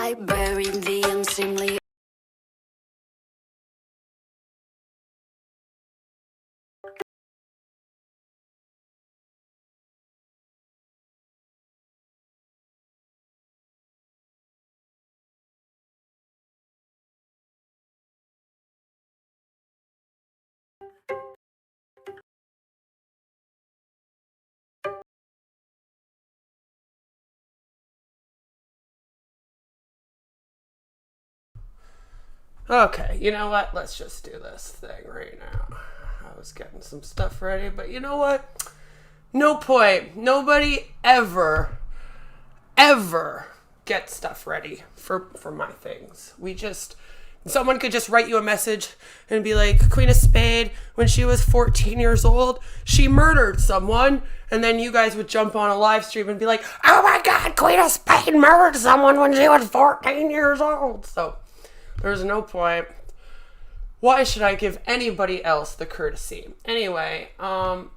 I buried the unseemly. Okay, you know what? Let's just do this thing right now. I was getting some stuff ready, but you know what? No point. Nobody ever get stuff ready for my things. Someone could just write you a message and be like, Queen of Spade, when she was 14 years old, she murdered someone. And then you guys would jump on a live stream and be like, oh my God, Queen of Spade murdered someone when she was 14 years old. So there's no point. Why should I give anybody else the courtesy? Anyway,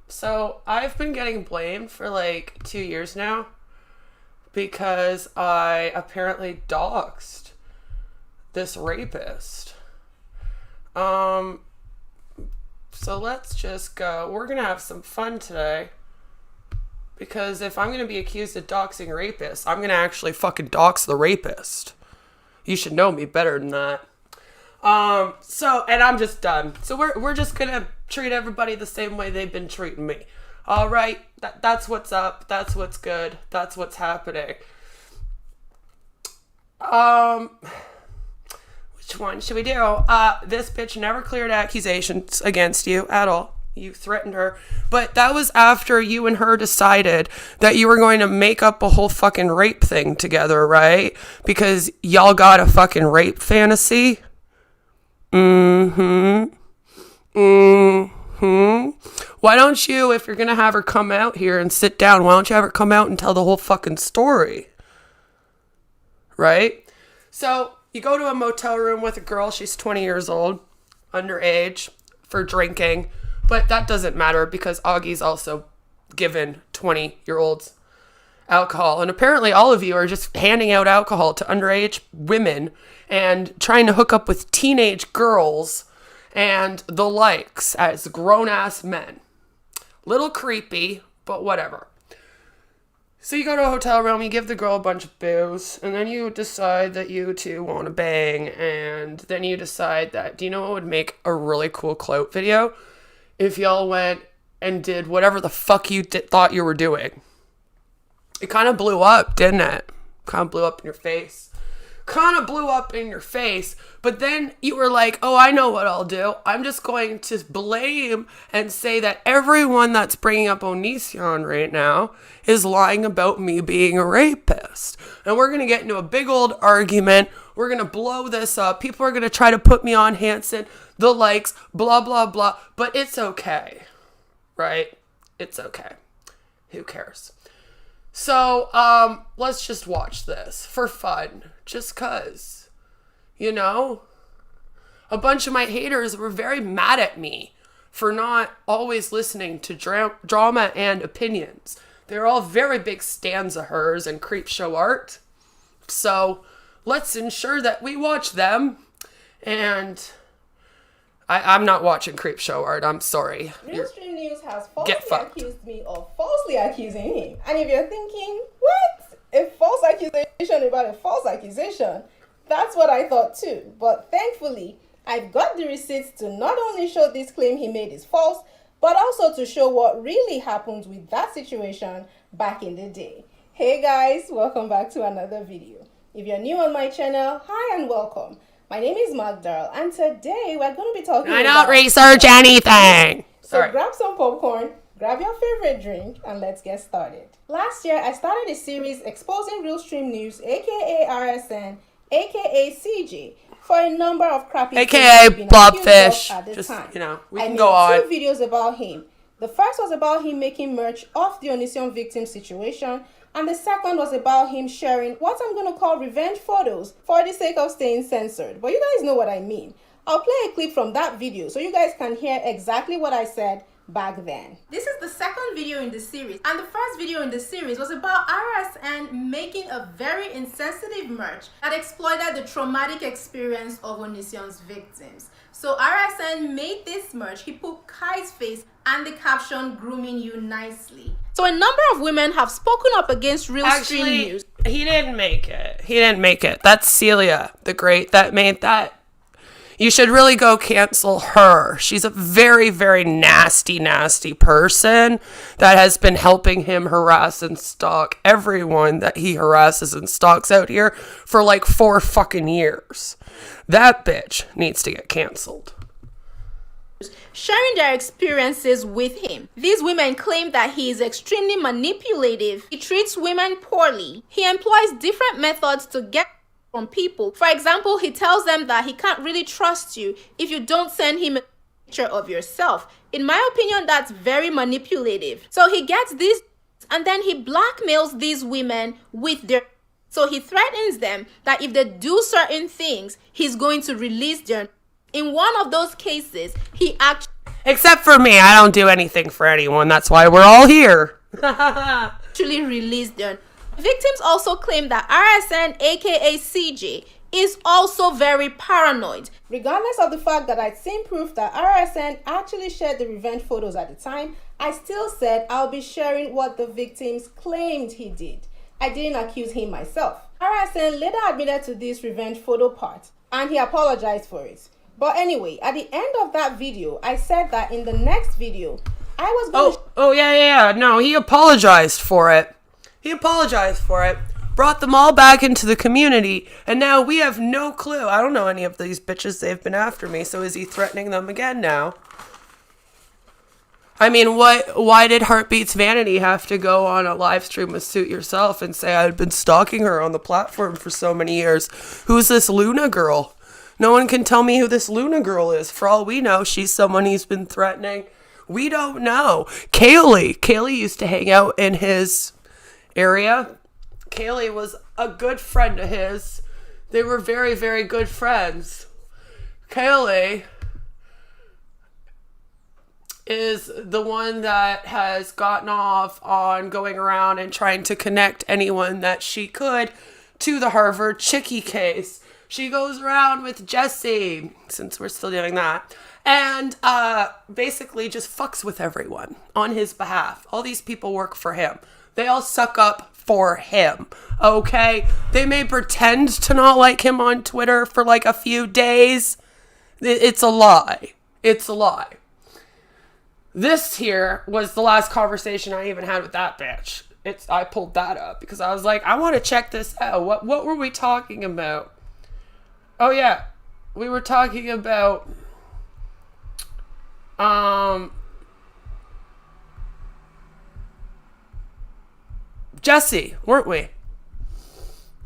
so I've been getting blamed for like 2 years now because I apparently doxed this rapist. So let's just go. We're gonna have some fun today because if I'm gonna be accused of doxing rapists, I'm gonna actually fucking dox the rapist. You should know me better than that. And I'm just done. So we're just gonna treat everybody the same way they've been treating me. All right, that's what's up. That's what's good. That's what's happening. Which one should we do? This bitch never cleared accusations against you at all. You threatened her. But that was after you and her decided that you were going to make up a whole fucking rape thing together, right? Because y'all got a fucking rape fantasy. Why don't you, if you're going to have her come out here and sit down, why don't you have her come out and tell the whole fucking story? Right? So you go to a motel room with a girl, she's 20 years old, underage, for drinking. But that doesn't matter because Augie's also given 20-year-olds alcohol. And apparently all of you are just handing out alcohol to underage women and trying to hook up with teenage girls and the likes as grown-ass men. Little creepy, but whatever. So you go to a hotel room, you give the girl a bunch of booze, and then you decide that you two want to bang, and then you decide that, do you know what would make a really cool clout video? If y'all went and did whatever the fuck you thought you were doing. It kind of blew up, didn't it? Kind of blew up in your face. But then you were like, oh, I know what I'll do. I'm just going to blame and say that everyone that's bringing up Onision right now is lying about me being a rapist. And we're going to get into a big old argument. We're going to blow this up. People are going to try to put me on Hanson, the likes, blah, blah, blah. But it's okay. Right? It's okay. Who cares? So, let's just watch this for fun. Just 'cause. You know? A bunch of my haters were very mad at me for not always listening to drama and opinions. They're all very big stans of hers and creep show art. So, let's ensure that we watch them. And I'm not watching creep show art. I'm sorry. Realstream News has falsely accused me of falsely accusing him. And if you're thinking, what? A false accusation about a false accusation? That's what I thought too. But thankfully, I've got the receipts to not only show this claim he made is false, but also to show what really happened with that situation back in the day. Hey guys, welcome back to another video. If you're new on my channel, hi and welcome. My name is Magdal, and today we're going to be talking about... I don't research anything! So grab some popcorn, grab your favorite drink, and let's get started. Last year, I started a series exposing Realstream News, aka RSN, aka CJ, for a number of crappy aka Blobfish. At this time. You know, we can go on. I made 2 videos about him. The first was about him making merch of the Onision victim situation, and the second was about him sharing what I'm going to call revenge photos for the sake of staying censored. But you guys know what I mean. I'll play a clip from that video so you guys can hear exactly what I said back then. This is the second video in the series, and the first video in the series was about RSN making a very insensitive merch that exploited the traumatic experience of Onision's victims. So RSN made this merch. He put Kai's face and the caption "grooming you nicely." So a number of women have spoken up against Realstream news. He didn't make it. That's Celia the Great that made that. You should really go cancel her. She's a very, very nasty, nasty person that has been helping him harass and stalk everyone that he harasses and stalks out here for like 4 fucking years. That bitch needs to get canceled. Sharing their experiences with him. These women claim that he is extremely manipulative. He treats women poorly. He employs different methods to get from people. For example, he tells them that he can't really trust you if you don't send him a picture of yourself. In my opinion, that's very manipulative. So he gets these and then he blackmails these women with their... So he threatens them that if they do certain things, he's going to release their... In one of those cases, he actually... Except for me, I don't do anything for anyone. That's why we're all here. actually released their... Victims also claim that RSN, aka CJ, is also very paranoid. Regardless of the fact that I'd seen proof that RSN actually shared the revenge photos at the time, I still said I'll be sharing what the victims claimed he did. I didn't accuse him myself. RSN later admitted to this revenge photo part, and he apologized for it. But anyway, at the end of that video, I said that in the next video, I was going to... Oh, yeah. No, he apologized for it. Brought them all back into the community, and now we have no clue. I don't know any of these bitches. They've been after me, so is he threatening them again now? I mean, why did Heartbeat's Vanity have to go on a live stream with Suit Yourself and say I'd been stalking her on the platform for so many years? Who's this Luna girl? No one can tell me who this Luna girl is. For all we know, she's someone he's been threatening. We don't know. Kaylee used to hang out in his area. Kaylee was a good friend of his. They were very, very good friends. Kaylee is the one that has gotten off on going around and trying to connect anyone that she could to the Harvard Chickie case. She goes around with Jesse, since we're still doing that, and basically just fucks with everyone on his behalf. All these people work for him. They all suck up for him, okay? They may pretend to not like him on Twitter for like a few days. It's a lie. This here was the last conversation I even had with that bitch. I pulled that up because I was like, I want to check this out. What were we talking about? Oh yeah, we were talking about Jesse, weren't we?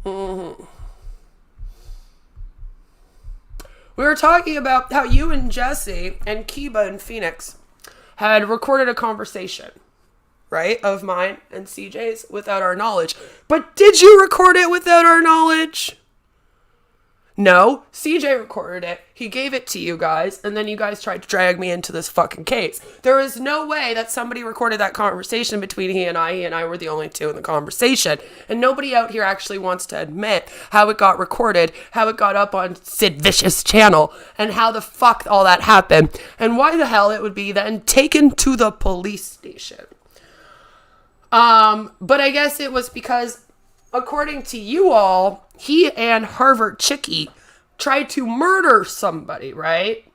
Mm-hmm. We were talking about how you and Jesse and Kiba and Phoenix had recorded a conversation, right, of mine and CJ's without our knowledge. But did you record it without our knowledge? No, CJ recorded it. He gave it to you guys, and then you guys tried to drag me into this fucking case. There is no way that somebody recorded that conversation between he and I. He and I were the only two in the conversation. And nobody out here actually wants to admit how it got recorded, how it got up on Sid Vicious' channel, and how the fuck all that happened, and why the hell it would be then taken to the police station. But I guess it was because, according to you all, he and Harvard Chickie tried to murder somebody, right?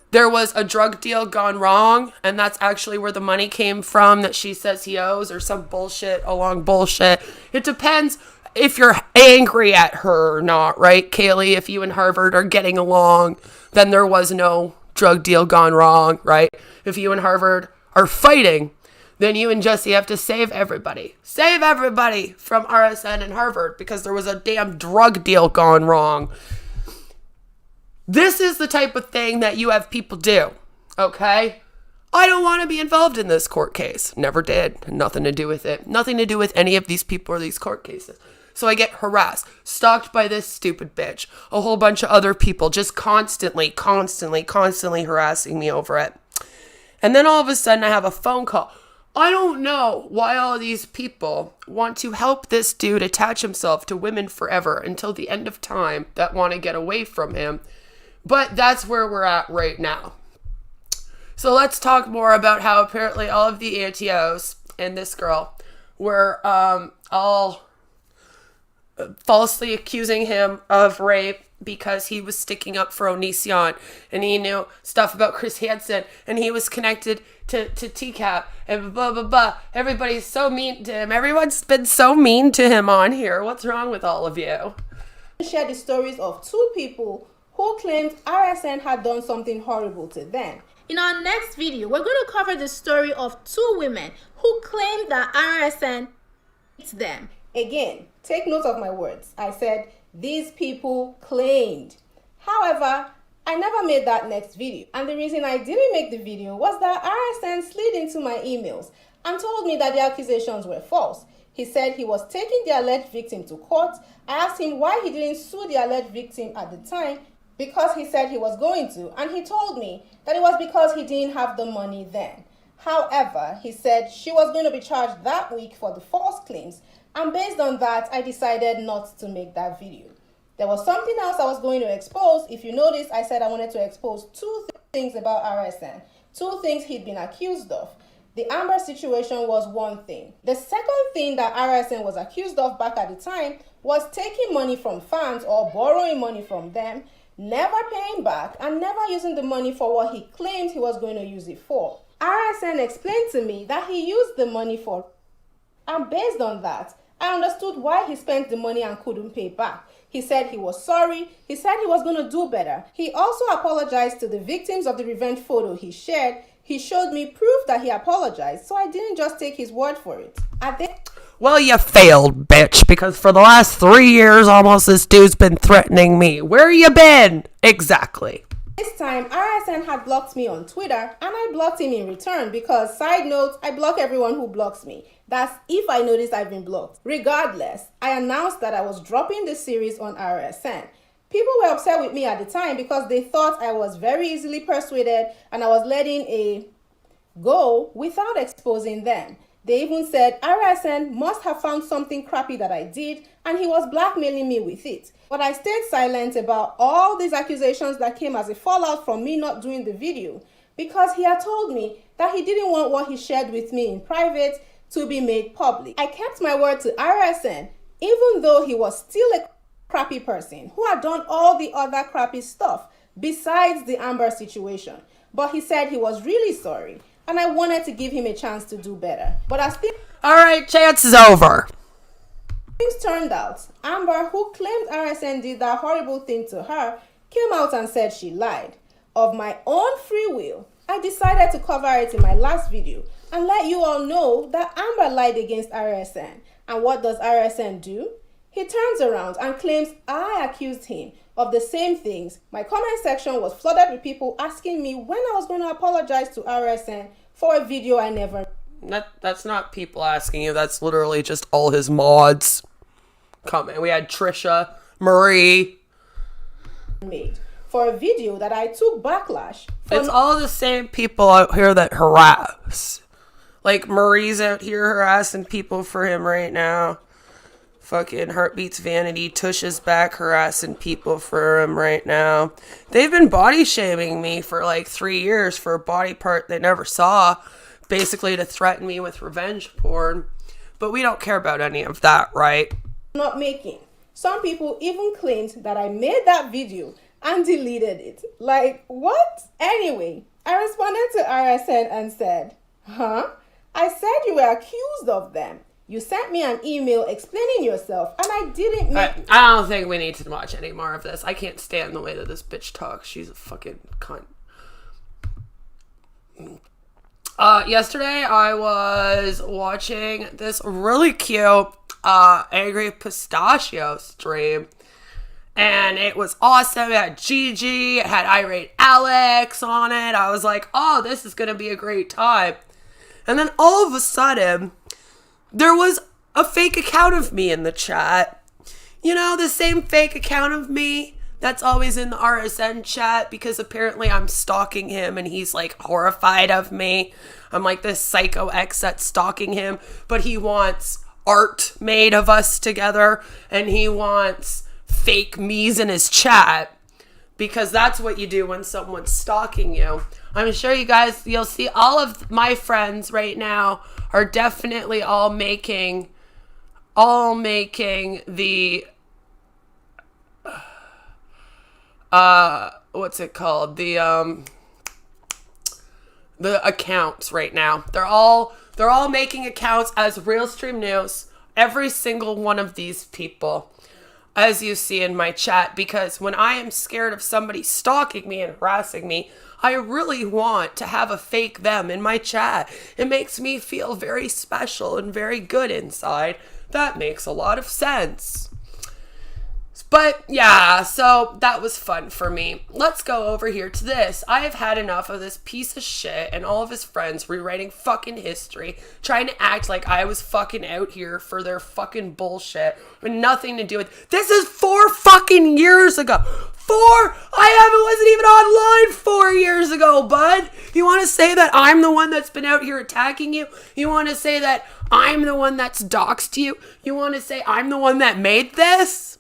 There was a drug deal gone wrong, and that's actually where the money came from that she says he owes, or some bullshit along bullshit. It depends if you're angry at her or not, right, Kaylee? If you and Harvard are getting along, then there was no drug deal gone wrong, right? If you and Harvard are fighting, then you and Jesse have to save everybody. Save everybody from RSN and Harvard because there was a damn drug deal gone wrong. This is the type of thing that you have people do, okay? I don't want to be involved in this court case. Never did. Nothing to do with it. Nothing to do with any of these people or these court cases. So I get harassed, stalked by this stupid bitch. A whole bunch of other people just constantly harassing me over it. And then all of a sudden I have a phone call. I don't know why all these people want to help this dude attach himself to women forever until the end of time that want to get away from him. But that's where we're at right now. So let's talk more about how apparently all of the Antios and this girl were all falsely accusing him of rape because he was sticking up for Onision and he knew stuff about Chris Hansen and he was connected to TCAP and blah, blah, blah. Everybody's so mean to him. Everyone's been so mean to him on here. What's wrong with all of you? Share the stories of two people who claimed RSN had done something horrible to them. In our next video, we're going to cover the story of two women who claimed that RSN hates them. Again, take note of my words. I said these people claimed. However, I never made that next video. And the reason I didn't make the video was that RSN slid into my emails and told me that the accusations were false. He said he was taking the alleged victim to court. I asked him why he didn't sue the alleged victim at the time, because he said he was going to, and he told me that it was because he didn't have the money then. However, he said she was going to be charged that week for the false claims, and based on that, I decided not to make that video. There was something else I was going to expose. If you notice, I said I wanted to expose two things about RSN, two things he'd been accused of. The Amber situation was one thing. The second thing that RSN was accused of back at the time was taking money from fans or borrowing money from them, never paying back, and never using the money for what he claimed he was going to use it for. RSN explained to me that he used the money for, and based on that, I understood why he spent the money and couldn't pay back. He said he was sorry. He said he was going to do better. He also apologized to the victims of the revenge photo he shared. He showed me proof that he apologized, so I didn't just take his word for it. Well, you failed, bitch, because for the last 3 years, almost, this dude's been threatening me. Where you been? Exactly. This time, RSN had blocked me on Twitter, and I blocked him in return because, side note, I block everyone who blocks me. That's if I notice I've been blocked. Regardless, I announced that I was dropping the series on RSN. People were upset with me at the time because they thought I was very easily persuaded and I was letting a go without exposing them. They even said RSN must have found something crappy that I did and he was blackmailing me with it. But I stayed silent about all these accusations that came as a fallout from me not doing the video because he had told me that he didn't want what he shared with me in private to be made public. I kept my word to RSN even though he was still a crappy person who had done all the other crappy stuff besides the Amber situation. But he said he was really sorry and I wanted to give him a chance to do better. But as things... Alright, chance is over. Things turned out, Amber, who claimed RSN did that horrible thing to her, came out and said she lied. Of my own free will, I decided to cover it in my last video and let you all know that Amber lied against RSN. And what does RSN do? He turns around and claims I accused him of the same things. My comment section was flooded with people asking me when I was going to apologize to RSN for a video I never... That's not people asking you. That's literally just all his mods. Comment. We had Trisha, Marie. Made for a video that I took backlash from. It's all the same people out here that harass. Like Marie's out here harassing people for him right now. Fucking Heartbeats Vanity, Tush is back harassing people for him right now. They've been body shaming me for like 3 years for a body part they never saw, basically to threaten me with revenge porn. But we don't care about any of that, right? Not making. Some people even claimed that I made that video and deleted it. Like, what? Anyway, I responded to RSN and said, huh? I said you were accused of them. You sent me an email explaining yourself, and I didn't make... I don't think we need to watch any more of this. I can't stand the way that this bitch talks. She's a fucking cunt. Yesterday, I was watching this really cute Angry Pistachio stream, and it was awesome. It had Gigi, it had Irate Alex on it. I was like, oh, this is going to be a great time. And then all of a sudden... there was a fake account of me in the chat. You know, the same fake account of me that's always in the RSN chat because apparently I'm stalking him and he's like horrified of me. I'm like this psycho ex that's stalking him, but he wants art made of us together and he wants fake me's in his chat because that's what you do when someone's stalking you. I'm sure you guys, you'll see all of my friends right now are definitely all making the what's it called? The accounts right now. They're all making accounts as Realstream News. Every single one of these people, as you see in my chat, because when I am scared of somebody stalking me and harassing me, I really want to have a fake them in my chat. It makes me feel very special and very good inside. That makes a lot of sense. But yeah, so that was fun for me. Let's go over here to this. I have had enough of this piece of shit and all of his friends rewriting fucking history, trying to act like I was fucking out here for their fucking bullshit with nothing to do with. This is 4 fucking years ago. 4? Wasn't even online 4 years ago, bud. You want to say that I'm the one that's been out here attacking you? You want to say that I'm the one that's doxed you? You want to say I'm the one that made this?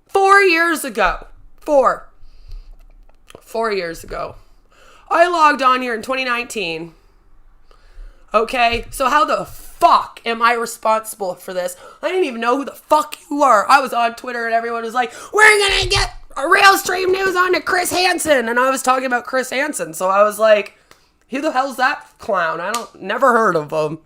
4 years ago. 4 years ago. I logged on here in 2019. Okay, so how the fuck am I responsible for this? I didn't even know who the fuck you are. I was on Twitter and everyone was like, we're gonna get a Realstream News on to Chris Hansen. And I was talking about Chris Hansen. So I was like, who the hell's that clown? Never heard of him.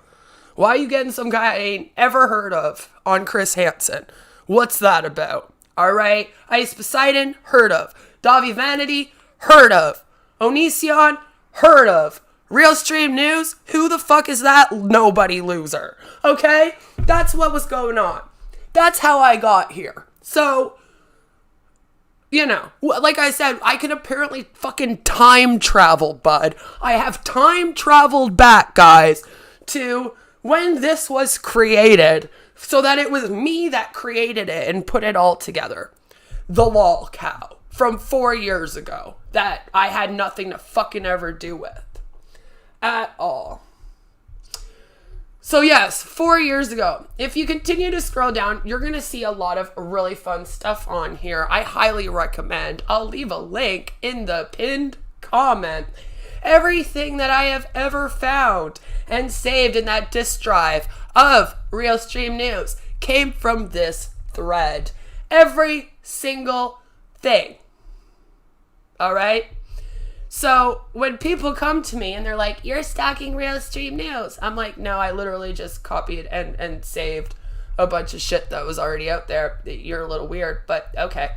Why are you getting some guy I ain't ever heard of on Chris Hansen? What's that about? All right. Ice Poseidon, heard of. Davi Vanity, heard of. Onision, heard of. Realstream News, who the fuck is that? Nobody, loser. Okay? That's what was going on. That's how I got here. So, you know, like I said, I can apparently fucking time travel, bud. I have time traveled back, guys, to when this was created, so that it was me that created it and put it all together. The Lolcow from 4 years ago that I had nothing to fucking ever do with at all. So yes, 4 years ago. If you continue to scroll down, you're going to see a lot of really fun stuff on here. I highly recommend. I'll leave a link in the pinned comment. Everything that I have ever found and saved in that disk drive of Realstream News came from this thread. Every single thing. All right? So when people come to me and they're like, you're stalking Realstream News, I'm like, no, I literally just copied and saved a bunch of shit that was already out there. You're a little weird, but okay.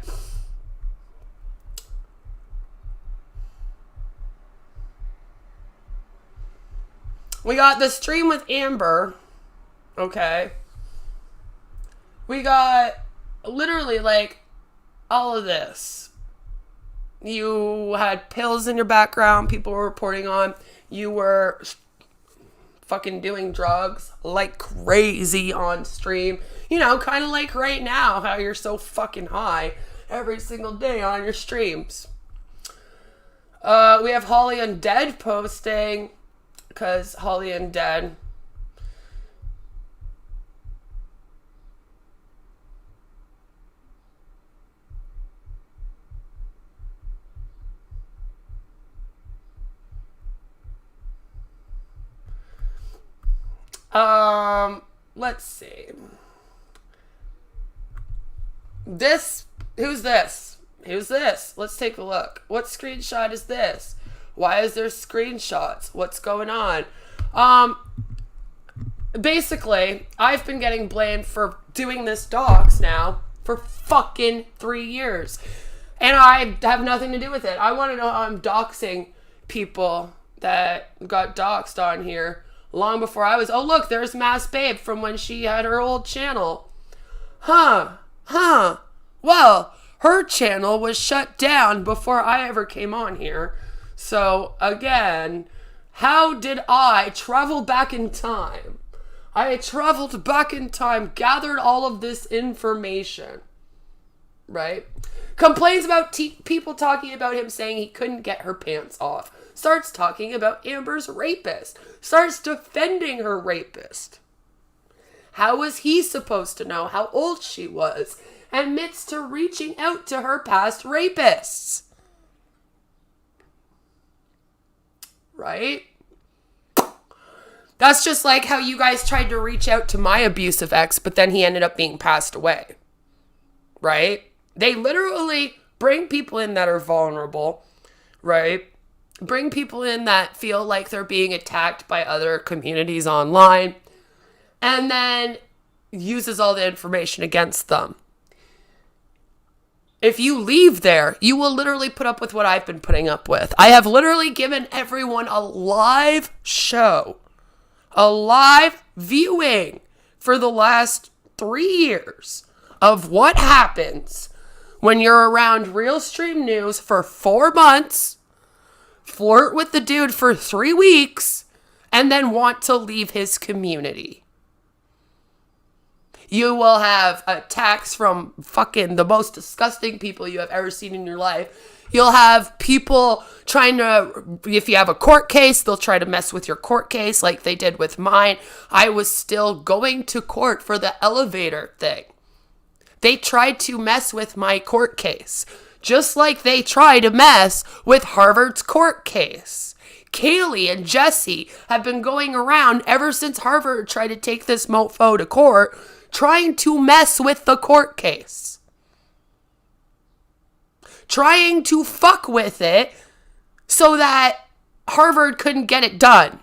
We got the stream with Amber. Okay. We got literally like all of this. You had pills in your background. People were reporting on. You were fucking doing drugs like crazy on stream. You know, kind of like right now, how you're so fucking high every single day on your streams. We have Holly Undead posting, because Holly Undead. Let's see. Who's this? Who's this? Let's take a look. What screenshot is this? Why is there screenshots? What's going on? Basically, I've been getting blamed for doing this dox now for fucking 3 years. And I have nothing to do with it. I want to know how I'm doxing people that got doxed on here long before I was. Oh, look, there's Mass Babe from when she had her old channel. Well, her channel was shut down before I ever came on here. So, again, how did I travel back in time? I traveled back in time, gathered all of this information. right? Complains about people talking about him saying he couldn't get her pants off. Starts talking about Amber's rapist. Starts defending her rapist. How was he supposed to know how old she was? Admits to reaching out to her past rapists. Right? That's just like how you guys tried to reach out to my abusive ex, but then he ended up being passed away. Right? They literally bring people in that are vulnerable, right? Bring people in that feel like they're being attacked by other communities online, and then uses all the information against them. If you leave there, you will literally put up with what I've been putting up with. I have literally given everyone a live show, a live viewing for the last 3 years of what happens when you're around Realstream news for 4 months, flirt with the dude for 3 weeks, and then want to leave his community. You will have attacks from fucking the most disgusting people you have ever seen in your life. You'll have people trying to, if you have a court case, they'll try to mess with your court case like they did with mine. I was still going to court for the elevator thing. They tried to mess with my court case, just like they tried to mess with Harvard's court case. Kaylee and Jesse have been going around ever since Harvard tried to take this mofo to court, trying to mess with the court case. Trying to fuck with it so that Harvard couldn't get it done.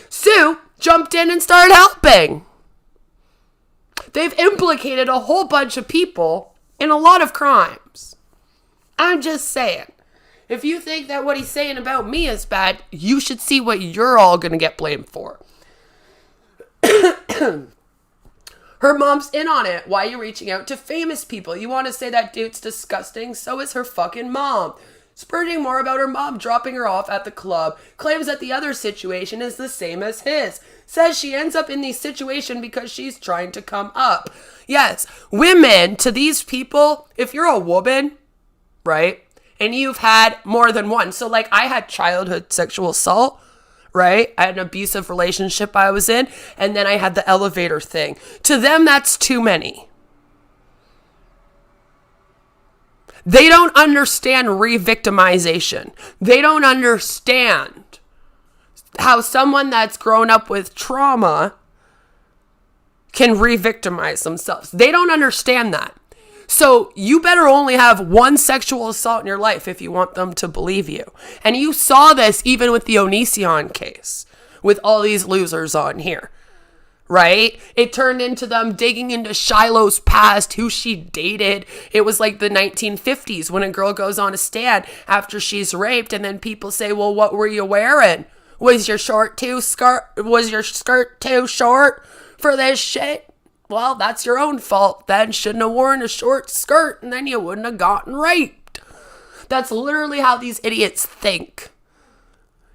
Sue jumped in and started helping. They've implicated a whole bunch of people in a lot of crimes. I'm just saying. If you think that what he's saying about me is bad, you should see what you're all going to get blamed for. Her mom's in on it. Why are you reaching out to famous people? You want to say that dude's disgusting? So is her fucking mom. Spurting more about her mom dropping her off at the club. Claims that the other situation is the same as his. Says she ends up in this situation because she's trying to come up. Yes, women, to these people, if you're a woman, right, and you've had more than one. So like I had childhood sexual assault, right? I had an abusive relationship I was in, and then I had the elevator thing. To them, that's too many. They don't understand re-victimization. They don't understand how someone that's grown up with trauma can re-victimize themselves. They don't understand that. So you better only have one sexual assault in your life if you want them to believe you. And you saw this even with the Onision case, with all these losers on here, right? It turned into them digging into Shiloh's past, who she dated. It was like the 1950s when a girl goes on a stand after she's raped, and then people say, well, what were you wearing? Was your skirt too short for this shit? Well, that's your own fault then. Shouldn't have worn a short skirt and then you wouldn't have gotten raped. That's literally how these idiots think.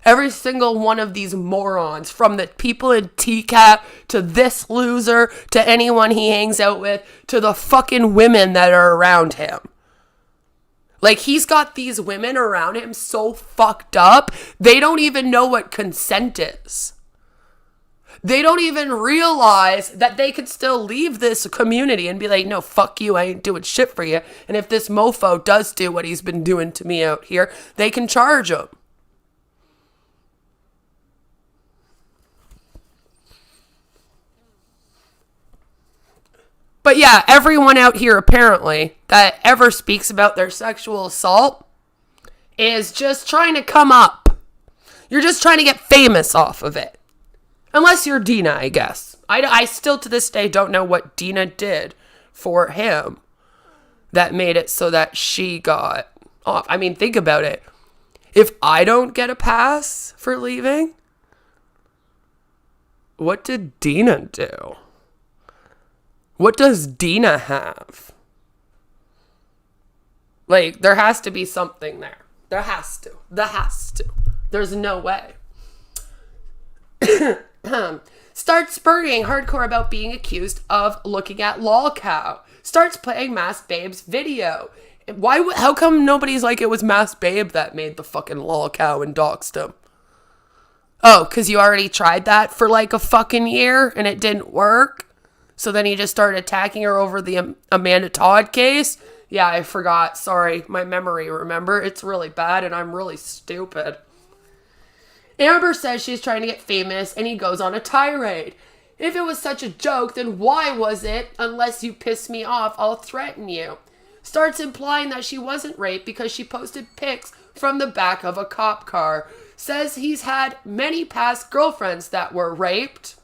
Every single one of these morons, from the people in TCAP to this loser to anyone he hangs out with to the fucking women that are around him. Like, he's got these women around him so fucked up, they don't even know what consent is. They don't even realize that they could still leave this community and be like, no, fuck you, I ain't doing shit for you. And if this mofo does do what he's been doing to me out here, they can charge him. But yeah, everyone out here apparently that ever speaks about their sexual assault is just trying to come up. You're just trying to get famous off of it. Unless you're Dina, I guess. I still to this day don't know what Dina did for him that made it so that she got off. I mean, think about it. If I don't get a pass for leaving, what did Dina do? What does Dina have? Like, there has to be something there. There has to. There's no way. Starts spurting hardcore about being accused of looking at Lolcow. Starts playing Masked Babe's video. How come nobody's like it was Masked Babe that made the fucking Lolcow and doxed him? Oh, because you already tried that for like a fucking year and it didn't work? So then you just started attacking her over the Amanda Todd case? Yeah, I forgot. Sorry. My memory, remember? It's really bad and I'm really stupid. Amber says she's trying to get famous and he goes on a tirade. If it was such a joke, then why was it? Unless you piss me off, I'll threaten you. Starts implying that she wasn't raped because she posted pics from the back of a cop car. Says he's had many past girlfriends that were raped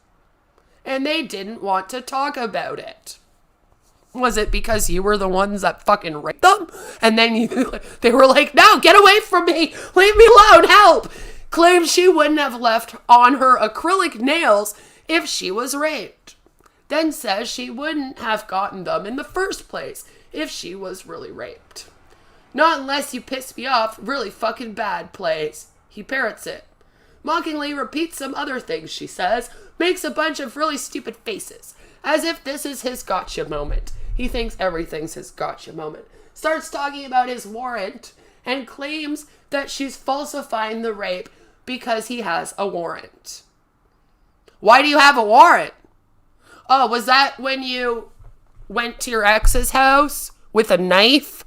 and they didn't want to talk about it. Was it because you were the ones that fucking raped them? And then they were like, no, get away from me. Leave me alone. Help. Claims she wouldn't have left on her acrylic nails if she was raped. Then says she wouldn't have gotten them in the first place if she was really raped. Not unless you piss me off, really fucking bad plays. He parrots it. Mockingly repeats some other things she says, makes a bunch of really stupid faces, as if this is his gotcha moment. He thinks everything's his gotcha moment. Starts talking about his warrant and claims that she's falsifying the rape because he has a warrant. Why do you have a warrant? Oh, was that when you went to your ex's house with a knife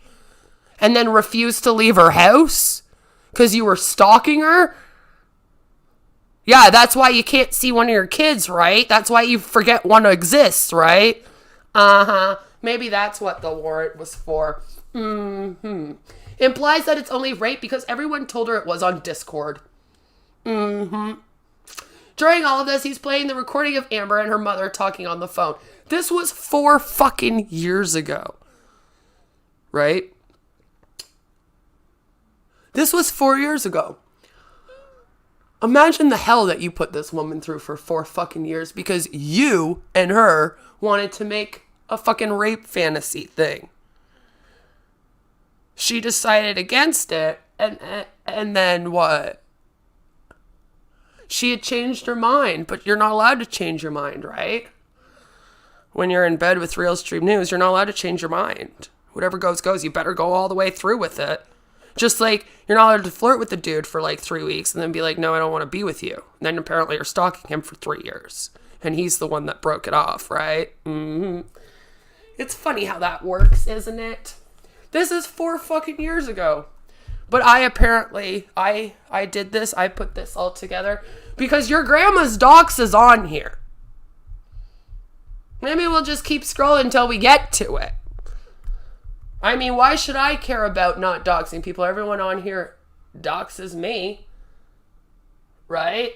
and then refused to leave her house because you were stalking her? Yeah, that's why you can't see one of your kids, right? That's why you forget one exists, right? Uh-huh. Maybe that's what the warrant was for. Mm-hmm. Implies that it's only rape because everyone told her it was on Discord. Mm-hmm. During all of this, he's playing the recording of Amber and her mother talking on the phone. This was 4 fucking years ago. Right? This was 4 years ago. Imagine the hell that you put this woman through for 4 fucking years because you and her wanted to make a fucking rape fantasy thing. She decided against it, and then what? She had changed her mind, but you're not allowed to change your mind, right? When you're in bed with Realstream News, you're not allowed to change your mind. Whatever goes, goes. You better go all the way through with it. Just like you're not allowed to flirt with the dude for like 3 weeks and then be like, no, I don't want to be with you. And then apparently you're stalking him for 3 years. And he's the one that broke it off, right? Mm-hmm. It's funny how that works, isn't it? This is 4 fucking years ago. But I did this. I put this all together because your grandma's dox is on here. Maybe we'll just keep scrolling until we get to it. I mean, why should I care about not doxing people? Everyone on here doxes me. Right?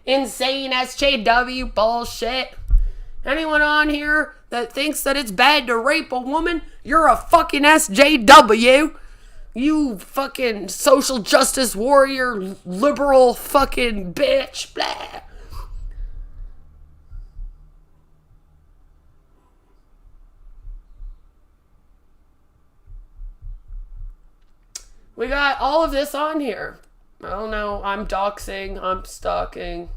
Insane SJW bullshit. Anyone on here that thinks that it's bad to rape a woman, you're a fucking SJW. You fucking social justice warrior, liberal fucking bitch. Blah. We got all of this on here. I don't know. I'm doxing. I'm stalking.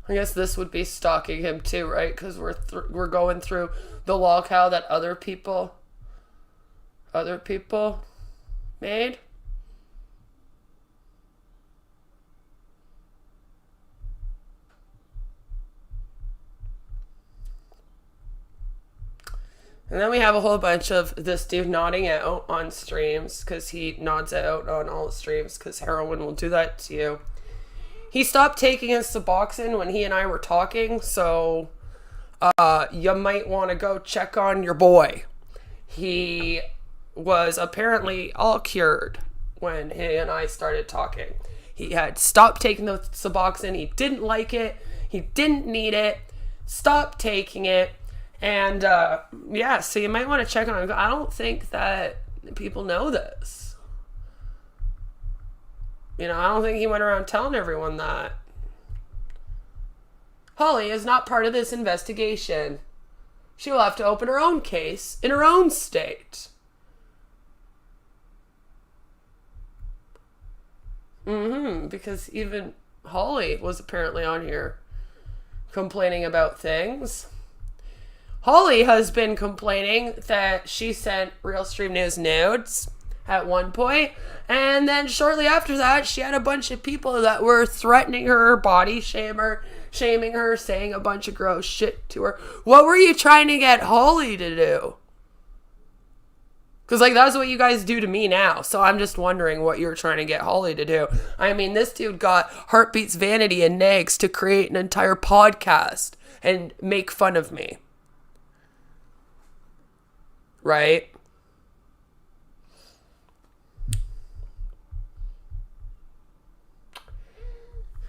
I guess this would be stalking him too, right? Because we're going through the Lolcow that other people made. And then we have a whole bunch of this dude nodding out on streams because he nods out on all the streams because heroin will do that to you. He stopped taking his Suboxone when he and I were talking, so you might want to go check on your boy. He was apparently all cured when he and I started talking. He had stopped taking the Suboxone. He didn't like it. He didn't need it. Stopped taking it. And, yeah, so you might want to check on him. I don't think that people know this. You know, I don't think he went around telling everyone that. Holly is not part of this investigation. She will have to open her own case in her own state. Because even Holly was apparently on here complaining about things. Holly has been complaining that she sent Realstream News nudes at one point, and then shortly after that, she had a bunch of people that were threatening her, body shaming her, saying a bunch of gross shit to her. What were you trying to get Holly to do? Because, like, that's what you guys do to me now. So I'm just wondering what you're trying to get Holly to do. I mean, this dude got Heartbeats, Vanity, and Nags to create an entire podcast and make fun of me. Right?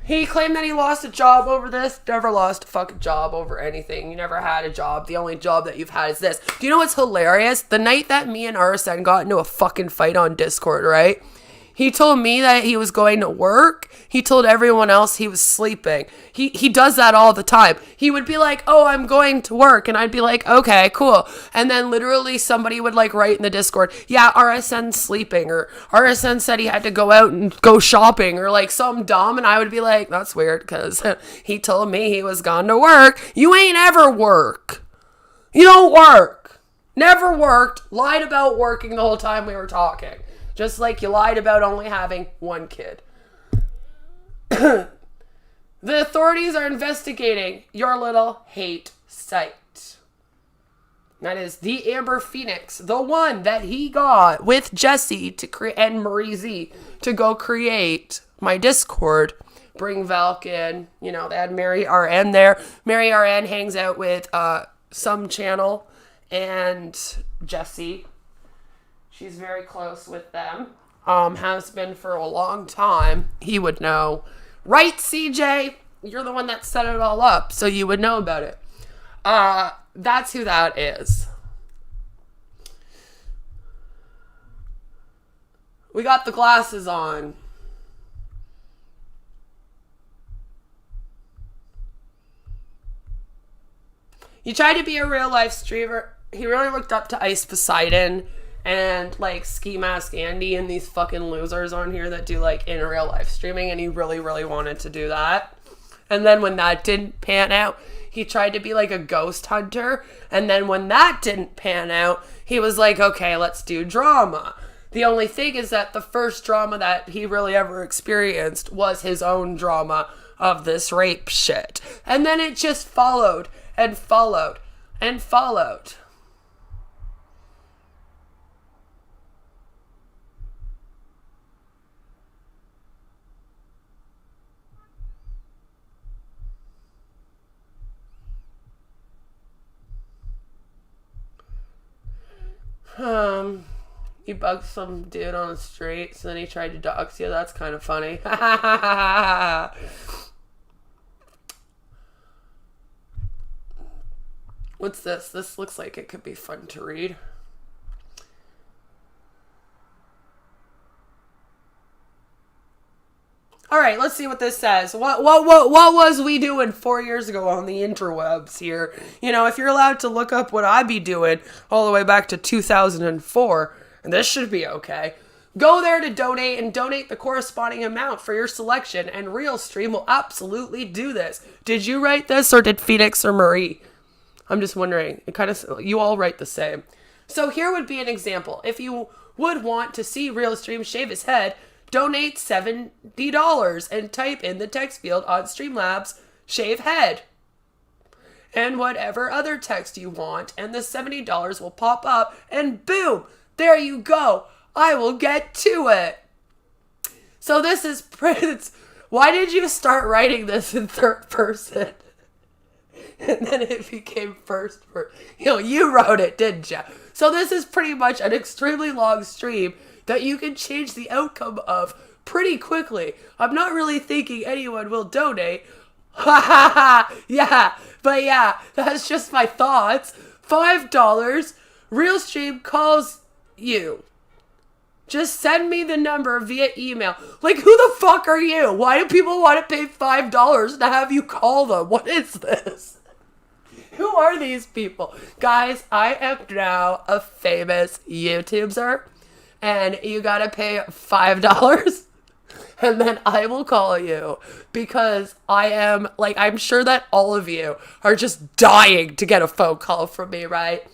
He claimed that he lost a job over this. Never lost a fucking job over anything. You never had a job. The only job that you've had is this. Do you know what's hilarious? The night that me and RSN got into a fucking fight on Discord, right? He told me that he was going to work. He told everyone else he was sleeping. He does that all the time. He would be like, oh, I'm going to work. And I'd be like, okay, cool. And then literally somebody would like write in the Discord, yeah, RSN's sleeping. Or RSN said he had to go out and go shopping. Or like some dumb. And I would be like, that's weird because he told me he was gone to work. You ain't ever work. You don't work. Never worked. Lied about working the whole time we were talking. Just like you lied about only having one kid. The authorities are investigating your little hate site. That is the Amber Phoenix, the one that he got with Jesse to create and Marie Z to go create my Discord. Bring Valk in. You know, they had Mary RN there. Mary RN hangs out with some channel and Jesse. She's very close with them. Has been for a long time. He would know. Right, CJ? You're the one that set it all up, so you would know about it. That's who that is. We got the glasses on. He tried to be a real life streamer. He really looked up to Ice Poseidon and like Ski Mask Andy and these fucking losers on here that do like in real life streaming, and he really, really wanted to do that. And then when that didn't pan out, he tried to be like a ghost hunter. And then when that didn't pan out, he was like, okay, let's do drama. The only thing is that the first drama that he really ever experienced was his own drama of this rape shit. And then it just followed and followed and followed. You bugged some dude on the street, so then he tried to dox you. That's kind of funny. What's this? This looks like it could be fun to read. All right, let's see what this says. What was we doing 4 years ago on the interwebs here? You know, if you're allowed to look up what I'd be doing all the way back to 2004, and this should be okay. Go there to donate and donate the corresponding amount for your selection, and Realstream will absolutely do this. Did you write this, or did Phoenix or Marie? I'm just wondering. It kind of, you all write the same. So here would be an example. If you would want to see Realstream shave his head, donate $70 and type in the text field on Streamlabs, shave head. And whatever other text you want, and the $70 will pop up, and boom, there you go. I will get to it. So this is Prince. Why did you start writing this in third person? And then it became first person. You know, you wrote it, didn't you? So this is pretty much an extremely long stream that you can change the outcome of pretty quickly. I'm not really thinking anyone will donate. Ha ha ha! Yeah, but yeah, that's just my thoughts. $5. Realstream calls you. Just send me the number via email. Like, who the fuck are you? Why do people want to pay $5 to have you call them? What is this? Who are these people? Guys, I am now a famous YouTuber. And you gotta pay $5? and then I will call you because I'm sure that all of you are just dying to get a phone call from me, right?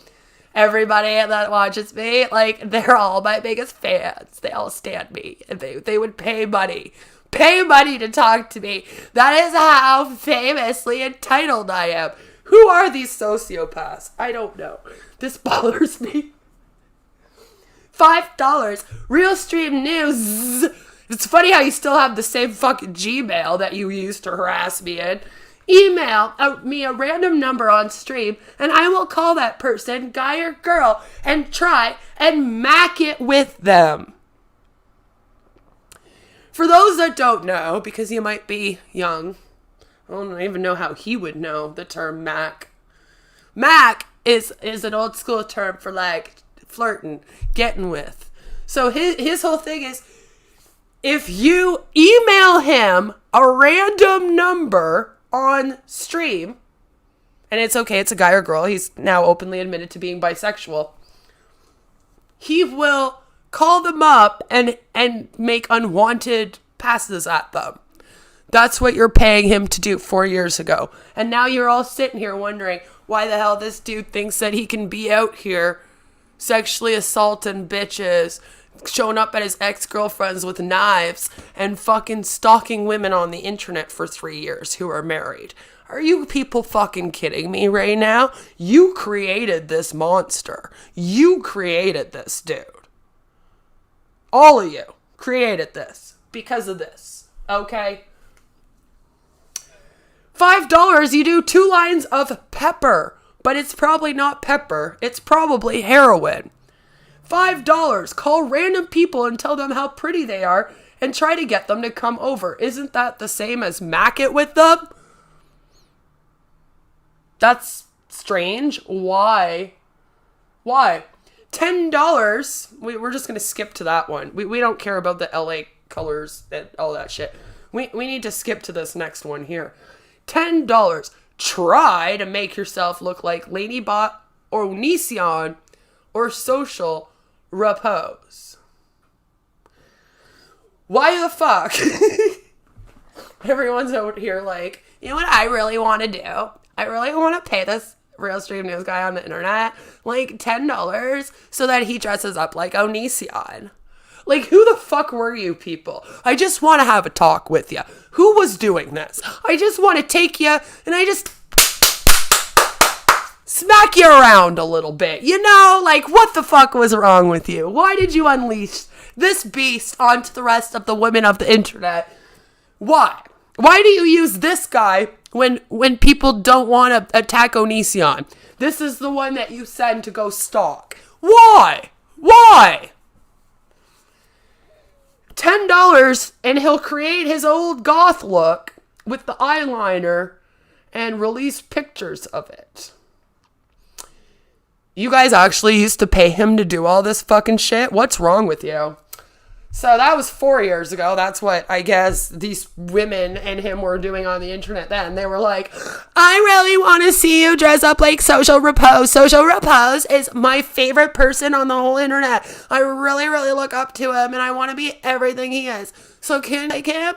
Everybody that watches me, they're all my biggest fans. They all stand me, and they would pay money to talk to me. That is how famously entitled I am. Who are these sociopaths? I don't know. This bothers me. $5. Realstream News. It's funny how you still have the same fucking Gmail that you used to harass me in. Email me a random number on stream, and I will call that person, guy or girl, and try and mack it with them. For those that don't know, because you might be young, I don't even know how he would know the term mack. Mack is an old school term for flirting, getting with. So his whole thing is, if you email him a random number on stream, and it's okay, it's a guy or girl, he's now openly admitted to being bisexual, he will call them up and make unwanted passes at them. That's what you're paying him to do 4 years ago. And now you're all sitting here wondering why the hell this dude thinks that he can be out here sexually assaulting bitches, showing up at his ex-girlfriends with knives, and fucking stalking women on the internet for 3 years who are married. Are you people fucking kidding me right now? You created this monster. You created this dude. All of you created this because of this, okay? $5, you do 2 lines of pepper, but it's probably not pepper. It's probably heroin. $5, call random people and tell them how pretty they are and try to get them to come over. Isn't that the same as mack it with them? That's strange. Why? $10. We're just going to skip to that one. We don't care about the LA colors and all that shit. We need to skip to this next one here. $10. Try to make yourself look like Ladybot or Onision or Social Repose. Why the fuck? Everyone's out here you know what I really want to do? I really want to pay this Realstream News guy on the internet $10 so that he dresses up like Onision. Who the fuck were you people? I just want to have a talk with you. Who was doing this? I just want to take you and I just smack you around a little bit. What the fuck was wrong with you? Why did you unleash this beast onto the rest of the women of the internet? Why? Why do you use this guy when people don't want to attack Onision? This is the one that you send to go stalk. Why? $10 and he'll create his old goth look with the eyeliner and release pictures of it. You guys actually used to pay him to do all this fucking shit? What's wrong with you? So that was 4 years ago. That's what I guess these women and him were doing on the internet then. They were like, I really want to see you dress up like Social Repose. Social Repose is my favorite person on the whole internet. I really, really look up to him and I want to be everything he is. So can I him?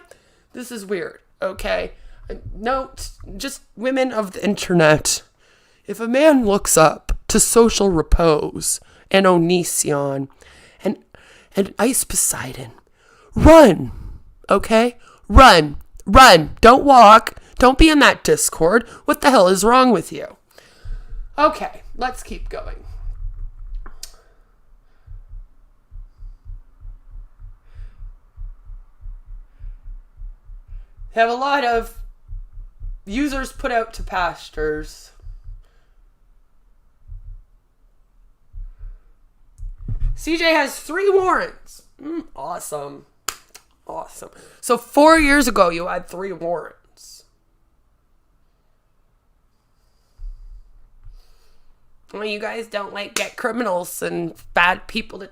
This is weird, okay? No, just women of the internet. If a man looks up to Social Repose and Onision and Ice Poseidon, run, okay? Run. Don't walk. Don't be in that Discord. What the hell is wrong with you? Okay, let's keep going. Have a lot of users put out to pastors. CJ has 3 warrants. Awesome. So 4 years ago, you had 3 warrants. Well, you guys don't get criminals and bad people to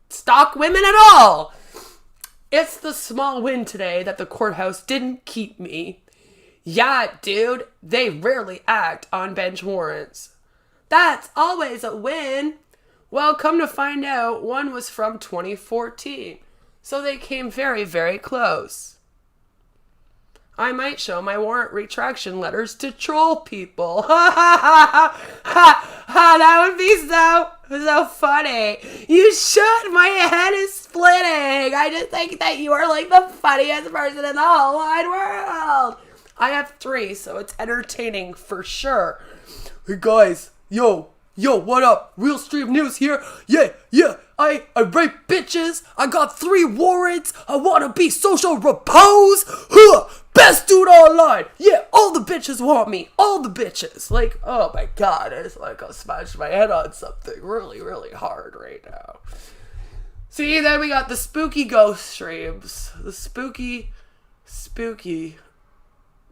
stalk women at all. It's the small win today that the courthouse didn't keep me. Yeah, dude, they rarely act on bench warrants. That's always a win. Well, come to find out, one was from 2014. So they came very, very close. I might show my warrant retraction letters to troll people. Ha ha ha ha ha! That would be so funny. You should. My head is splitting. I just think that you are like the funniest person in the whole wide world. I have 3, so it's entertaining for sure. Hey guys, yo, what up? Realstream news here. Yeah. I rape bitches. I got 3 warrants. I wanna be social repose. Huh. Best dude online. Yeah, all the bitches want me. All the bitches. Like, oh my god, I just like I'll smash my head on something really, really hard right now. See, then we got the spooky ghost streams. The spooky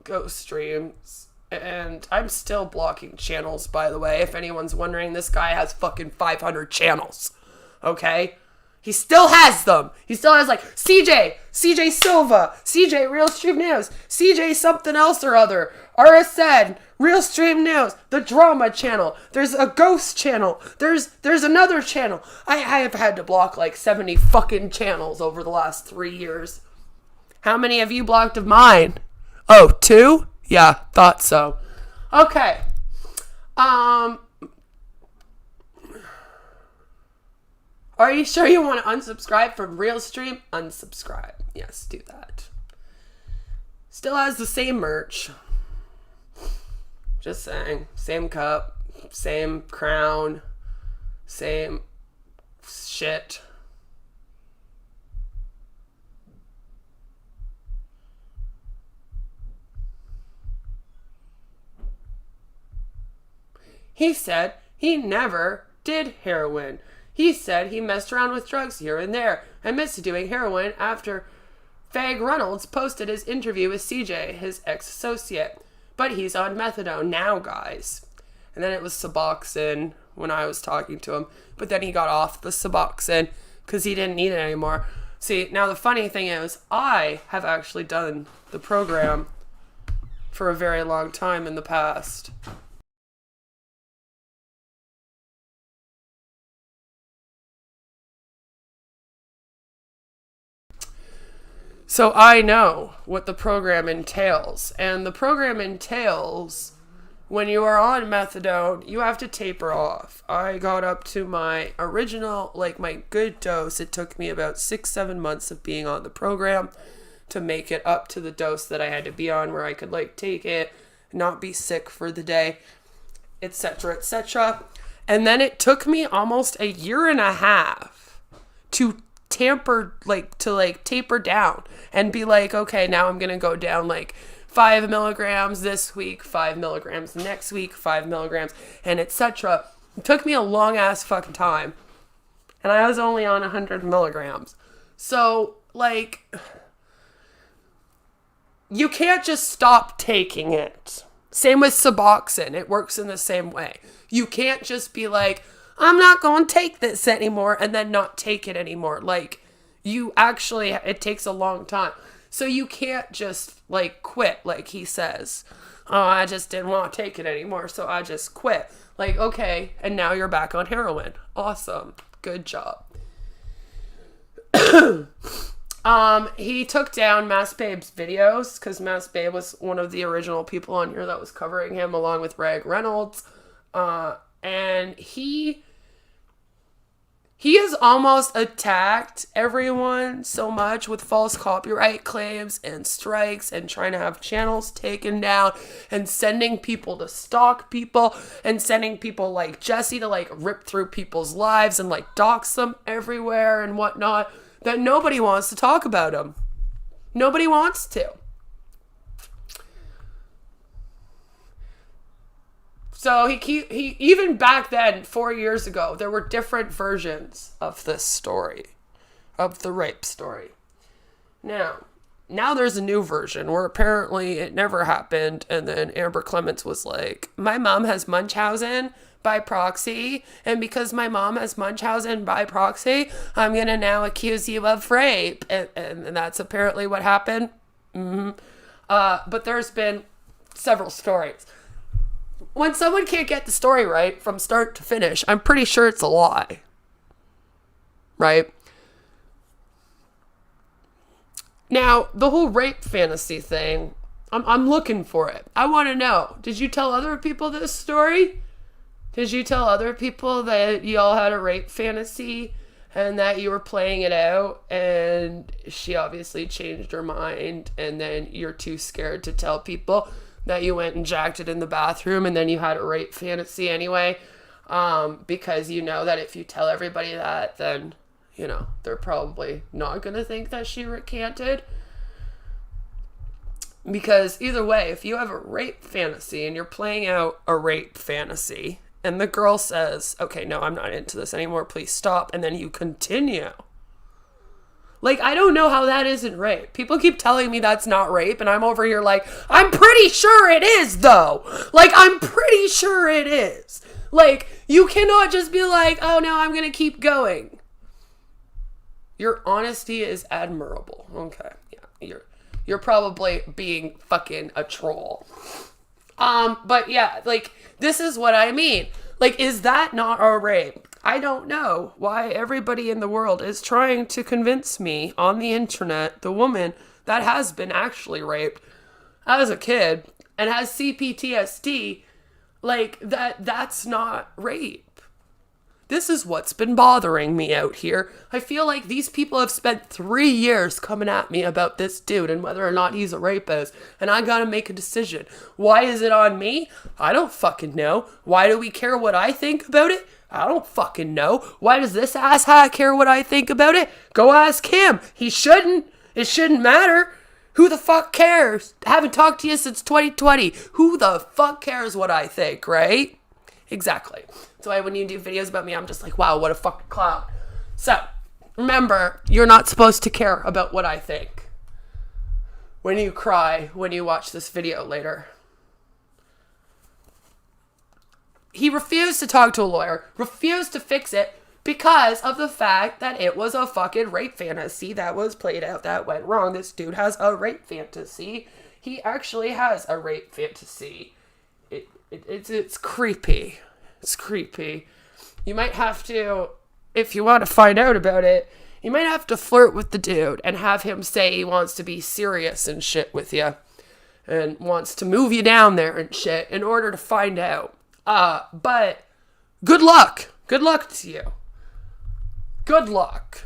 ghost streams. And I'm still blocking channels, by the way. If anyone's wondering, this guy has fucking 500 channels. Okay? He still has them. He still has like CJ Silva, CJ Realstream News, CJ something else or other, RSN, Realstream News, the drama channel. There's a ghost channel. There's another channel. I have had to block like 70 fucking channels over the last 3 years. How many have you blocked of mine? Oh, 2? Yeah, thought so. Okay. Are you sure you want to unsubscribe from Realstream? Unsubscribe. Yes, do that. Still has the same merch. Just saying. Same cup. Same crown. Same shit. He said he never did heroin. He said he messed around with drugs here and there and missed doing heroin after Fag Reynolds posted his interview with CJ, his ex-associate. But he's on methadone now, guys. And then it was Suboxone when I was talking to him. But then he got off the Suboxone because he didn't need it anymore. See, now the funny thing is, I have actually done the program for a very long time in the past. So I know what the program entails. And the program entails when you are on methadone, you have to taper off. I got up to my original, like my good dose. It took me about 6-7 months of being on the program to make it up to the dose that I had to be on where I could like take it, not be sick for the day, etc., etc. And then it took me almost 1.5 years to taper down and be like, okay, now I'm gonna go down like 5 milligrams this week, 5 milligrams next week, 5 milligrams, and etc. It took me a long ass fucking time, and I was only on 100 milligrams. So like, you can't just stop taking it. Same with Suboxone. It works in the same way. You can't just be like, I'm not going to take this anymore and then not take it anymore. Like, you actually, it takes a long time. So you can't just, like, quit, like he says. Oh, I just didn't want to take it anymore, so I just quit. Like, okay, and now you're back on heroin. Awesome. Good job. He took down Mass Babe's videos, because Mass Babe was one of the original people on here that was covering him, along with Rag Reynolds. And he has almost attacked everyone so much with false copyright claims and strikes and trying to have channels taken down and sending people to stalk people and sending people like Jesse to like rip through people's lives and like dox them everywhere and whatnot, that nobody wants to talk about him. Nobody wants to. So he even back then, 4 years ago, there were different versions of this story, of the rape story. Now there's a new version where apparently it never happened, and then Amber Clements was like, my mom has Munchausen by proxy, and because my mom has Munchausen by proxy, I'm going to now accuse you of rape, and that's apparently what happened. But there's been several stories. When someone can't get the story right from start to finish, I'm pretty sure it's a lie. Right? Now, the whole rape fantasy thing, I'm looking for it. I want to know, did you tell other people this story? Did you tell other people that y'all had a rape fantasy and that you were playing it out and she obviously changed her mind and then you're too scared to tell people that you went and jacked it in the bathroom and then you had a rape fantasy anyway? Because you know that if you tell everybody that, then, you know, they're probably not going to think that she recanted. Because either way, if you have a rape fantasy and you're playing out a rape fantasy and the girl says, okay, no, I'm not into this anymore, please stop, and then you continue. Like, I don't know how that isn't rape. People keep telling me that's not rape, and I'm over here like, I'm pretty sure it is, though. Like, I'm pretty sure it is. Like, you cannot just be like, oh, no, I'm going to keep going. Your honesty is admirable. Okay, yeah, you're probably being fucking a troll. But yeah, like, this is what I mean. Like, is that not a rape? I don't know why everybody in the world is trying to convince me on the internet, the woman that has been actually raped as a kid and has CPTSD, like, that's not rape. This is what's been bothering me out here. I feel like these people have spent 3 years coming at me about this dude and whether or not he's a rapist. And I gotta make a decision. Why is it on me? I don't fucking know. Why do we care what I think about it? I don't fucking know. Why does this asshat care what I think about it? Go ask him. He shouldn't. It shouldn't matter. Who the fuck cares? I haven't talked to you since 2020. Who the fuck cares what I think, right? Exactly. That's why when you do videos about me, I'm just like, wow, what a fucking clown. So, remember, you're not supposed to care about what I think. When you cry, when you watch this video later. He refused to talk to a lawyer, refused to fix it because of the fact that it was a fucking rape fantasy that was played out that went wrong. This dude has a rape fantasy. He actually has a rape fantasy. It's creepy. It's creepy. You might have to, if you want to find out about it, you might have to flirt with the dude and have him say he wants to be serious and shit with you and wants to move you down there and shit in order to find out. But good luck. Good luck to you. Good luck.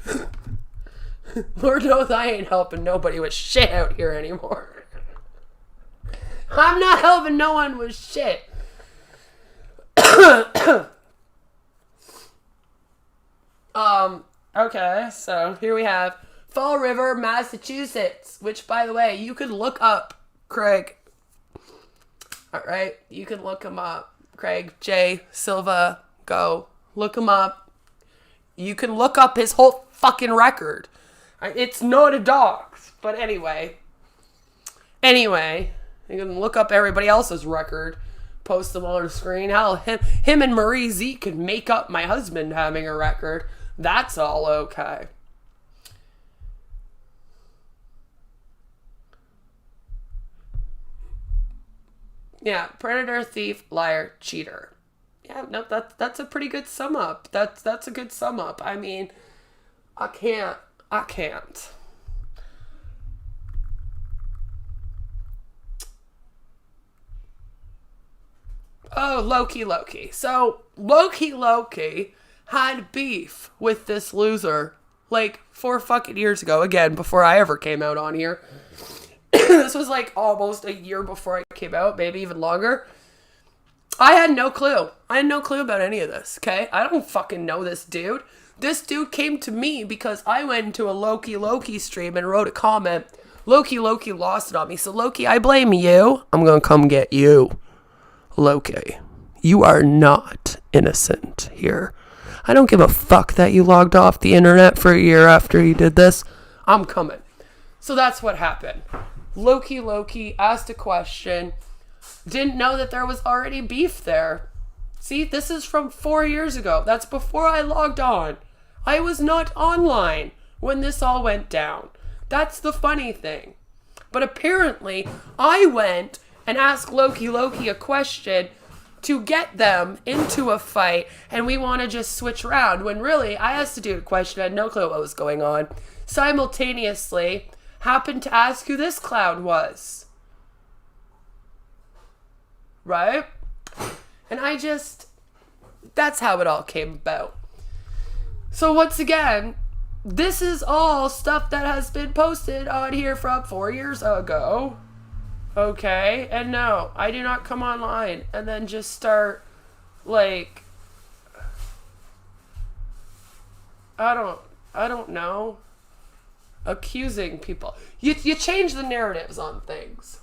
Lord knows I ain't helping nobody with shit out here anymore. I'm not helping no one with shit. Okay, so here we have Fall River, Massachusetts, which, by the way, you could look up Craig. Alright, you can look him up. Craig J. Silva, go look him up. You can look up his whole fucking record. It's not a dox, but anyway, you can look up everybody else's record, post them on the screen. Hell, him and Marie Z could make up my husband having a record. That's all okay. Yeah, predator, thief, liar, cheater. Yeah, no, that's a pretty good sum up. That's a good sum up. I mean, I can't. Oh, Loki. So, Loki had beef with this loser, like, 4 fucking years ago. Again, before I ever came out on here. This was, like, almost a year before I came out, maybe even longer. I had no clue. I had no clue about any of this, okay? I don't fucking know this dude. This dude came to me because I went into a Loki stream and wrote a comment. Loki lost it on me. So, Loki, I blame you. I'm gonna come get you. Loki, you are not innocent here. I don't give a fuck that you logged off the internet for a year after you did this. I'm coming. So that's what happened. Loki asked a question. Didn't know that there was already beef there. See, this is from 4 years ago. That's before I logged on. I was not online when this all went down. That's the funny thing. But apparently, I went and asked Loki a question to get them into a fight, and we want to just switch around, when really, I asked the dude a question, I had no clue what was going on. Simultaneously, happened to ask who this clown was. Right? And that's how it all came about. So once again, this is all stuff that has been posted on here from 4 years ago. Okay? And no, I do not come online and then just start, like, I don't know, accusing people. You change the narratives on things.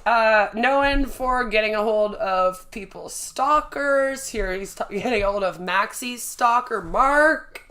Known for getting a hold of people's stalkers. Here he's getting a hold of Maxie's stalker, Mark.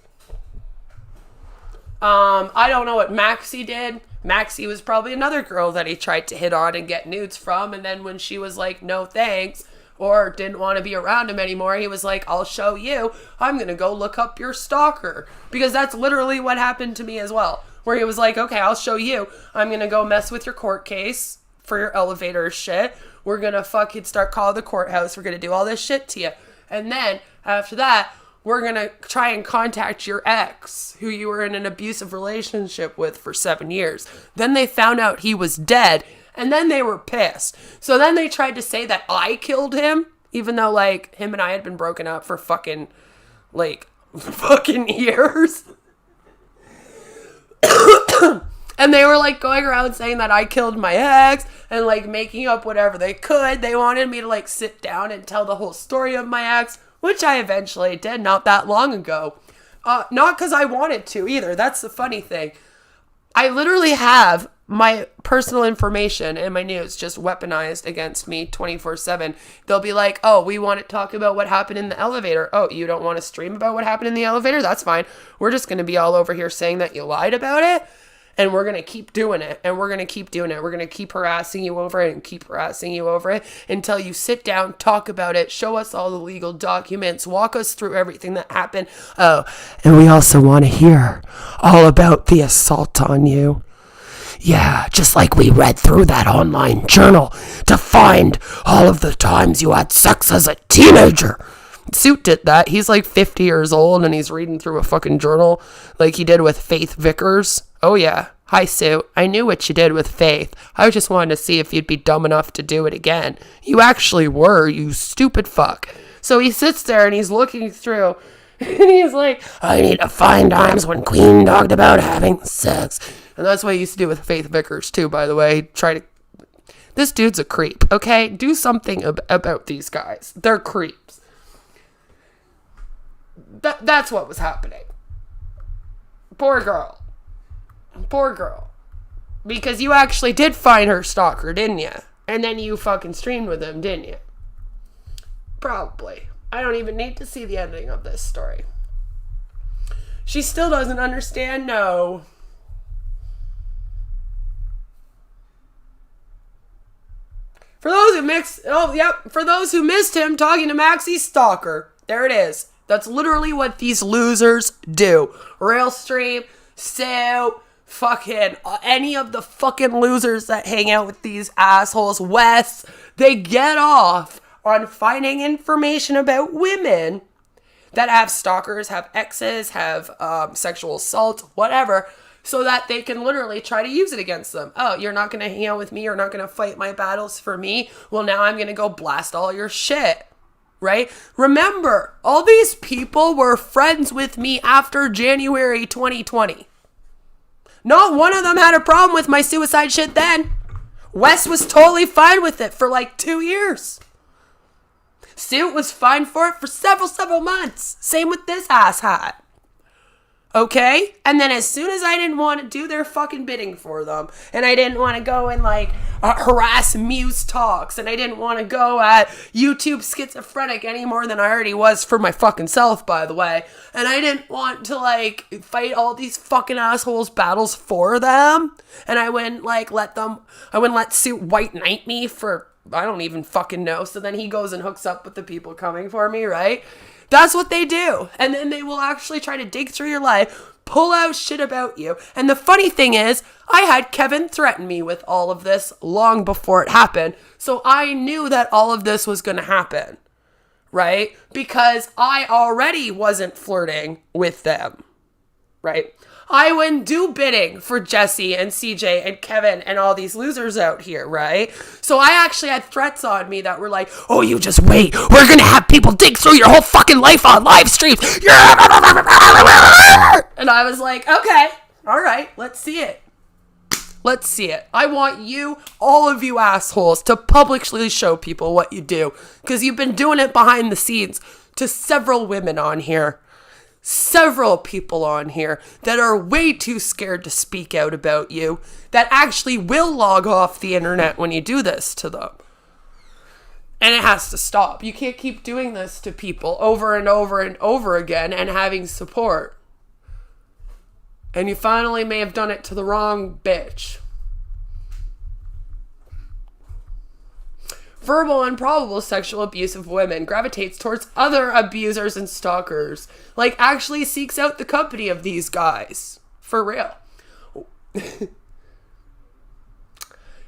I don't know what Maxie did. Maxie was probably another girl that he tried to hit on and get nudes from, and then when she was like, no thanks, or didn't want to be around him anymore, he was like, I'll show you. I'm gonna go look up your stalker. Because that's literally what happened to me as well. Where he was like, okay, I'll show you. I'm gonna go mess with your court case for your elevator shit. We're gonna fucking start calling the courthouse. We're gonna do all this shit to you. And then, after that, we're gonna try and contact your ex, who you were in an abusive relationship with for 7 years. Then they found out he was dead, and then they were pissed. So then they tried to say that I killed him, even though, like, him and I had been broken up for fucking years. And they were, like, going around saying that I killed my ex and, like, making up whatever they could. They wanted me to, like, sit down and tell the whole story of my ex, which I eventually did not that long ago. Not because I wanted to either. That's the funny thing. I literally have my personal information and my news just weaponized against me 24/7. They'll be like, oh, we want to talk about what happened in the elevator. Oh, you don't want to stream about what happened in the elevator? That's fine. We're just going to be all over here saying that you lied about it. And we're going to keep doing it. And we're going to keep doing it. We're going to keep harassing you over it and keep harassing you over it until you sit down, talk about it, show us all the legal documents, walk us through everything that happened. Oh, and we also want to hear all about the assault on you. Yeah, just like we read through that online journal to find all of the times you had sex as a teenager. Suit did that. He's like 50 years old and he's reading through a fucking journal like he did with Faith Vickers. Oh yeah. Hi, Sue. I knew what you did with Faith. I just wanted to see if you'd be dumb enough to do it again. You actually were, you stupid fuck. So he sits there and he's looking through and he's like, I need to find times when Queen talked about having sex. And that's what he used to do with Faith Vickers too, by the way. This dude's a creep, okay? Do something about these guys. They're creeps. That's what was happening. Poor girl. Because you actually did find her stalker, didn't you? And then you fucking streamed with him, didn't you? Probably. I don't even need to see the ending of this story. She still doesn't understand, no. For those who missed him talking to Maxie's stalker. There it is. That's literally what these losers do. Realstream, Sue, fucking any of the fucking losers that hang out with these assholes, Wes, they get off on finding information about women that have stalkers, have exes, have sexual assault, whatever, so that they can literally try to use it against them. Oh, you're not going to hang out with me? You're not going to fight my battles for me? Well, now I'm going to go blast all your shit. Right? Remember, all these people were friends with me after January 2020. Not one of them had a problem with my suicide shit then. Wes was totally fine with it for like 2 years. Sue was fine for it for several months. Same with this asshat. Okay? And then as soon as I didn't want to do their fucking bidding for them, and I didn't want to go and like harass Muse Talks, and I didn't want to go at YouTube Schizophrenic any more than I already was for my fucking self, by the way, and I didn't want to like fight all these fucking assholes battles for them, and I wouldn't let Sue White Knight me for, I don't even fucking know, so then he goes and hooks up with the people coming for me, right? That's what they do. And then they will actually try to dig through your life, pull out shit about you. And the funny thing is, I had Kevin threaten me with all of this long before it happened. So I knew that all of this was going to happen, right? Because I already wasn't flirting with them. right? I wouldn't do bidding for Jesse and CJ and Kevin and all these losers out here, right? So I actually had threats on me that were like, oh, you just wait. We're going to have people dig through your whole fucking life on live streams. And I was like, okay, all right, let's see it. Let's see it. I want you, all of you assholes, to publicly show people what you do. Because you've been doing it behind the scenes to several women on here. Several people on here that are way too scared to speak out about you, that actually will log off the internet when you do this to them. And it has to stop. You can't keep doing this to people over and over and over again and having support. And you finally may have done it to the wrong bitch. Verbal and probable sexual abuse of women gravitates towards other abusers and stalkers. Like, actually seeks out the company of these guys. For real.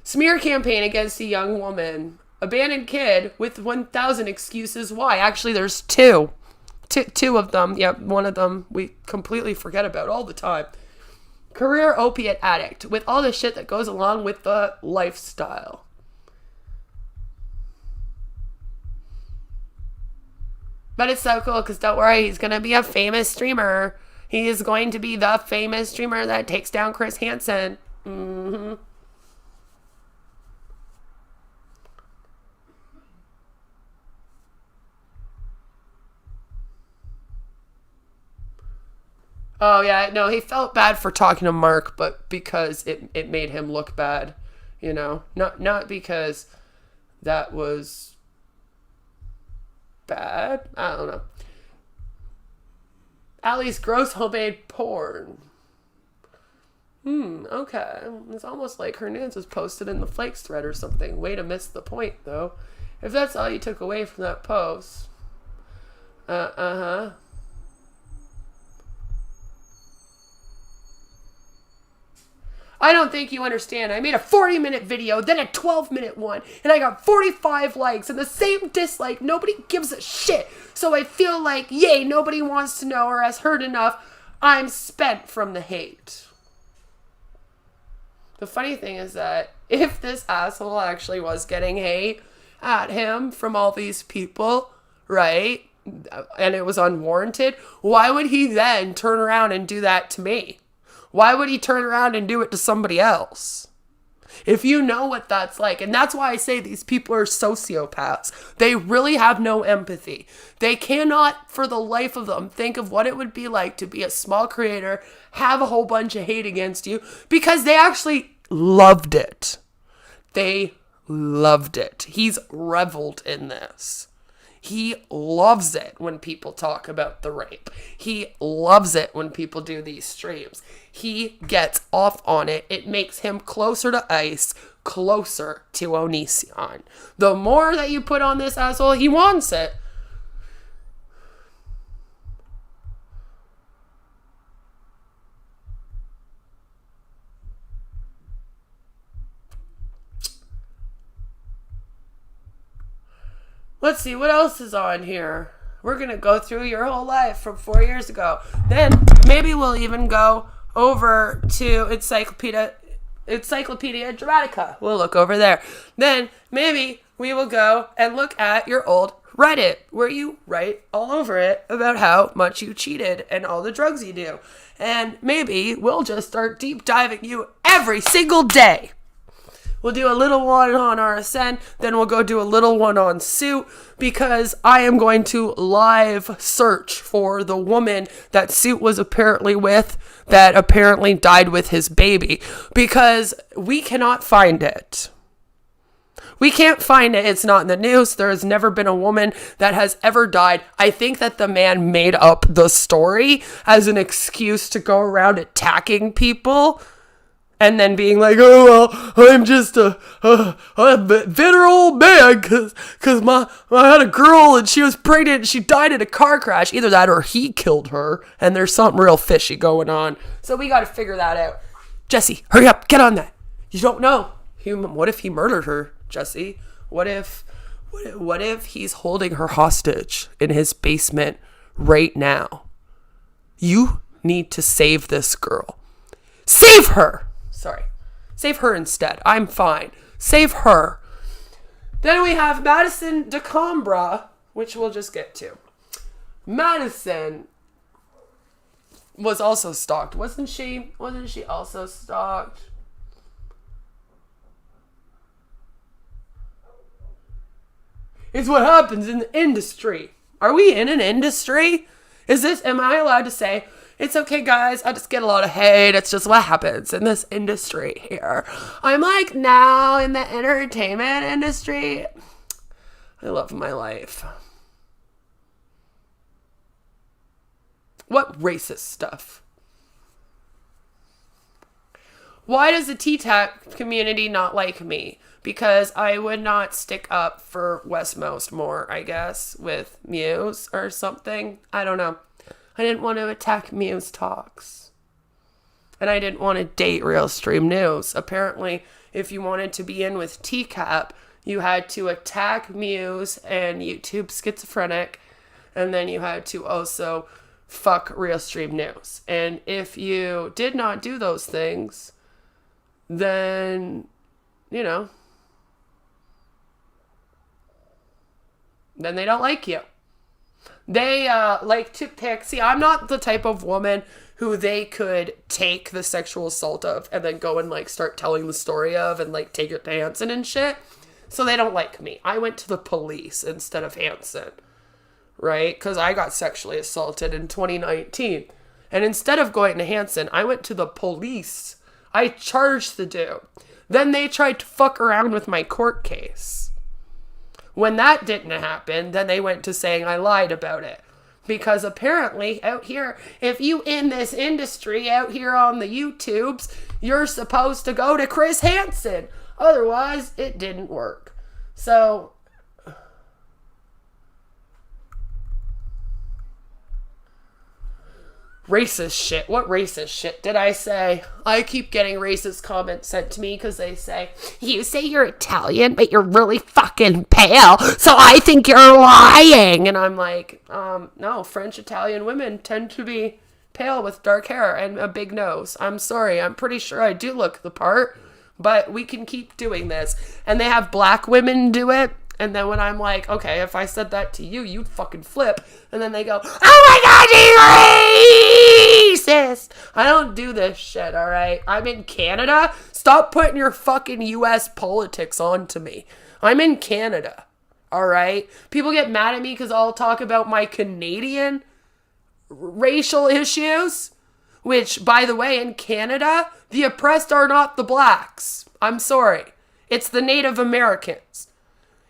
Smear campaign against a young woman. Abandoned kid with 1,000 excuses why. Actually, there's two. Two of them. Yeah, one of them we completely forget about all the time. Career opiate addict. With all the shit that goes along with the lifestyle. But it's so cool because don't worry, he's going to be a famous streamer. He is going to be the famous streamer that takes down Chris Hansen. Mm-hmm. Oh, yeah, no, he felt bad for talking to Mark, but because it made him look bad, you know? Not because that was bad. I don't know. Allie's gross homemade porn. Okay. It's almost like her nudes was posted in the Flakes thread or something. Way to miss the point, though. If that's all you took away from that post. I don't think you understand. I made a 40-minute video, then a 12-minute one, and I got 45 likes and the same dislike. Nobody gives a shit. So I feel like, yay, nobody wants to know or has heard enough. I'm spent from the hate. The funny thing is that if this asshole actually was getting hate at him from all these people, right, and it was unwarranted, why would he then turn around and do that to me? Why would he turn around and do it to somebody else? If you know what that's like, and that's why I say these people are sociopaths. They really have no empathy. They cannot, for the life of them, think of what it would be like to be a small creator, have a whole bunch of hate against you, because they actually loved it. They loved it. He's reveled in this. He loves it when people talk about the rape. He loves it when people do these streams. He gets off on it. It makes him closer to Ice, closer to Onision. The more that you put on this asshole, he wants it. Let's see, what else is on here? We're going to go through your whole life from 4 years ago. Then maybe we'll even go over to Encyclopedia Dramatica. We'll look over there. Then maybe we will go and look at your old Reddit, where you write all over it about how much you cheated and all the drugs you do. And maybe we'll just start deep diving you every single day. We'll do a little one on RSN, then we'll go do a little one on Suit, because I am going to live search for the woman that Suit was apparently with, that apparently died with his baby, because we cannot find it. We can't find it. It's not in the news. There has never been a woman that has ever died. I think that the man made up the story as an excuse to go around attacking people. And then being like, oh, well, I'm just a bitter old man because I had a girl and she was pregnant and she died in a car crash. Either that or he killed her and there's something real fishy going on. So we got to figure that out. Jesse, hurry up. Get on that. You don't know. What if he murdered her, Jesse? What if he's holding her hostage in his basement right now? You need to save this girl. Save her! Sorry. Save her instead. I'm fine. Save her. Then we have Madison DeCombra, which we'll just get to. Madison was also stalked, wasn't she? Wasn't she also stalked? It's what happens in the industry. Are we in an industry? Am I allowed to say, it's okay, guys, I just get a lot of hate. It's just what happens in this industry here. I'm like now in the entertainment industry. I love my life. What racist stuff? Why does the T-TAC community not like me? Because I would not stick up for Westmost more, I guess, with Muse or something. I don't know. I didn't want to attack Muse Talks. And I didn't want to date Realstream News. Apparently, if you wanted to be in with TCAP, you had to attack Muse and YouTube Schizophrenic. And then you had to also fuck Realstream News. And if you did not do those things, then, you know, then they don't like you. They like to pick. See, I'm not the type of woman who they could take the sexual assault of and then go and like start telling the story of and like take it to Hanson and shit. So they don't like me. I went to the police instead of Hanson, right? Because I got sexually assaulted in 2019. And instead of going to Hanson, I went to the police. I charged the dude. Then they tried to fuck around with my court case. When that didn't happen, then they went to saying I lied about it. Because apparently out here, if you in this industry out here on the YouTubes, you're supposed to go to Chris Hansen. Otherwise, it didn't work. So, racist shit. What racist shit did I say? I keep getting racist comments sent to me because they say, you say you're Italian, but you're really fucking pale, so I think you're lying. And I'm like, no, French Italian women tend to be pale with dark hair and a big nose. I'm sorry. I'm pretty sure I do look the part, but we can keep doing this. And they have black women do it. And then when I'm like, okay, if I said that to you, you'd fucking flip. And then they go, oh my God, he's racist. I don't do this shit, all right? I'm in Canada. Stop putting your fucking U.S. politics onto me. I'm in Canada, all right? People get mad at me because I'll talk about my Canadian racial issues, which, by the way, in Canada, the oppressed are not the blacks. I'm sorry. It's the Native Americans.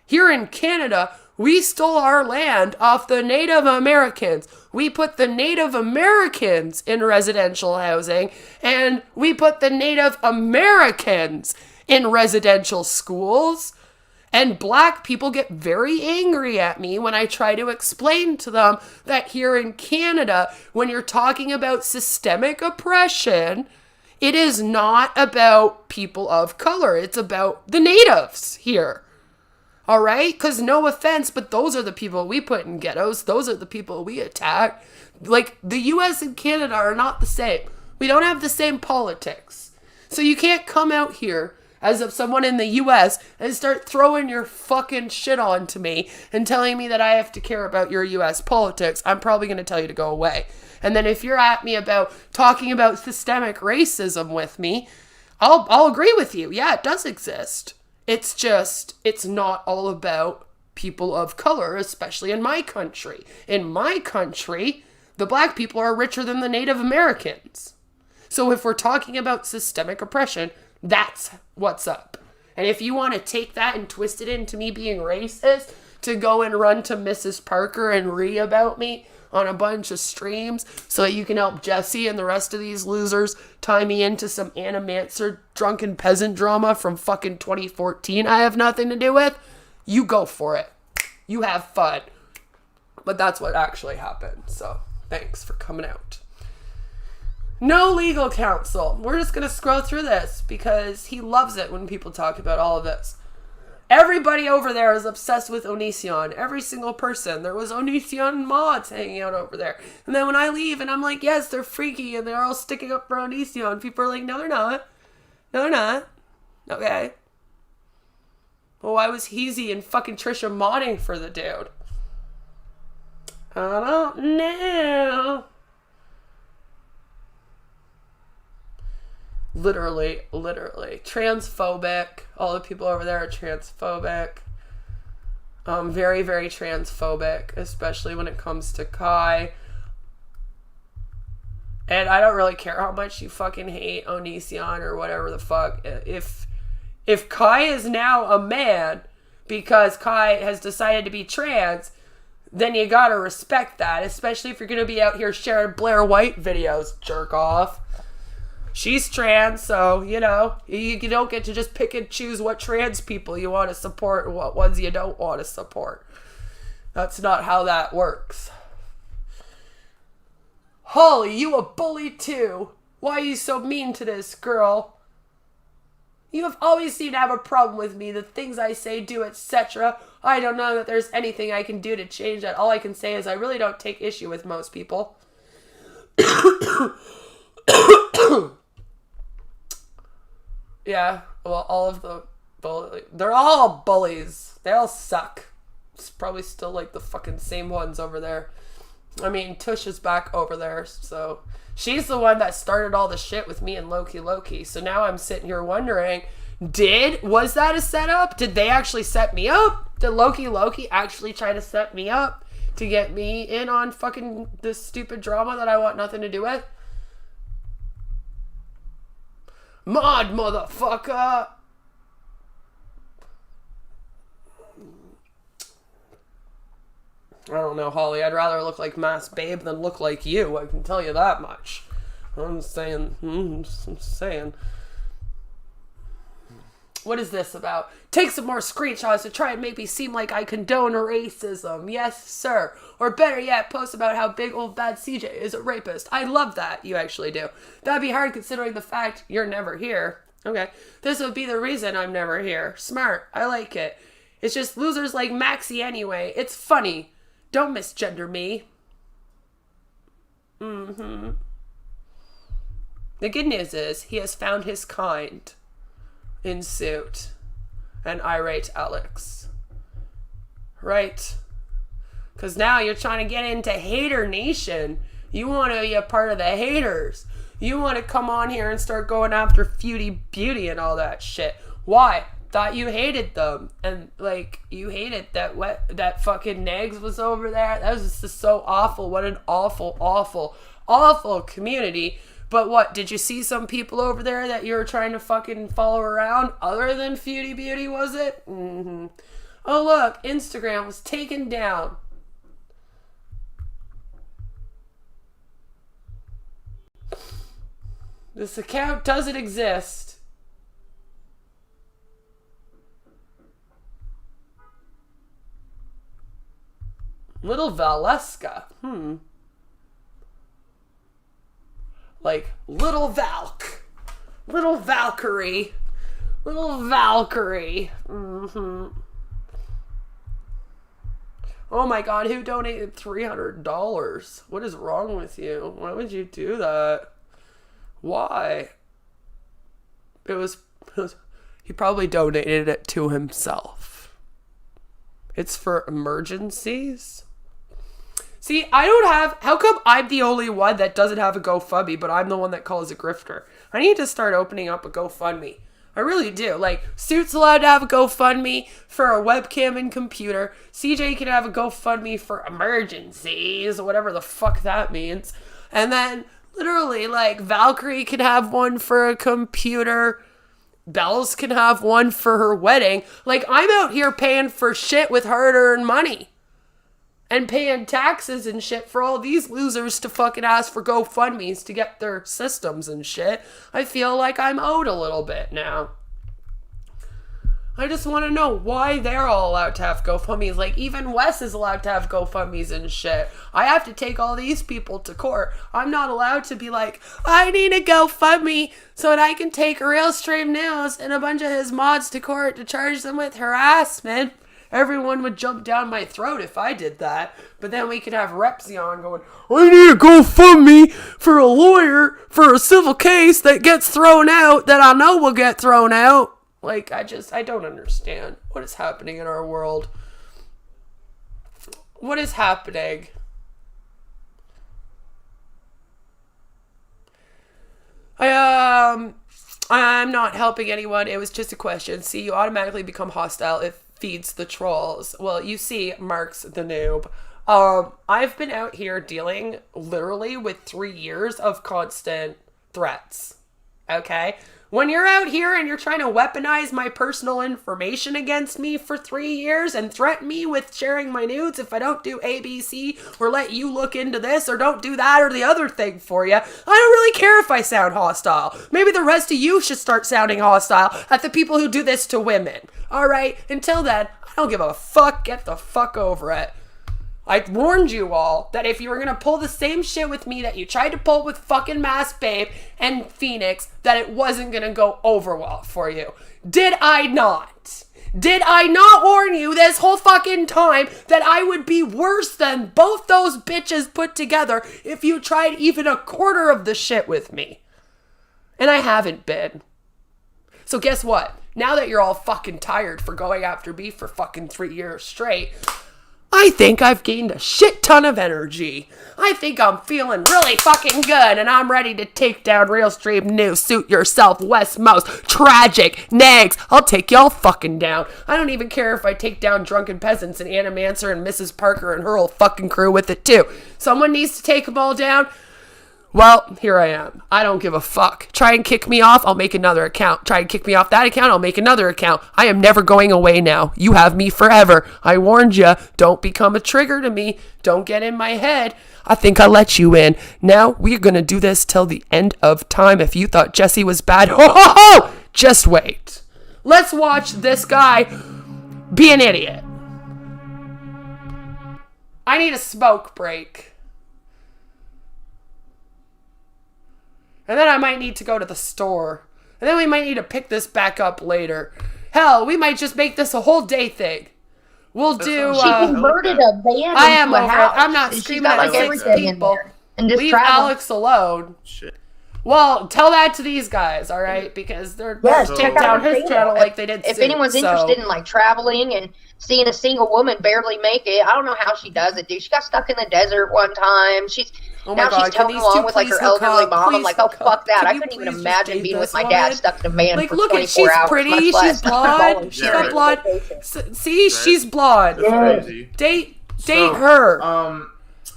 Here in Canada, we stole our land off the Native Americans. We put the Native Americans in residential housing, and we put the Native Americans in residential schools. And black people get very angry at me when I try to explain to them that here in Canada, when you're talking about systemic oppression, it is not about people of color. It's about the natives here. All right? Because no offense, but those are the people we put in ghettos. Those are the people we attack. Like, the U.S. and Canada are not the same. We don't have the same politics. So you can't come out here as if someone in the U.S. and start throwing your fucking shit on to me and telling me that I have to care about your U.S. politics. I'm probably going to tell you to go away. And then if you're at me about talking about systemic racism with me, I'll agree with you. Yeah, it does exist. It's just, it's not all about people of color, especially in my country. In my country, the black people are richer than the Native Americans. So if we're talking about systemic oppression, that's what's up. And if you want to take that and twist it into me being racist, to go and run to Mrs. Parker and read about me on a bunch of streams so that you can help Jesse and the rest of these losers tie me into some Animancer drunken peasant drama from fucking 2014 I have nothing to do with, you go for it. You have fun. But that's what actually happened. So thanks for coming out. No legal counsel. We're just going to scroll through this because he loves it when people talk about all of this. Everybody over there is obsessed with Onision. Every single person. There was Onision mods hanging out over there. And then when I leave and I'm like, yes, they're freaky and they're all sticking up for Onision, people are like, no, they're not. No, they're not. Okay. Well, why was Heezy and fucking Trisha modding for the dude? I don't know. Literally. Transphobic. All the people over there are transphobic. Very, very transphobic, especially when it comes to Kai. And I don't really care how much you fucking hate Onision or whatever the fuck. If Kai is now a man because Kai has decided to be trans, then you gotta respect that, especially if you're gonna be out here sharing Blair White videos, jerk off. She's trans, so, you know, you don't get to just pick and choose what trans people you want to support and what ones you don't want to support. That's not how that works. Holly, you a bully too. Why are you so mean to this girl? You have always seemed to have a problem with me, the things I say, do, etc. I don't know that there's anything I can do to change that. All I can say is I really don't take issue with most people. Yeah, well, all of the they're all bullies. They all suck. It's probably still like the fucking same ones over there. I mean, Tush is back over there, so she's the one that started all the shit with me and Loki. So now I'm sitting here wondering, was that a setup? Did they actually set me up? Did Loki actually try to set me up to get me in on fucking this stupid drama that I want nothing to do with? Mod, motherfucker! I don't know, Holly. I'd rather look like Mass Babe than look like you. I can tell you that much. I'm saying. What is this about? Take some more screenshots to try and make me seem like I condone racism. Yes, sir. Or better yet, post about how big old bad CJ is a rapist. I love that. You actually do. That'd be hard considering the fact you're never here. Okay. This would be the reason I'm never here. Smart. I like it. It's just losers like Maxie anyway. It's funny. Don't misgender me. The good news is he has found his kind in suit and irate Alex. Right. Because now you're trying to get into Hater Nation. You want to be a part of the haters. You want to come on here and start going after Feudy Beauty and all that shit. Why? Thought you hated them. And, like, you hated that fucking Negs was over there. That was just so awful. What an awful, awful, awful community. But what, did you see some people over there that you were trying to fucking follow around other than Feudy Beauty, was it? Oh, look, Instagram was taken down. This account doesn't exist. Little Valeska. Like, Little Valk. Little Valkyrie. Little Valkyrie. Oh my god, who donated $300? What is wrong with you? Why would you do that? Why? It was he probably donated it to himself. It's for emergencies? See, I don't have... How come I'm the only one that doesn't have a GoFundMe, but I'm the one that calls a grifter? I need to start opening up a GoFundMe. I really do. Like, Suit's allowed to have a GoFundMe for a webcam and computer. CJ can have a GoFundMe for emergencies, whatever the fuck that means. And then, literally, like, Valkyrie can have one for a computer. Bells can have one for her wedding. Like, I'm out here paying for shit with hard-earned money. And paying taxes and shit for all these losers to fucking ask for GoFundMes to get their systems and shit. I feel like I'm owed a little bit now. I just want to know why they're all allowed to have GoFundMes. Like, even Wes is allowed to have GoFundMes and shit. I have to take all these people to court. I'm not allowed to be like, I need a GoFundMe so that I can take Realstream News and a bunch of his mods to court to charge them with harassment. Everyone would jump down my throat if I did that. But then we could have Repzion going, I need a GoFundMe for a lawyer for a civil case that gets thrown out that I know will get thrown out. Like, I don't understand what is happening in our world. What is happening? I'm not helping anyone. It was just a question. See, you automatically become hostile. It feeds the trolls. Well, you see, Mark's the noob. I've been out here dealing literally with 3 years of constant threats. Okay? When you're out here and you're trying to weaponize my personal information against me for 3 years and threaten me with sharing my nudes if I don't do ABC or let you look into this or don't do that or the other thing for you, I don't really care if I sound hostile. Maybe the rest of you should start sounding hostile at the people who do this to women. Alright, until then, I don't give a fuck. Get the fuck over it. I warned you all that if you were gonna pull the same shit with me that you tried to pull with fucking Mass Babe and Phoenix, that it wasn't gonna go over well for you. Did I not? Did I not warn you this whole fucking time that I would be worse than both those bitches put together if you tried even a quarter of the shit with me? And I haven't been. So guess what? Now that you're all fucking tired for going after me for fucking 3 years straight, I think I've gained a shit ton of energy. I think I'm feeling really fucking good and I'm ready to take down Realstream News, Suit Yourself, West Most, Tragic, Nags. I'll take y'all fucking down. I don't even care if I take down Drunken Peasants and Animancer and Mrs. Parker and her whole fucking crew with it too. Someone needs to take them all down. Well, here I am. I don't give a fuck. Try and kick me off, I'll make another account. Try and kick me off that account, I'll make another account. I am never going away now. You have me forever. I warned you. Don't become a trigger to me. Don't get in my head. I think I let you in. Now, we're going to do this till the end of time. If you thought Jesse was bad, ho ho ho! Just wait. Let's watch this guy be an idiot. I need a smoke break. And then I might need to go to the store. And then we might need to pick this back up later. Hell, we might just make this a whole day thing. We'll do... She converted a van I am into a over house. it. I'm not screaming at like 6 people. And just Leave travel. Alex alone. Shit. Well, tell that to these guys, all right? Because they're take down his channel like they did If Suit, anyone's so. interested in like traveling and seeing a single woman barely make it, I don't know how she does it, dude. She got stuck in the desert one time. She's Oh my now God, she's towing along with like her elderly mom. I'm like, oh fuck that! I couldn't even imagine being with my dad stuck in a van like, for look 24 at, she's hours. pretty, she's blonde, she's got blonde. See, she's blonde. That's crazy. Date her.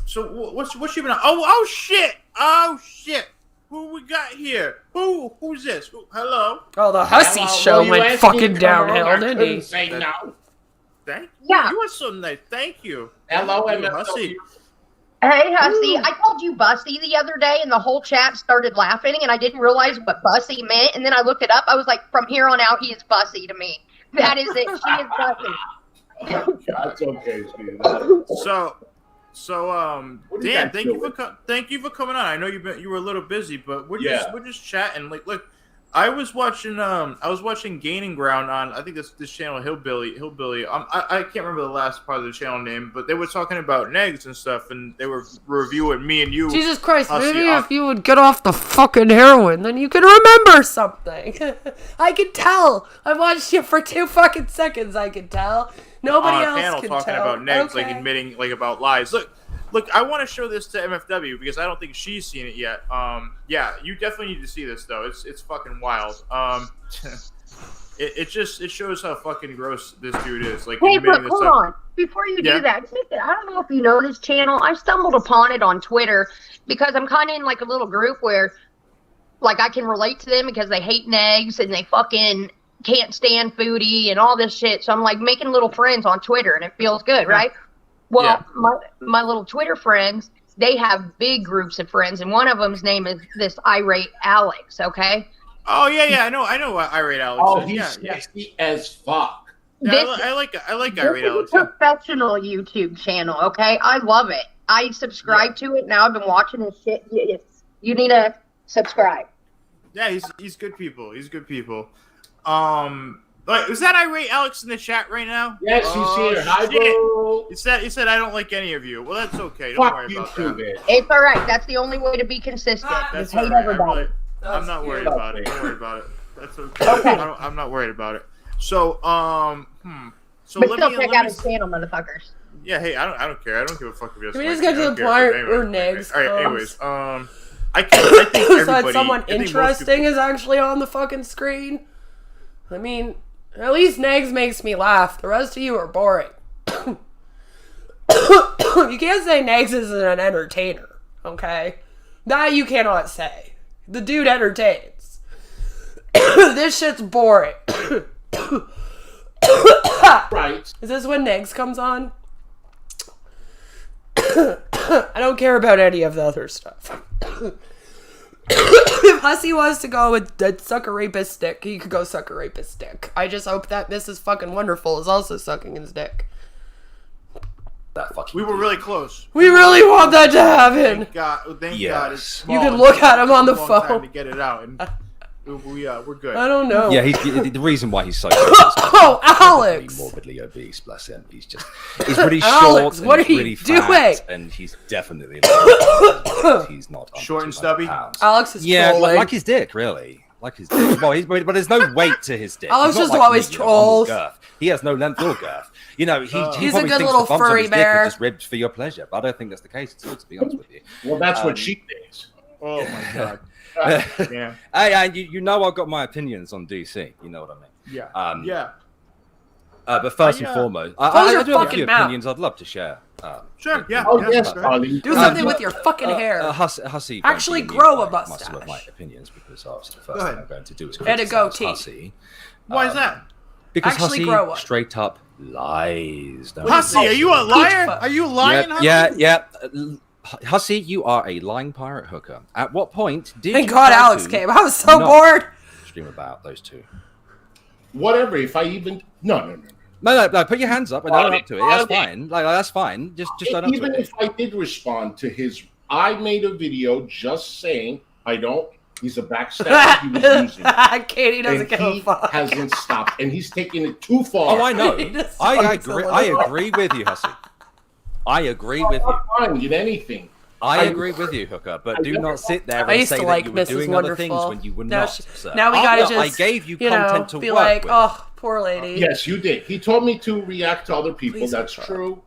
So what's she been on? Oh shit! Who we got here? Who's this? Hello? Oh, the hussy show went fucking downhill, didn't he? Say no. Thank Yeah. you. You are so nice. Thank you. Hello, Hussy. Hey, Hussy, I called you Bussy the other day, and the whole chat started laughing, and I didn't realize what Bussy meant, and then I looked it up. I was like, from here on out, he is Bussy to me. That is it. She is Bussy. That's okay, Steve. So Dan, thank you for coming on. I know you were a little busy, but we're just chatting. Like, look, I was watching Gaining Ground on, I think this channel Hillbilly. I can't remember the last part of the channel name, but they were talking about negs and stuff, and they were reviewing me and you. Jesus Christ, maybe if you would get off the fucking heroin, then you could remember something. I could tell. I watched you for 2 fucking seconds. I could tell. Nobody else panel could talking tell. about negs, like admitting like about lies. Look, I want to show this to MFW because I don't think she's seen it yet. Yeah, you definitely need to see this though. It's fucking wild. It shows how fucking gross this dude is. Like, hey, but this hold stuff. on. Before you do that, I don't know if you know this channel. I stumbled upon it on Twitter because I'm kind of in like a little group where, like, I can relate to them because they hate negs and they fucking can't stand foodie and all this shit. So I'm like making little friends on Twitter and it feels good, right? Well, my little Twitter friends, they have big groups of friends, and one of them's name is this irate Alex, okay? Oh yeah. I know Irate Alex. Oh, he's yeah. sexy as fuck. Yeah, I like Irate Alex. This is a professional YouTube channel, okay? I love it. I subscribe to it now. I've been watching his shit. You need to subscribe. Yeah, he's good people. He's good people. Like, is that Irate Alex in the chat right now? Yes, he's here. Hi, bro. He said I don't like any of you. Well, that's okay. Don't worry about that. Man. It's all right. That's the only way to be consistent. That's Hate all right. everybody. I'm not worried about it. Don't worry about it. That's okay. I'm not worried about it. So, So but let still me, check let out me, his channel, motherfuckers. Yeah, hey, I don't care. I don't give a fuck if you. Can we just get to the point where Negs All right. comes? Anyways, I think everybody. So that someone interesting is actually on the fucking screen. I mean, at least Negs makes me laugh. The rest of you are boring. You can't say Negs isn't an entertainer, okay? That you cannot say. The dude entertains. This shit's boring. Right. Is this when Negs comes on? I don't care about any of the other stuff. If Hussy wants to go with the suck a rapist dick, he could go suck a rapist dick. I just hope that Mrs. Fucking Wonderful is also sucking his dick. We were really close. We really want that to happen. Thank God. It's you can look at him on the phone to get it out, and we're good. I don't know. Yeah, the reason why he's so oh, Alex! Morbidly obese, bless him. He's really Alex, short what and are you really doing? fat, and he's definitely he's not short and stubby. Pounds. Alex is trolling. like his dick, really. Like his dick. Well, but there's no weight to his dick. Alex He's just not always me, trolls. He has no length or girth. You know, he He's a probably good thinks little the bumps furry on his dick bear. are just ribbed for your pleasure, but I don't think that's the case at all, to be honest with you. Well, that's what she thinks. Oh my God. Yeah. Hey, and you know I've got my opinions on DC. You know what I mean? Yeah. But first and foremost, Close I your do have a fucking few mouth. opinions I'd love to share. Sure. Yeah. Oh, yeah, yes, sure. darling. do something with your fucking hair. Hussy Actually won't be grow a my- some of my mustache. opinions because obviously the first thing I'm going to do is And a criticize goatee. Hussy. Why is that? Because Actually Hussy grow one. straight up lies. Don't Hussy, are you a liar? Are you lying? Yeah. Hussy, you are a lying pirate hooker. At what point did Thank you God try Alex to came. I was so not bored. Stream about those two. Whatever. If I even no. No. Put your hands up and own up to it. That's fine. That's fine. Just own up to Even it. if I did respond to his, I made a video just saying I don't. He's a backstabber. He was using. Katie doesn't And give a he fuck. hasn't stopped, and he's taking it too far. Oh, I know. He just I fucks agree. a I little. agree with you, Hussy. I agree with you. I'm not finding anything. I agree with you, Hooker, but do not sit there I and used say to that like you were Mrs. doing Wonderful. other things when you were now not. she- now we gotta I just, gave you know, content to be work like, with. oh, poor lady. Yes, you did. He told me to react to other people. Please That's don't. true.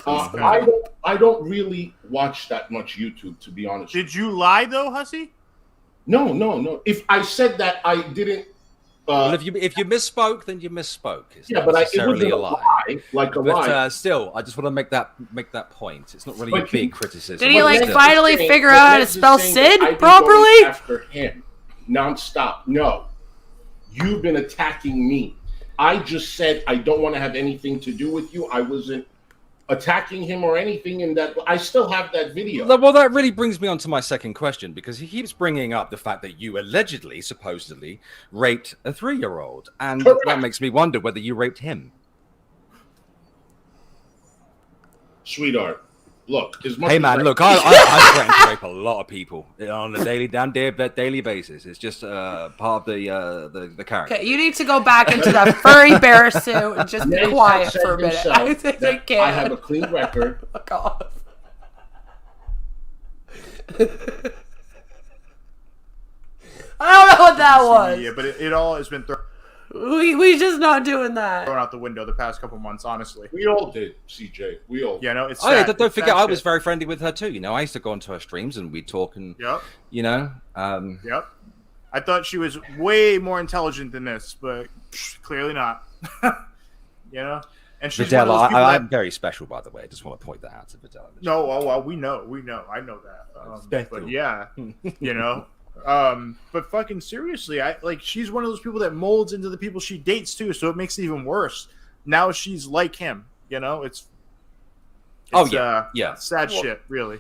don't. I don't really watch that much YouTube, to be honest. Did you lie though, Hussy? No. If I said that, I didn't. Well, if you misspoke, then you misspoke. It's Yeah, not but it necessarily wasn't a lie. like a But lie. still, I just want to make that point. It's not really a But big criticism. Did he But like Ned is finally saying- figure but out how Ned to is spell saying that Sid I've been properly? going after him nonstop. No, you've been attacking me. I just said I don't want to have anything to do with you. I wasn't attacking him or anything, and that I still have that video. Well, that really brings me on to my second question, because he keeps bringing up the fact that you allegedly, supposedly, raped a 3-year-old, and Correct. that makes me wonder whether you raped him. Sweetheart, look, as much Hey as man, I- look, I threaten to rape a lot of people on a daily basis. It's just part of the character. Okay, you need to go back into that furry bear suit and just be Ned quiet has said for a minute. himself I think that I can. I have a clean record. Fuck off. I don't know what that was. Yeah, but it all has been thrown We just not doing that. out the window the past couple months, honestly. We all did, CJ. We all. Yeah, no, it's. Oh yeah, sad. don't It's sad forget, I was shit. very friendly with her too. You know, I used to go onto her streams and we'd talk and Yep. you know, I thought she was way more intelligent than this, but clearly not. You know, and she's one of those Videla, people I'm that. very special, by the way. I just want to point that out to Videla. No, well, we know, I know that. Special. But yeah, you know. But fucking seriously, she's one of those people that molds into the people she dates too, so it makes it even worse. Now she's like him, you know. It's Oh, yeah. sad Well, shit, really.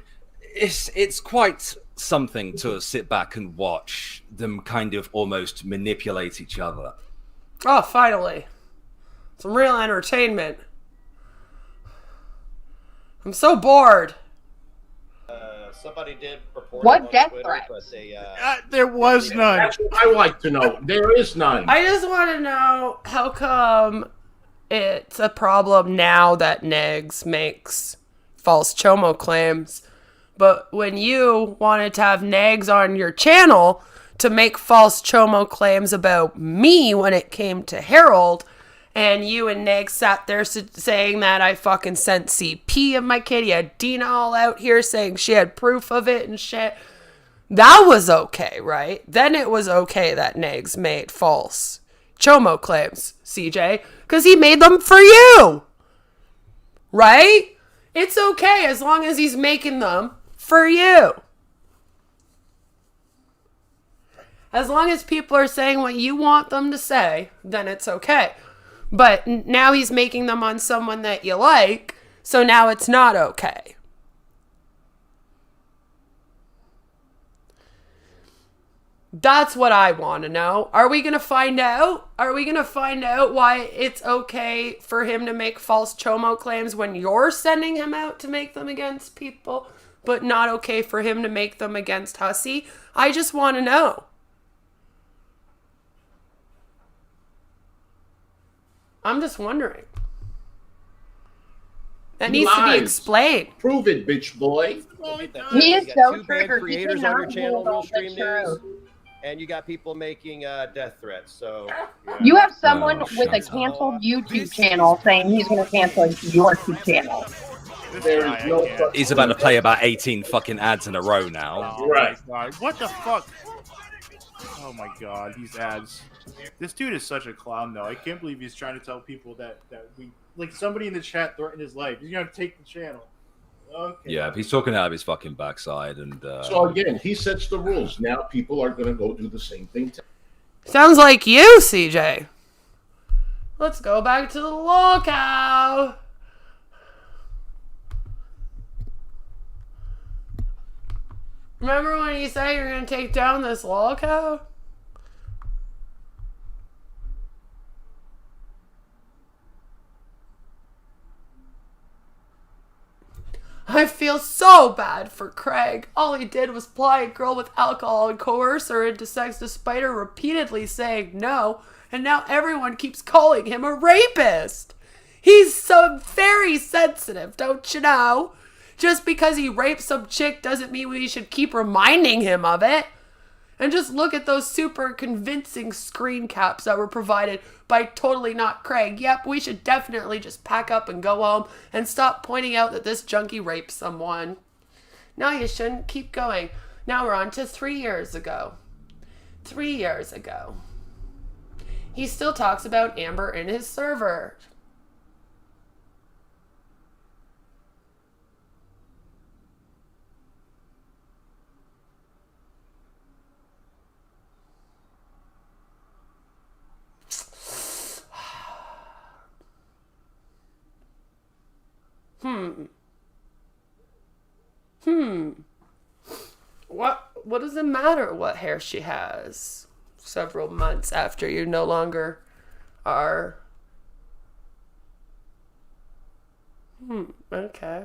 It's quite something to sit back and watch them kind of almost manipulate each other. Oh, finally. Some real entertainment. I'm so bored. Somebody did report What it on death Twitter, threat? but they, there was none. That's what I like to know. There is none. I just want to know how come it's a problem now that Negs makes false chomo claims, but when you wanted to have Negs on your channel to make false chomo claims about me when it came to Harold, and you and Negs sat there saying that I fucking sent CP of my kid. You had Dina all out here saying she had proof of it and shit. That was okay, right? Then it was okay that Negs made false chomo claims, CJ, because he made them for you, right? It's okay as long as he's making them for you. As long as people are saying what you want them to say, then it's okay. But now he's making them on someone that you like, so now it's not okay. That's what I want to know. Are we going to find out? Are we going to find out why it's okay for him to make false chomo claims when you're sending him out to make them against people, but not okay for him to make them against Hussey? I just want to know. I'm just wondering. That needs to be explained. Prove it, bitch boy. He is so two bad triggered. creators He on your cannot channel, handle Realstream the News, truth. and you got people making death threats. So You have someone with a shut up. canceled YouTube channel saying he's going to cancel your YouTube channel. There is no. He's about to play about 18 fucking ads in a row now. Oh Right. my God. What the fuck? Oh my God, these ads. This dude is such a clown, though. I can't believe he's trying to tell people that we, like, somebody in the chat threatened his life. He's gonna take the channel. Okay. Yeah, he's talking out of his fucking backside, and So again, he sets the rules. Now people are going to go do the same thing. Sounds like you, CJ. Let's go back to the Lolcow. Remember when you said you're going to take down this Lolcow? I feel so bad for Craig. All he did was ply a girl with alcohol and coerce her into sex despite her repeatedly saying no, and now everyone keeps calling him a rapist. He's so very sensitive, don't you know? Just because he raped some chick doesn't mean we should keep reminding him of it. And just look at those super convincing screen caps that were provided by Totally Not Craig. Yep, we should definitely just pack up and go home and stop pointing out that this junkie raped someone. No, you shouldn't. Keep going. Now we're on to 3 years ago. 3 years ago. He still talks about Amber in his server. What does it matter what hair she has several months after you no longer are? Okay.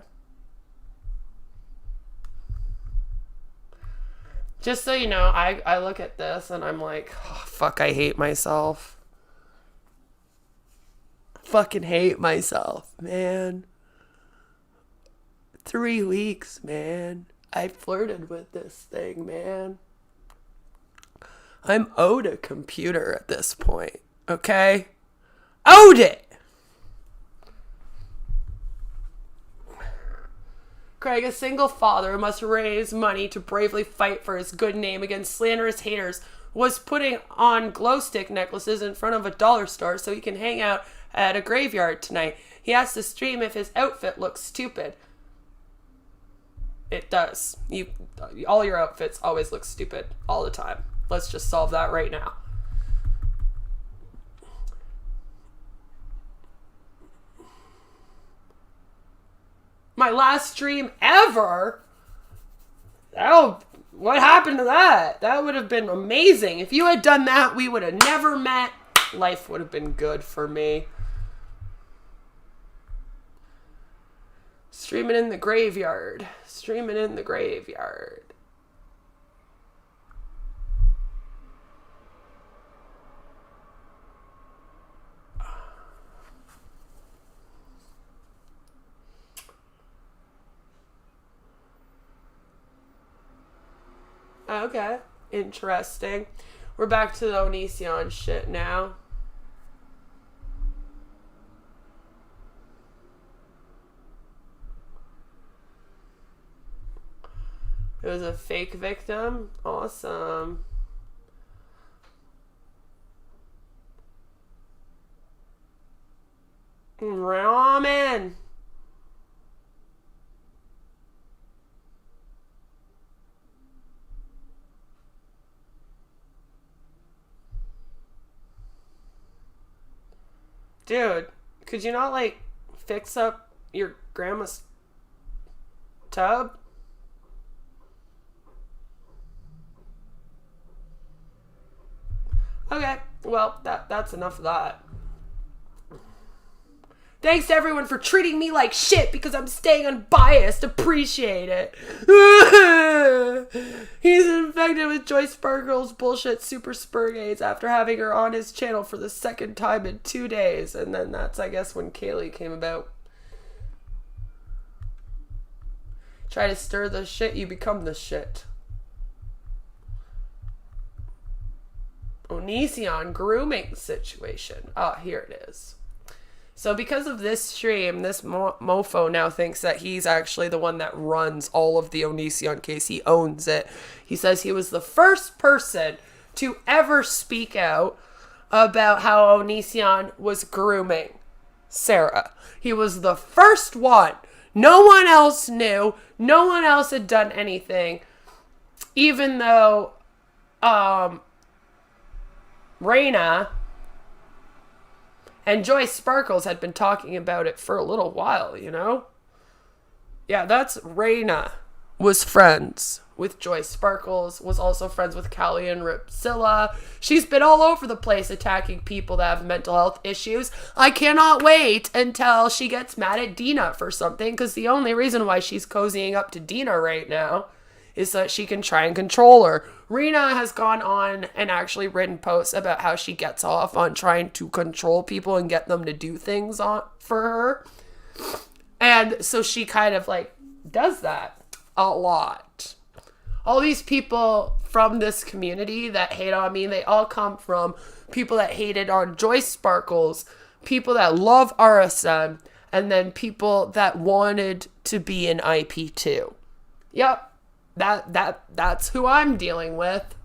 Just so you know, I look at this and I'm like, oh, fuck, I hate myself. Fucking hate myself, man. 3 weeks, man. I flirted with this thing, man. I'm owed a computer at this point, okay? Owed it! Craig, a single father must raise money to bravely fight for his good name against slanderous haters, was putting on glow stick necklaces in front of a dollar store so he can hang out at a graveyard tonight. He has to stream if his outfit looks stupid. It does. All your outfits always look stupid all the time. Let's just solve that right now. My last stream ever? What happened to that? That would have been amazing. If you had done that, we would have never met. Life would have been good for me. Streaming in the graveyard. Streaming in the graveyard. Okay, interesting. We're back to the Onision shit now. It was a fake victim? Awesome. Ramen! Dude, could you not, like, fix up your grandma's tub? Okay, well, that's enough of that. Thanks to everyone for treating me like shit because I'm staying unbiased. Appreciate it. He's infected with Joy Sparkle's bullshit super spurgates after having her on his channel for the second time in 2 days. And then that's, I guess, when Kaylee came about. Try to stir the shit, you become the shit. Onision grooming situation. Ah, here it is. So because of this stream, this mofo now thinks that he's actually the one that runs all of the Onision case. He owns it. He says he was the first person to ever speak out about how Onision was grooming Sarah. He was the first one. No one else knew. No one else had done anything. Even though Raina and Joy Sparkles had been talking about it for a little while, you know? Yeah, that's Raina was friends with Joy Sparkles, was also friends with Callie and Ripzilla. She's been all over the place attacking people that have mental health issues. I cannot wait until she gets mad at Dina for something, because the only reason why she's cozying up to Dina right now is that she can try and control her. Rena has gone on and actually written posts about how she gets off on trying to control people and get them to do things for her. And so she kind of like does that a lot. All these people from this community that hate on me, they all come from people that hated on Joy Sparkles, people that love RSM, and then people that wanted to be in IP2. Yep. That's who I'm dealing with.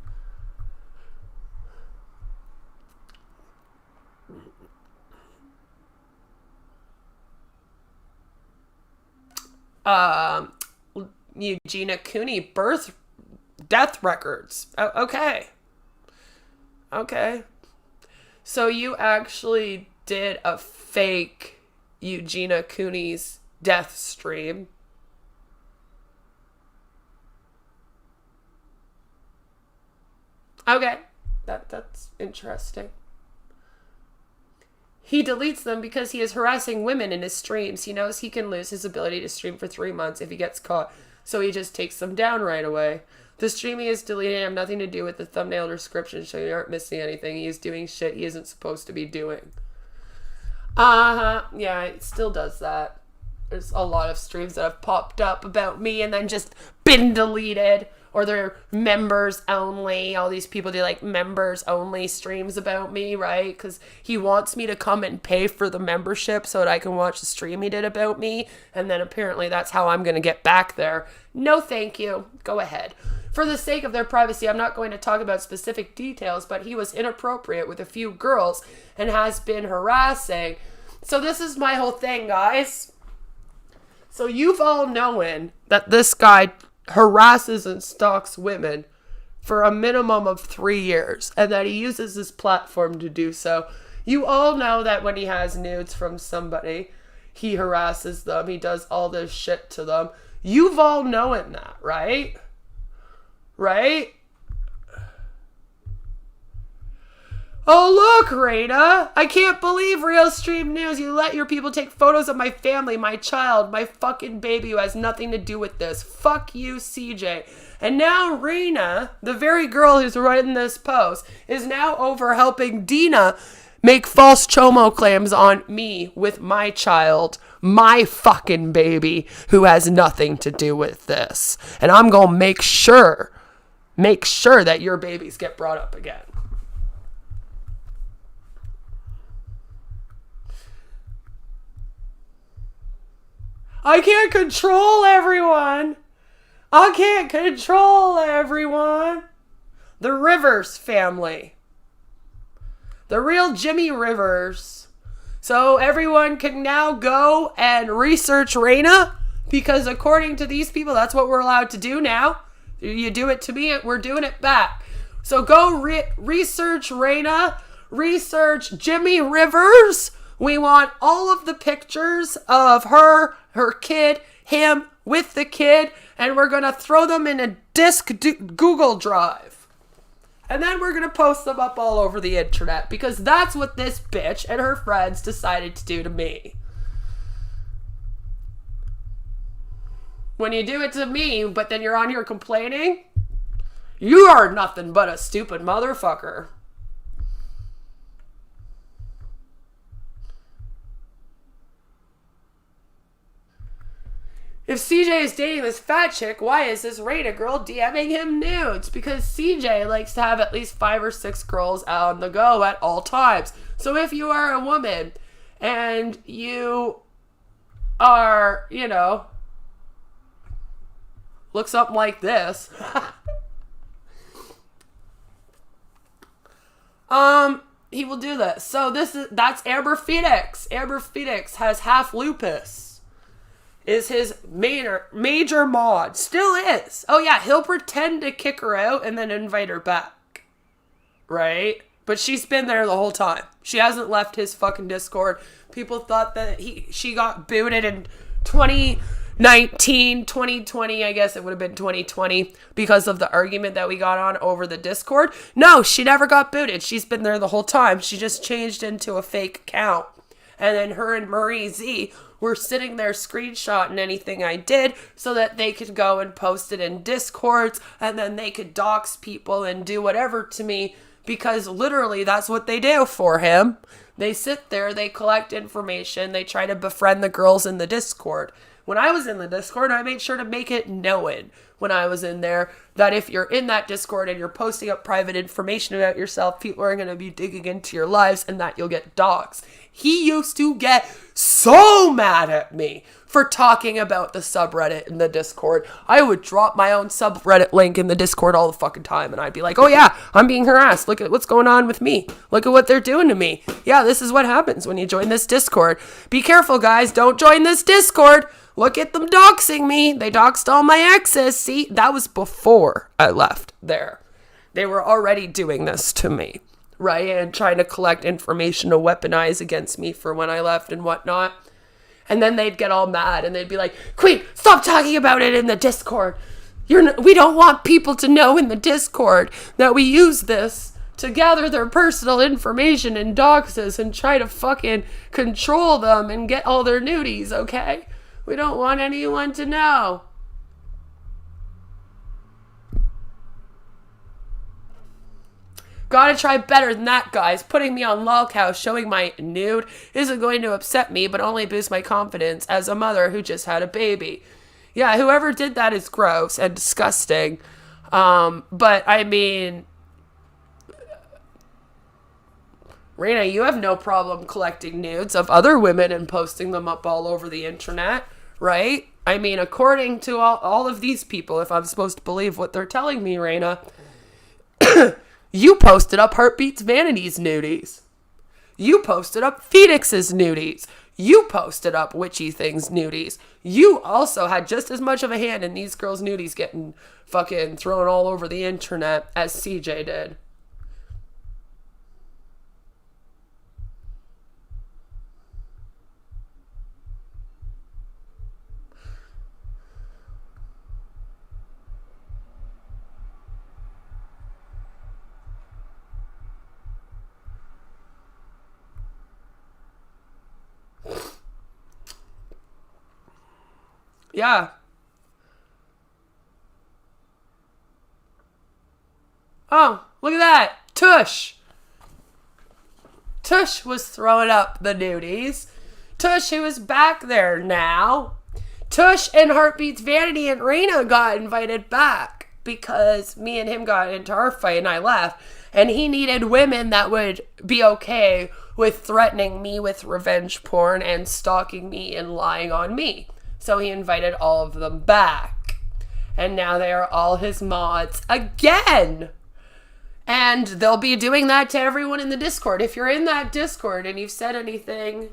Eugenia Cooney death records. Okay. So you actually did a fake Eugenia Cooney's death stream. Okay, that's interesting. He deletes them because he is harassing women in his streams. He knows he can lose his ability to stream for 3 months if he gets caught, so he just takes them down right away. The stream he is deleting have nothing to do with the thumbnail description, so you aren't missing anything. He is doing shit he isn't supposed to be doing. Yeah, it still does that. There's a lot of streams that have popped up about me and then just been deleted. Or they're members only. All these people do like members only streams about me, right? Because he wants me to come and pay for the membership so that I can watch the stream he did about me. And then apparently that's how I'm going to get back there. No, thank you. Go ahead. For the sake of their privacy, I'm not going to talk about specific details, but he was inappropriate with a few girls and has been harassing. So this is my whole thing, guys. So you've all known that this guy harasses and stalks women for a minimum of 3 years, and that he uses his platform to do so. You all know that when he has nudes from somebody, he harasses them, he does all this shit to them. You've all known that, right? right? Oh, look, Raina. I can't believe Realstream News. You let your people take photos of my family, my child, my fucking baby who has nothing to do with this. Fuck you, CJ. And now Raina, the very girl who's writing this post, is now over helping Dina make false chomo claims on me with my child, my fucking baby, who has nothing to do with this. And I'm gonna make sure that your babies get brought up again. I can't control everyone. I can't control everyone. The Rivers family. The real Jimmy Rivers. So everyone can now go and research Raina, because according to these people, that's what we're allowed to do now. You do it to me, we're doing it back. So go research Raina, research Jimmy Rivers. We want all of the pictures of her kid, him with the kid, and we're going to throw them in a Google Drive. And then we're going to post them up all over the internet, because that's what this bitch and her friends decided to do to me. When you do it to me, but then you're on here complaining, you are nothing but a stupid motherfucker. If CJ is dating this fat chick, why is this Raina girl DMing him nudes? Because CJ likes to have at least 5 or 6 girls out on the go at all times. So if you are a woman and you are, look something like this. He will do this. So that's Amber Phoenix. Amber Phoenix has half lupus. Is his major mod. Still is. Oh yeah, he'll pretend to kick her out and then invite her back. Right? But she's been there the whole time. She hasn't left his fucking Discord. People thought that she got booted in 2019, 2020, I guess it would have been 2020, because of the argument that we got on over the Discord. No, she never got booted. She's been there the whole time. She just changed into a fake account. And then her and Marie Z were sitting there screenshotting anything I did so that they could go and post it in Discords, and then they could dox people and do whatever to me, because literally that's what they do for him. They sit there, they collect information, they try to befriend the girls in the Discord. When I was in the Discord, I made sure to make it known when I was in there that if you're in that Discord and you're posting up private information about yourself, people are going to be digging into your lives and that you'll get doxxed. He used to get so mad at me for talking about the subreddit in the Discord. I would drop my own subreddit link in the Discord all the fucking time, and I'd be like, oh yeah, I'm being harassed. Look at what's going on with me. Look at what they're doing to me. Yeah, this is what happens when you join this Discord. Be careful, guys. Don't join this Discord. Look at them doxing me. They doxed all my exes. See, that was before I left there. They were already doing this to me, right? And trying to collect information to weaponize against me for when I left and whatnot. And then they'd get all mad and they'd be like, Queen, stop talking about it in the Discord. We don't want people to know in the Discord that we use this to gather their personal information and doxes and try to fucking control them and get all their nudies, okay? We don't want anyone to know. Gotta try better than that, guys. Putting me on Lolcow, showing my nude, isn't going to upset me, but only boost my confidence as a mother who just had a baby. Yeah, whoever did that is gross and disgusting. But, I mean, Raina, you have no problem collecting nudes of other women and posting them up all over the internet, right? I mean, according to all of these people, if I'm supposed to believe what they're telling me, Raina, you posted up Heartbeats Vanity's nudies. You posted up Phoenix's nudies. You posted up Witchy Things nudies. You also had just as much of a hand in these girls' nudies getting fucking thrown all over the internet as CJ did. Yeah. Oh, look at that. Tush. Tush was throwing up the nudies. Tush, who is back there now. Tush and Heartbeats Vanity and Reina got invited back because me and him got into our fight and I left. And he needed women that would be okay with threatening me with revenge porn and stalking me and lying on me. So he invited all of them back. And now they are all his mods again. And they'll be doing that to everyone in the Discord. If you're in that Discord and you've said anything,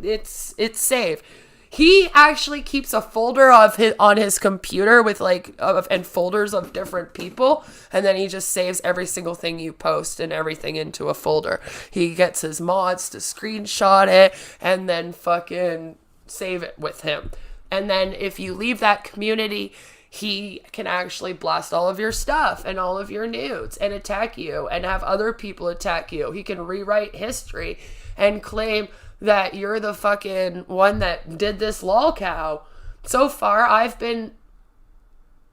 it's safe. He actually keeps a folder on his computer with and folders of different people, and then he just saves every single thing you post and everything into a folder. He gets his mods to screenshot it and then fucking save it with him. And then if you leave that community, he can actually blast all of your stuff and all of your nudes and attack you and have other people attack you. He can rewrite history and claim that you're the fucking one that did this Lolcow. So far, I've been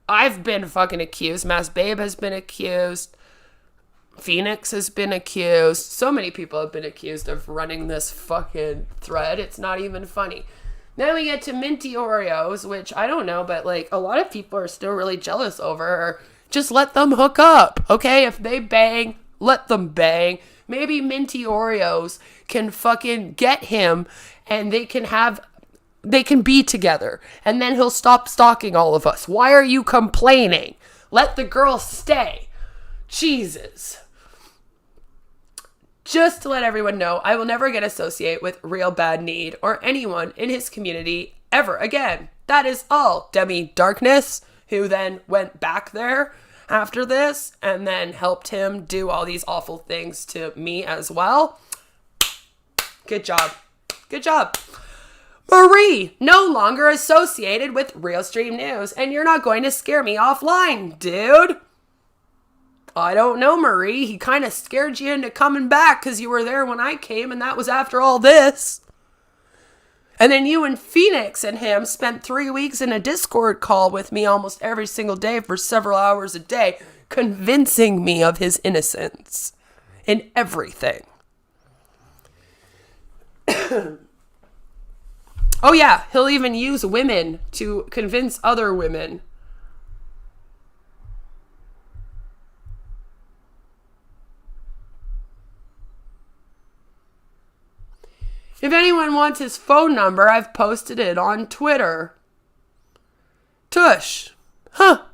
fucking accused. Mass Babe has been accused. Phoenix has been accused. So many people have been accused of running this fucking thread. It's not even funny. Then we get to Minty Oreos, which I don't know, but like a lot of people are still really jealous over. Just let them hook up, okay? If they bang, let them bang. Maybe Minty Oreos can fucking get him and they can be together. And then he'll stop stalking all of us. Why are you complaining? Let the girl stay. Jesus. Just to let everyone know, I will never again associate with Real Bad Need or anyone in his community ever again. That is all. Demi Darkness, who then went back there after this and then helped him do all these awful things to me as well. Good job. Good job. Marie, no longer associated with Realstream News, and you're not going to scare me offline, dude. I don't know, Marie. He kind of scared you into coming back because you were there when I came, and that was after all this. And then you and Phoenix and him spent 3 weeks in a Discord call with me almost every single day for several hours a day, convincing me of his innocence in everything. Oh yeah, he'll even use women to convince other women. If anyone wants his phone number, I've posted it on Twitter. Tush. Huh.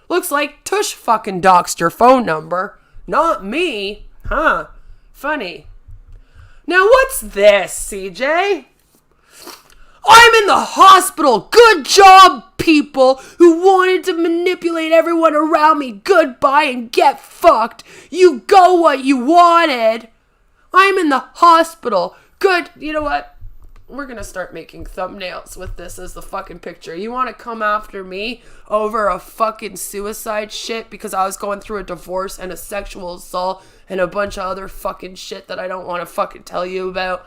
Looks like Tush fucking doxed your phone number. Not me. Huh. Funny. Now what's this, CJ? I'm in the hospital. Good job, people who wanted to manipulate everyone around me. Goodbye and get fucked. You got what you wanted. I'm in the hospital. Good. You know what? We're going to start making thumbnails with this as the fucking picture. You want to come after me over a fucking suicide shit because I was going through a divorce and a sexual assault and a bunch of other fucking shit that I don't want to fucking tell you about.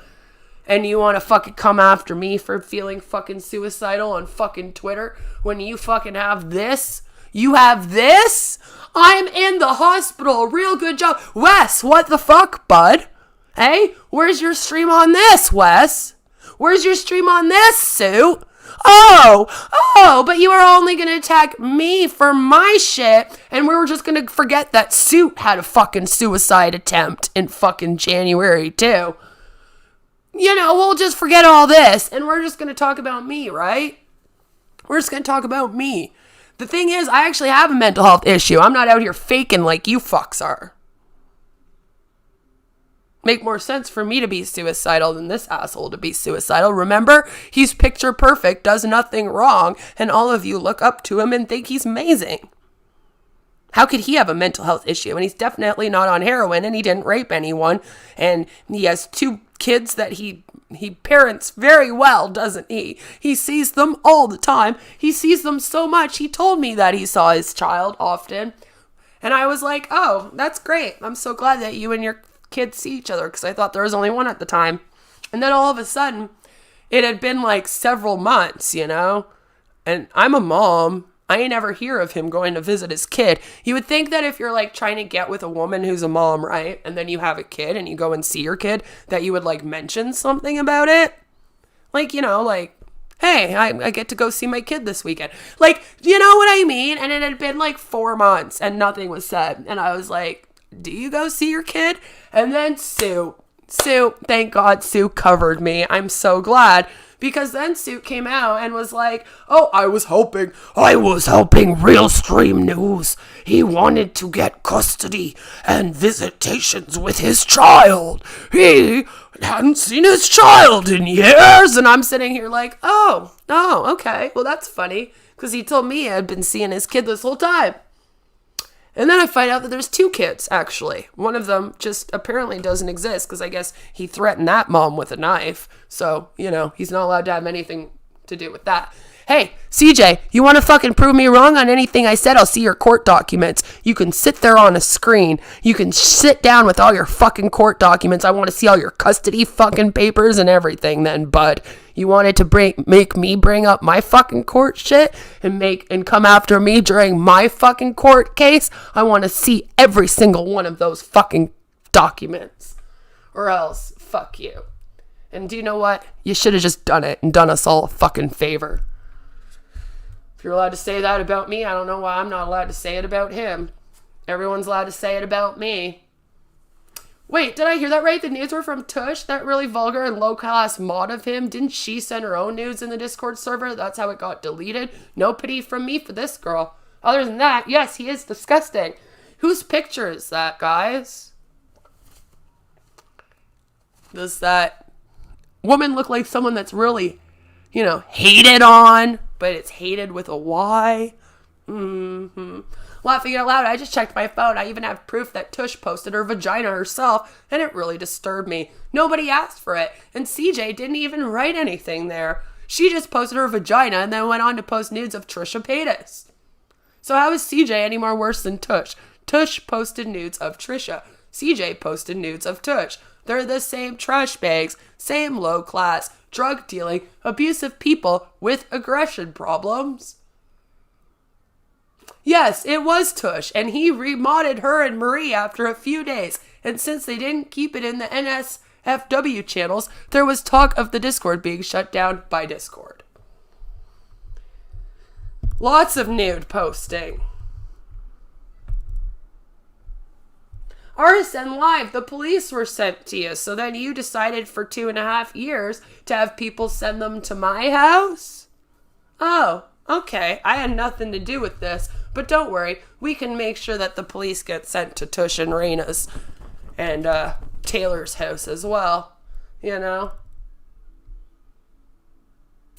And you want to fucking come after me for feeling fucking suicidal on fucking Twitter when you fucking have this? You have this? I'm in the hospital. Real good job. Wes, what the fuck, bud? Hey, where's your stream on this, Wes? Where's your stream on this, suit? Oh, but you are only going to attack me for my shit, and we were just going to forget that suit had a fucking suicide attempt in fucking January, too. You know, we'll just forget all this, and we're just going to talk about me, right? We're just going to talk about me. The thing is, I actually have a mental health issue. I'm not out here faking like you fucks are. Make more sense for me to be suicidal than this asshole to be suicidal. Remember, he's picture perfect, does nothing wrong, and all of you look up to him and think he's amazing. How could he have a mental health issue? And he's definitely not on heroin, and he didn't rape anyone, and he has 2 kids that he parents very well, doesn't he? He sees them all the time. He sees them so much. He told me that he saw his child often, and I was like, oh, that's great. I'm so glad that you and your kids see each other, because I thought there was only one at the time. And then all of a sudden, it had been like several months, you know? And I'm a mom. I ain't ever hear of him going to visit his kid. You would think that if you're like trying to get with a woman who's a mom, right? And then you have a kid and you go and see your kid, that you would like mention something about it. Like, you know, like, hey, I get to go see my kid this weekend. Like, you know what I mean? And it had been like 4 months and nothing was said. And I was like, do you go see your kid? And then Sue, thank God Sue covered me. I'm so glad. Because then Sue came out and was like, oh, I was hoping Realstream News. He wanted to get custody and visitations with his child. He hadn't seen his child in years. And I'm sitting here like, oh, okay. Well, that's funny. Because he told me I had been seeing his kid this whole time. And then I find out that there's 2 kids, actually. One of them just apparently doesn't exist because I guess he threatened that mom with a knife. So, you know, he's not allowed to have anything to do with that. Hey, CJ, you want to fucking prove me wrong on anything I said? I'll see your court documents. You can sit there on a screen. You can sit down with all your fucking court documents. I want to see all your custody fucking papers and everything then, bud. You wanted to make me bring up my fucking court shit and come after me during my fucking court case? I want to see every single one of those fucking documents. Or else, fuck you. And do you know what? You should have just done it and done us all a fucking favor. If you're allowed to say that about me, I don't know why I'm not allowed to say it about him. Everyone's allowed to say it about me. Wait, did I hear that right? The nudes were from Tush? That really vulgar and low-class mod of him? Didn't she send her own nudes in the Discord server? That's how it got deleted? No pity from me for this girl. Other than that, yes, he is disgusting. Whose picture is that, guys? Does that woman look like someone that's really, you know, hated on, but it's hated with a Y? Laughing out loud, I just checked my phone. I even have proof that Tush posted her vagina herself, and it really disturbed me. Nobody asked for it, and CJ didn't even write anything there. She just posted her vagina and then went on to post nudes of Trisha Paytas. So how is CJ any more worse than Tush? Tush posted nudes of Trisha. CJ posted nudes of Tush. They're the same trash bags, same low class, drug dealing, abusive people with aggression problems. Yes, it was Tush, and he remodded her and Marie after a few days. And since they didn't keep it in the NSFW channels, there was talk of the Discord being shut down by Discord. Lots of nude posting. RSN Live, the police were sent to you, so then you decided for 2.5 years to have people send them to my house? Oh, okay, I had nothing to do with this, but don't worry, we can make sure that the police get sent to Tush and Raina's and Taylor's house as well, you know?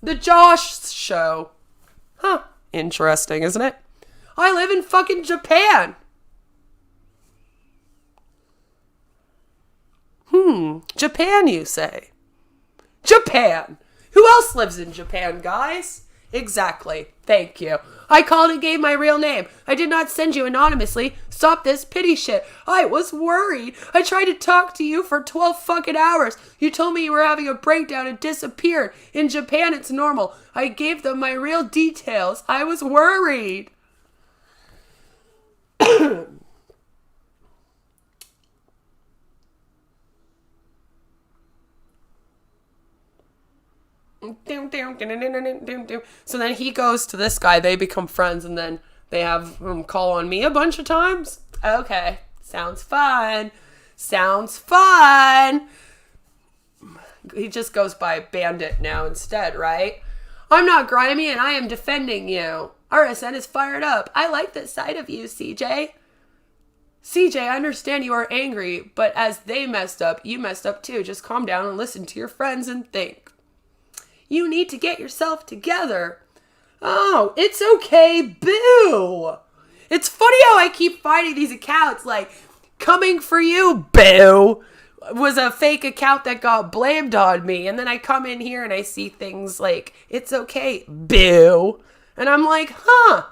The Josh Show. Huh, interesting, isn't it? I live in fucking Japan. Japan, you say? Japan! Who else lives in Japan, guys? Exactly. Thank you. I called and gave my real name. I did not send you anonymously. Stop this pity shit. I was worried. I tried to talk to you for 12 fucking hours. You told me you were having a breakdown and disappeared. In Japan, it's normal. I gave them my real details. I was worried. So then he goes to this guy, they become friends, and then they have him call on me a bunch of times. Okay, sounds fun. Sounds fun. He just goes by Bandit now instead, right? I'm not grimy and I am defending you. RSN is fired up. I like this side of you, CJ. CJ, I understand you are angry, but as they messed up, you messed up too. Just calm down and listen to your friends and think. You need to get yourself together. Oh, it's okay, boo. It's funny how I keep finding these accounts like, coming for you, boo, was a fake account that got blamed on me. And then I come in here and I see things like, it's okay, boo. And I'm like, huh.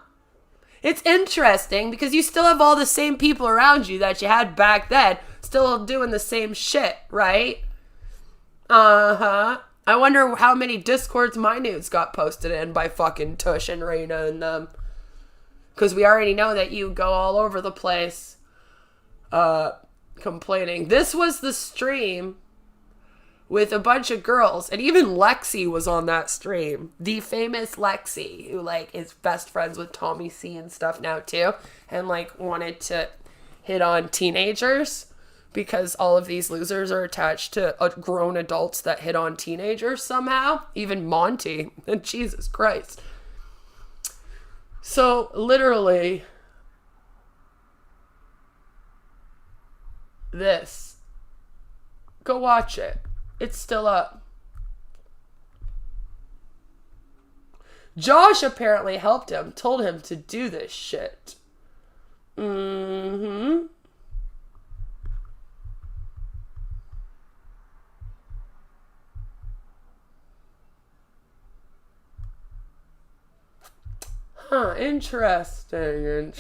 It's interesting because you still have all the same people around you that you had back then, still doing the same shit, right? Uh-huh. I wonder how many Discords my nudes got posted in by fucking Tush and Raina and them. Because we already know that you go all over the place complaining. This was the stream with a bunch of girls, and even Lexi was on that stream. The famous Lexi, who, like, is best friends with Tommy C and stuff now, too. And, like, wanted to hit on teenagers. Because all of these losers are attached to grown adults that hit on teenagers somehow. Even Monty. And Jesus Christ. So, literally, this. Go watch it. It's still up. Josh apparently helped him, told him to do this shit. Mm-hmm. Huh, interesting.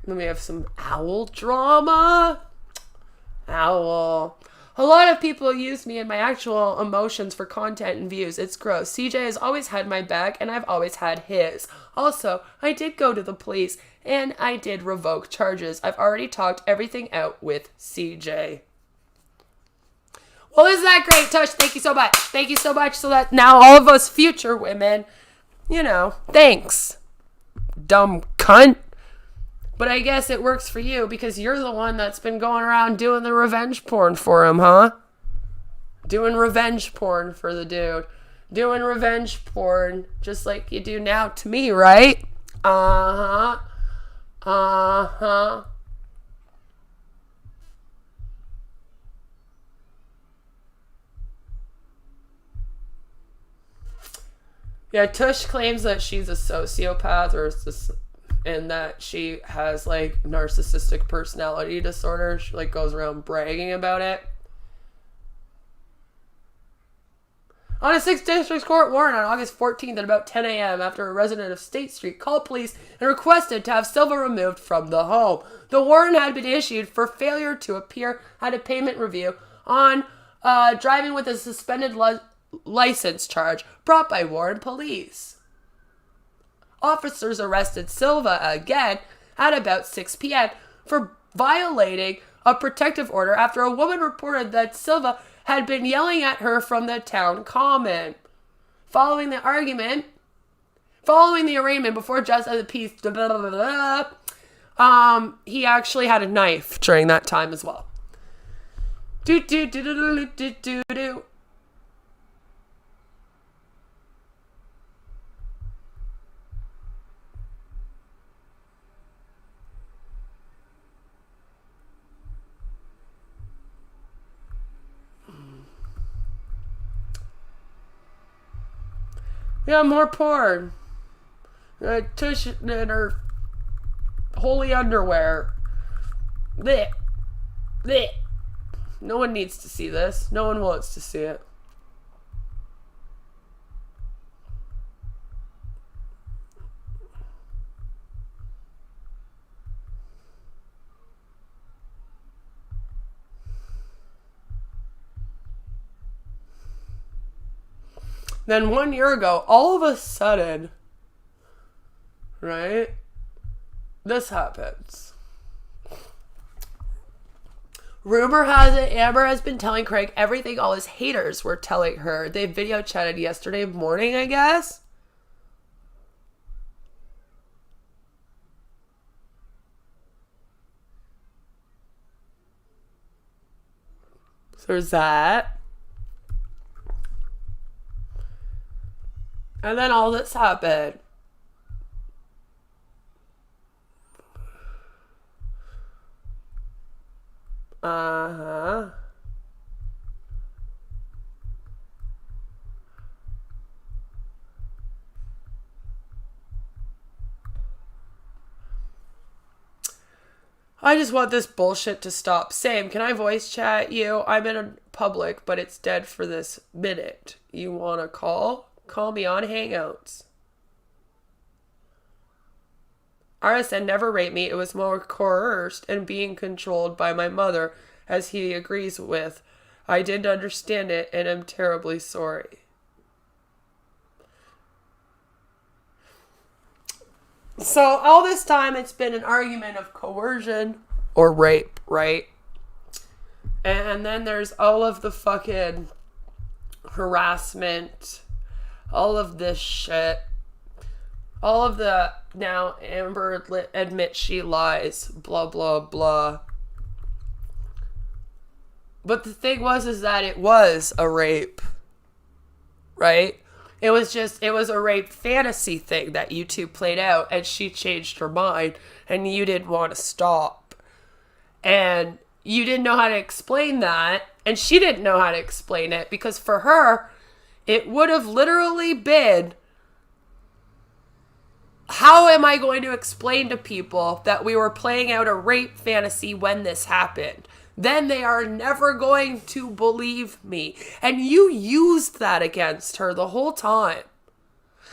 Then we have some owl drama. Owl. A lot of people use me and my actual emotions for content and views. It's gross. CJ has always had my back, and I've always had his. Also, I did go to the police, and I did revoke charges. I've already talked everything out with CJ. Well, isn't that great, Tush? Thank you so much. Thank you so much so that now all of us future women, you know, thanks. Dumb cunt. But I guess it works for you because you're the one that's been going around doing the revenge porn for him, huh? Doing revenge porn for the dude. Doing revenge porn just like you do now to me, right? Uh-huh. Uh-huh. Yeah, Tush claims that she's a sociopath and that she has, like, narcissistic personality disorder. She, like, goes around bragging about it. On a 6th District Court warrant on August 14th at about 10 a.m. after a resident of State Street called police and requested to have Silva removed from the home. The warrant had been issued for failure to appear at a payment review on driving with a suspended license charge brought by Warren Police. Officers arrested Silva again at about 6 p.m. for violating a protective order after a woman reported that Silva had been yelling at her from the town common. Following the arraignment before Justice of the Peace, he actually had a knife during that time as well. Yeah, more porn. Tush in her holy underwear. Blech. Blech. No one needs to see this. No one wants to see it. Then 1 year ago, all of a sudden, right, this happens. Rumor has it Amber has been telling Craig everything all his haters were telling her. They video chatted yesterday morning, I guess. So there's that. And then all this happened. Uh-huh. I just want this bullshit to stop. Same. Can I voice chat you? I'm in a public, but it's dead for this minute. You want to call? Call me on Hangouts. RSN never raped me. It was more coerced and being controlled by my mother, as he agrees with. I didn't understand it, and I'm terribly sorry. So all this time, it's been an argument of coercion or rape, right? And then there's all of the fucking harassment, all of this shit, all of the, now Amber admits she lies, blah, blah, blah. But the thing is that it was a rape, right? It was a rape fantasy thing that you two played out, and she changed her mind, and you didn't want to stop. And you didn't know how to explain that, and she didn't know how to explain it, because for her, it would have literally been, how am I going to explain to people that we were playing out a rape fantasy when this happened? Then they are never going to believe me. And you used that against her the whole time.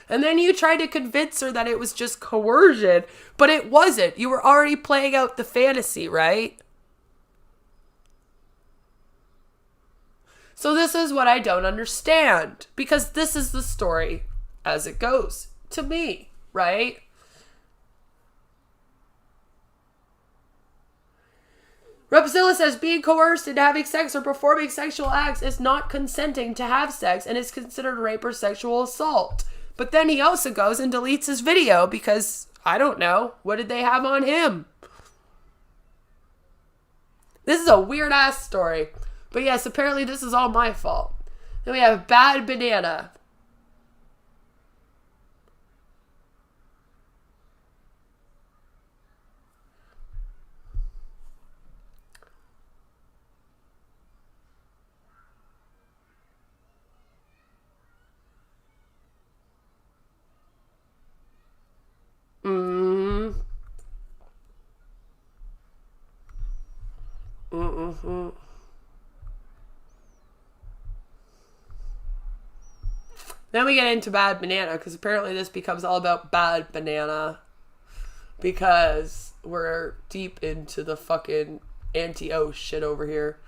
And then you tried to convince her that it was just coercion, but it wasn't. You were already playing out the fantasy, right? So this is what I don't understand, because this is the story as it goes to me, right? Repzilla says being coerced into having sex or performing sexual acts is not consenting to have sex and is considered rape or sexual assault. But then he also goes and deletes his video because, I don't know, what did they have on him? This is a weird ass story. But yes, apparently this is all my fault. Then we have Bad Banana. Then we get into Bad Banana, because apparently this becomes all about Bad Banana, because we're deep into the fucking anti-O shit over here.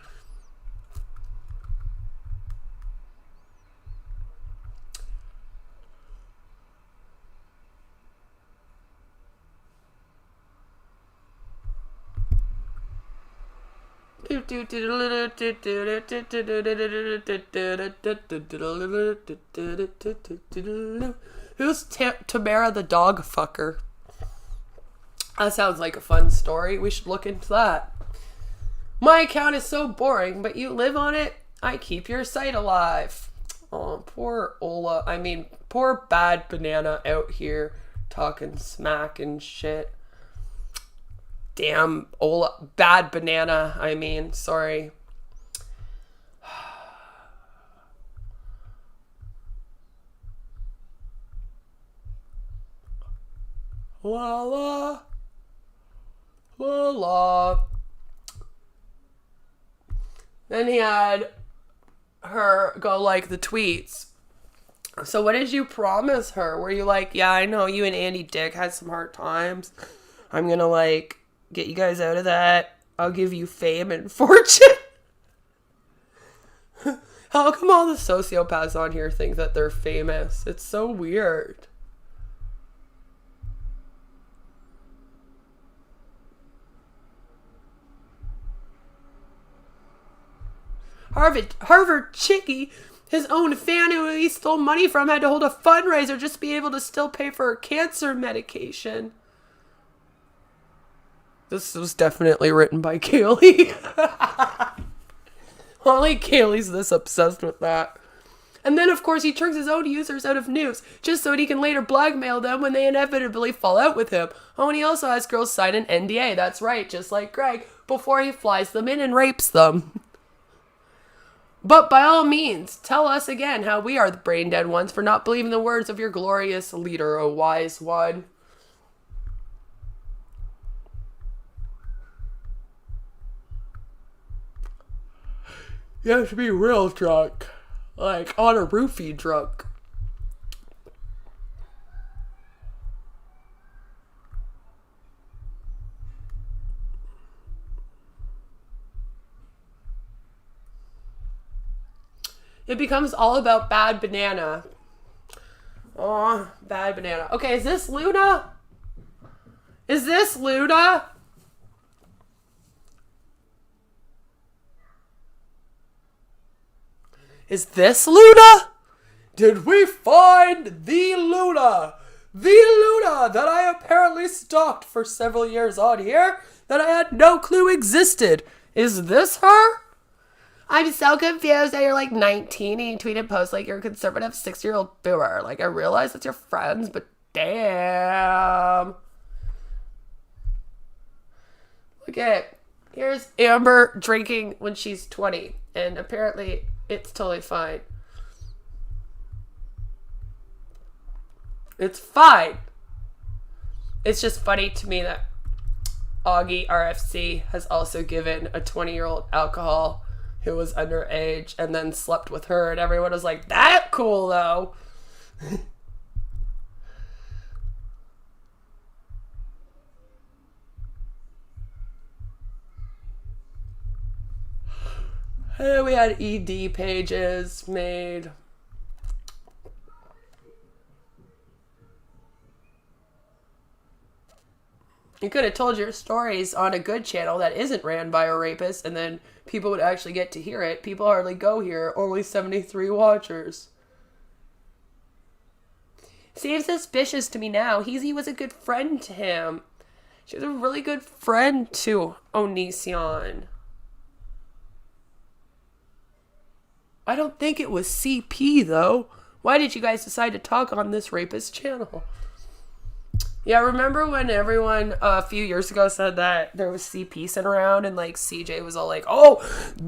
Who's Tamara the dog fucker? That sounds like a fun story. We should look into that. My account is so boring, but you live on it. I keep your site alive. Oh, poor Ola. I mean, poor Bad Banana out here talking smack and shit. Damn, Ola. Bad Banana, I mean. Sorry. La la. La la. Then he had her go like the tweets. So what did you promise her? Were you like, yeah, I know you and Andy Dick had some hard times. I'm gonna like get you guys out of that. I'll give you fame and fortune. How come all the sociopaths on here think that they're famous? It's so weird. Harvard Chickie, his own fan who he stole money from, had to hold a fundraiser just to be able to still pay for her cancer medication. This was definitely written by Kaylee. Only Kaylee's this obsessed with that. And then, of course, he turns his own users out of news, just so he can later blackmail them when they inevitably fall out with him. Oh, and he also has girls sign an NDA, that's right, just like Greg, before he flies them in and rapes them. But by all means, tell us again how we are the brain dead ones for not believing the words of your glorious leader, O wise one. You have to be real drunk. Like, on a roofie drunk. It becomes all about bad banana. Oh, bad banana. Okay, is this Luna? Is this Luna? Is this Luna? Did we find the Luna? The Luna that I apparently stalked for several years on here that I had no clue existed. Is this her? I'm so confused that you're like 19 and you tweet and post like you're a conservative 6-year-old boomer. Like, I realize it's your friends, but damn. Look at, here's Amber drinking when she's 20, and apparently it's totally fine. It's fine. It's just funny to me that Augie RFC has also given a 20-year-old alcohol who was underage and then slept with her, and everyone was like, that cool though. And we had ED pages made. You could have told your stories on a good channel that isn't ran by a rapist, and then people would actually get to hear it. People hardly go here. Only 73 watchers. Seems suspicious to me now. He was a good friend to him. She was a really good friend to Onision. I don't think it was CP, though. Why did you guys decide to talk on this rapist channel? Yeah, remember when everyone a few years ago said that there was CP sent around and like CJ was all like, oh,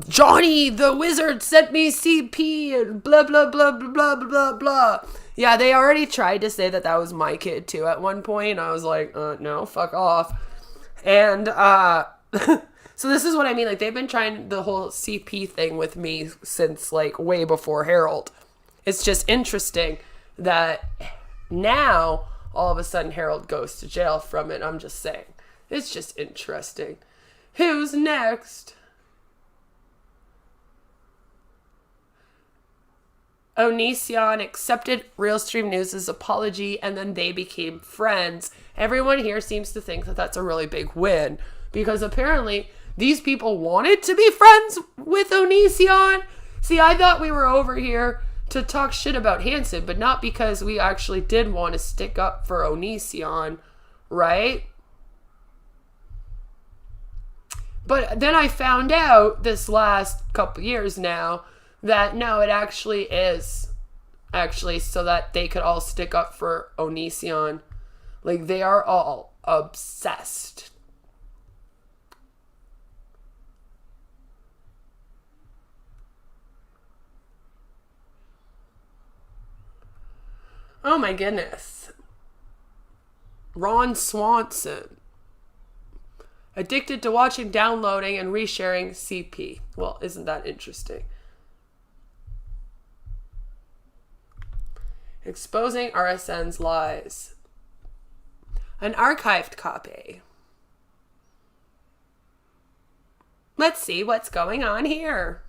Johnny the wizard sent me CP and blah, blah, blah, blah, blah, blah, blah. Yeah, they already tried to say that that was my kid too at one point. I was like, no, fuck off. And so this is what I mean. Like, they've been trying the whole CP thing with me since like way before Harold. It's just interesting that now all of a sudden Harold goes to jail from it. I'm just saying. It's just interesting. Who's next? Onision accepted Realstream News' apology and then they became friends. Everyone here seems to think that that's a really big win because apparently these people wanted to be friends with Onision. See, I thought we were over here to talk shit about Hanson, but not because we actually did want to stick up for Onision, right? But then I found out this last couple years now that no, it actually is actually so that they could all stick up for Onision. Like, they are all obsessed. Oh my goodness. Ron Swanson. Addicted to watching, downloading, and resharing CP. Well, isn't that interesting? Exposing RSN's lies. An archived copy. Let's see what's going on here.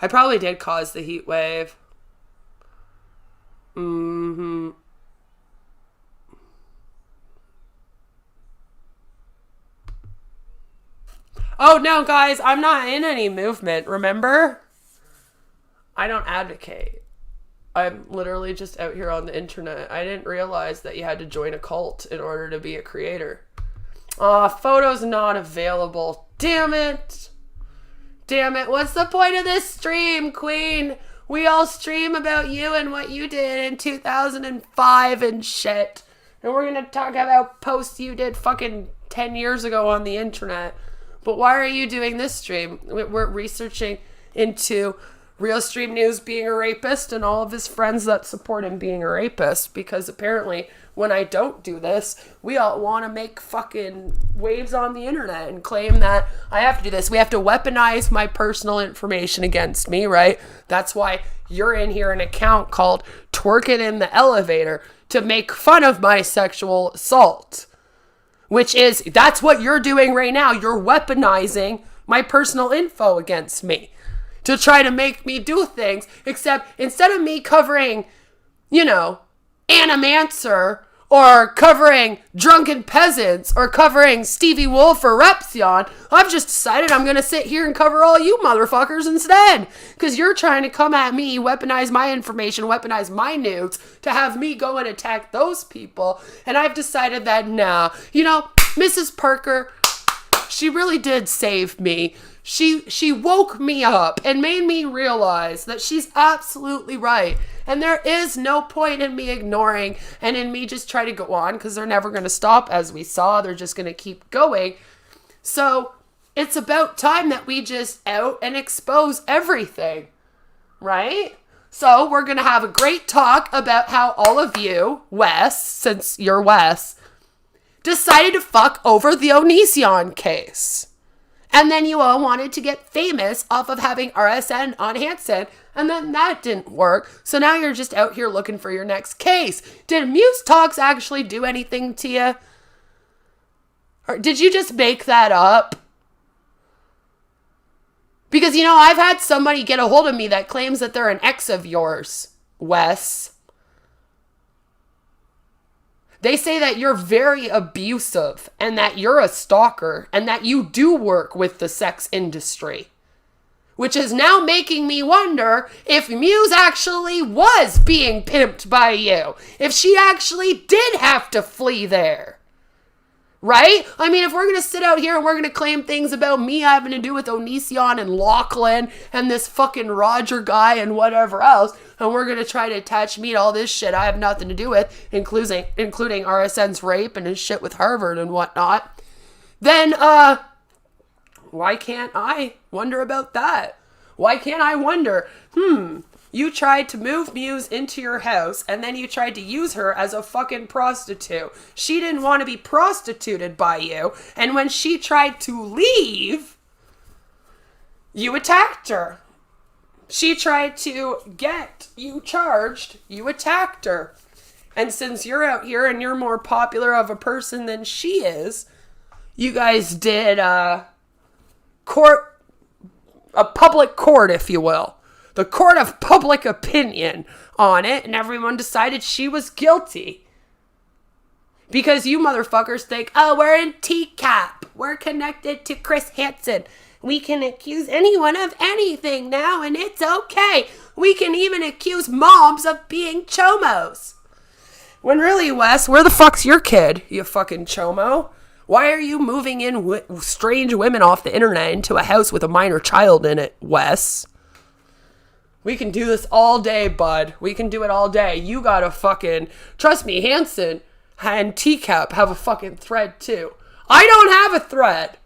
I probably did cause the heat wave. Oh, no, guys, I'm not in any movement, remember? I don't advocate. I'm literally just out here on the internet. I didn't realize that you had to join a cult in order to be a creator. Photos not available. Damn it. Damn it, what's the point of this stream, Queen? We all stream about you and what you did in 2005 and shit. And we're gonna talk about posts you did fucking 10 years ago on the internet. But why are you doing this stream? We're researching into Realstream News being a rapist and all of his friends that support him being a rapist, because apparently when I don't do this, we all want to make fucking waves on the internet and claim that I have to do this. We have to weaponize my personal information against me, right? That's why you're in here an account called Twerking in the Elevator to make fun of my sexual assault. That's what you're doing right now. You're weaponizing my personal info against me to try to make me do things, except instead of me covering, Animancer, or covering Drunken Peasants, or covering Stevie Wolf or Repsion, I've just decided I'm going to sit here and cover all you motherfuckers instead. Because you're trying to come at me, weaponize my information, weaponize my nudes, to have me go and attack those people. And I've decided that, nah, Mrs. Parker, she really did save me. She woke me up and made me realize that she's absolutely right. And there is no point in me ignoring and in me just trying to go on, because they're never going to stop, as we saw. They're just going to keep going. So it's about time that we just out and expose everything, right? So we're going to have a great talk about how all of you, Wes, since you're Wes, decided to fuck over the Onision case. And then you all wanted to get famous off of having RSN on Hansen, and then that didn't work. So now you're just out here looking for your next case. Did Muse Talks actually do anything to you? Or did you just make that up? Because, I've had somebody get a hold of me that claims that they're an ex of yours, Wes. They say that you're very abusive and that you're a stalker and that you do work with the sex industry. Which is now making me wonder if Muse actually was being pimped by you. If she actually did have to flee there. Right? I mean, if we're going to sit out here and we're going to claim things about me having to do with Onision and Lachlan and this fucking Roger guy and whatever else, and we're going to try to attach me to all this shit I have nothing to do with, including RSN's rape and his shit with Harvard and whatnot, then, why can't I wonder about that? Why can't I wonder, you tried to move Muse into your house, and then you tried to use her as a fucking prostitute. She didn't want to be prostituted by you, and when she tried to leave, you attacked her. She tried to get you charged, you attacked her. And since you're out here and you're more popular of a person than she is, you guys did a public court, if you will. The court of public opinion on it, and everyone decided she was guilty. Because you motherfuckers think, we're in TCAP. We're connected to Chris Hansen. We can accuse anyone of anything now, and it's okay. We can even accuse moms of being chomos. When really, Wes, where the fuck's your kid, you fucking chomo? Why are you moving in strange women off the internet into a house with a minor child in it, Wes? We can do this all day, bud. We can do it all day. You got a fucking... Trust me, Hansen and TCAP have a fucking thread, too. I don't have a thread.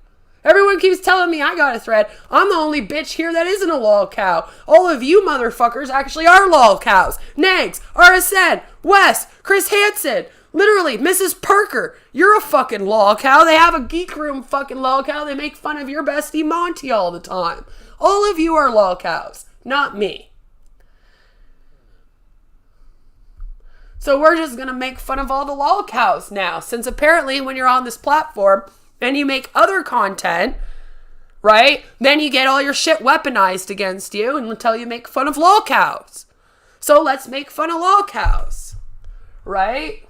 Everyone keeps telling me I got a thread. I'm the only bitch here that isn't a Lolcow. All of you motherfuckers actually are Lolcows. Nags, RSN, Wes, Chris Hansen. Literally, Mrs. Parker. You're a fucking Lolcow. They have a geek room fucking Lolcow. They make fun of your bestie Monty all the time. All of you are Lolcows. Not me. So we're just going to make fun of all the Lolcows now, since apparently when you're on this platform and you make other content, right, then you get all your shit weaponized against you until you make fun of Lolcows. So let's make fun of Lolcows, right?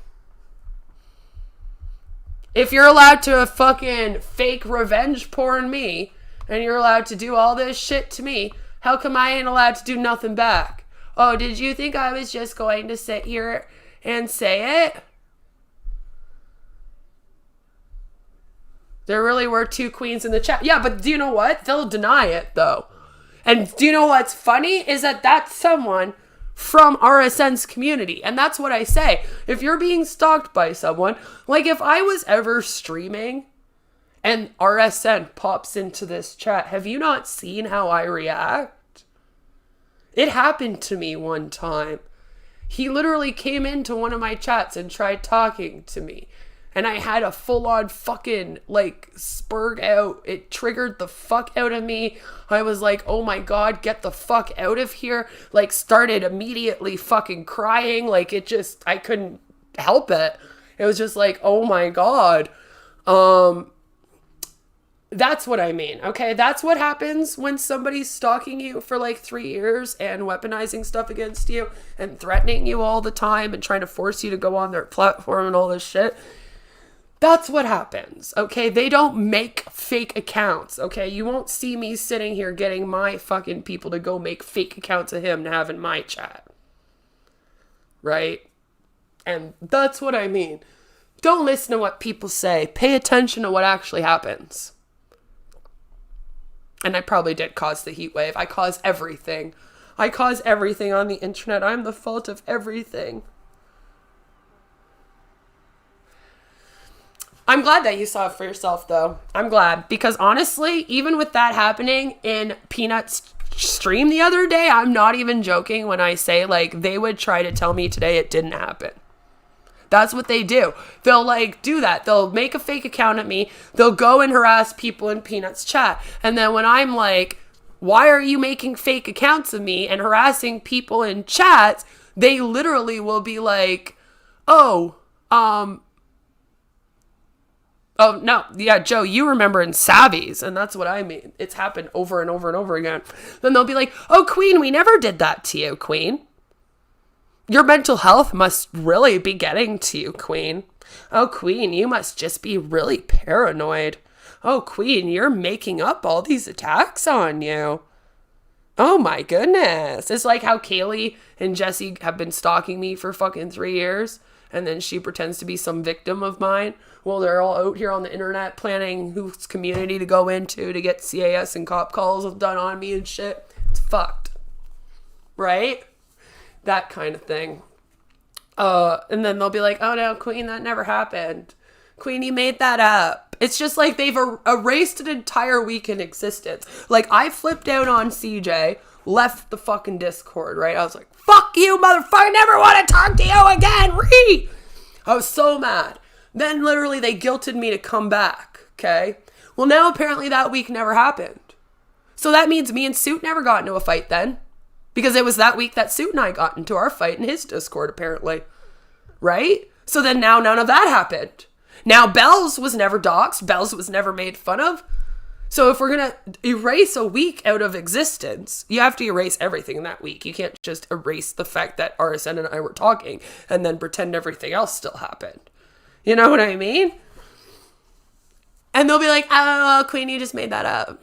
If you're allowed to fucking fake revenge porn me and you're allowed to do all this shit to me, how come I ain't allowed to do nothing back? Oh, did you think I was just going to sit here and say it? There really were two queens in the chat. Yeah, but do you know what? They'll deny it, though. And do you know what's funny? Is that that's someone from RSN's community. And that's what I say. If you're being stalked by someone, like if I was ever streaming and RSN pops into this chat, have you not seen how I react? It happened to me one time. He literally came into one of my chats and tried talking to me. And I had a full-on fucking, like, spurg out. It triggered the fuck out of me. I was like, oh my God, get the fuck out of here. Like, started immediately fucking crying. Like, it just, I couldn't help it. It was just like, oh my God. That's what I mean, okay? That's what happens when somebody's stalking you for like 3 years and weaponizing stuff against you and threatening you all the time and trying to force you to go on their platform and all this shit. That's what happens, okay? They don't make fake accounts, okay? You won't see me sitting here getting my fucking people to go make fake accounts of him to have in my chat. Right? And that's what I mean. Don't listen to what people say. Pay attention to what actually happens. And I probably did cause the heat wave. I cause everything. I cause everything on the internet. I'm the fault of everything. I'm glad that you saw it for yourself, though. I'm glad. Because honestly, even with that happening in Peanut's stream the other day, I'm not even joking when I say, like, they would try to tell me today it didn't happen. That's what they do. They'll, like, do that. They'll make a fake account at me. They'll go and harass people in Peanut's chat. And then when I'm like, why are you making fake accounts of me and harassing people in chats? They literally will be like, oh, no, yeah, Joe, you remember in Savvy's, and that's what I mean. It's happened over and over and over again. Then they'll be like, oh, Queen, we never did that to you, Queen. Your mental health must really be getting to you, Queen. Oh, Queen, you must just be really paranoid. Oh, Queen, you're making up all these attacks on you. Oh, my goodness. It's like how Kaylee and Jesse have been stalking me for fucking 3 years, and then she pretends to be some victim of mine. Well, they're all out here on the internet planning whose community to go into to get CAS and cop calls done on me and shit. It's fucked. Right? That kind of thing. And then they'll be like, oh no, Queen, that never happened. Queen, you made that up. It's just like they've erased an entire week in existence. Like, I flipped out on CJ, left the fucking Discord, right? I was like, fuck you, motherfucker, I never want to talk to you again, Ree! I was so mad. Then literally they guilted me to come back, okay? Well, now apparently that week never happened. So that means me and Suit never got into a fight then. Because it was that week that Suit and I got into our fight in his Discord, apparently. Right? So then now none of that happened. Now Bells was never doxxed. Bells was never made fun of. So if we're going to erase a week out of existence, you have to erase everything in that week. You can't just erase the fact that RSN and I were talking and then pretend everything else still happened. You know what I mean? And they'll be like, oh, Queen, you just made that up.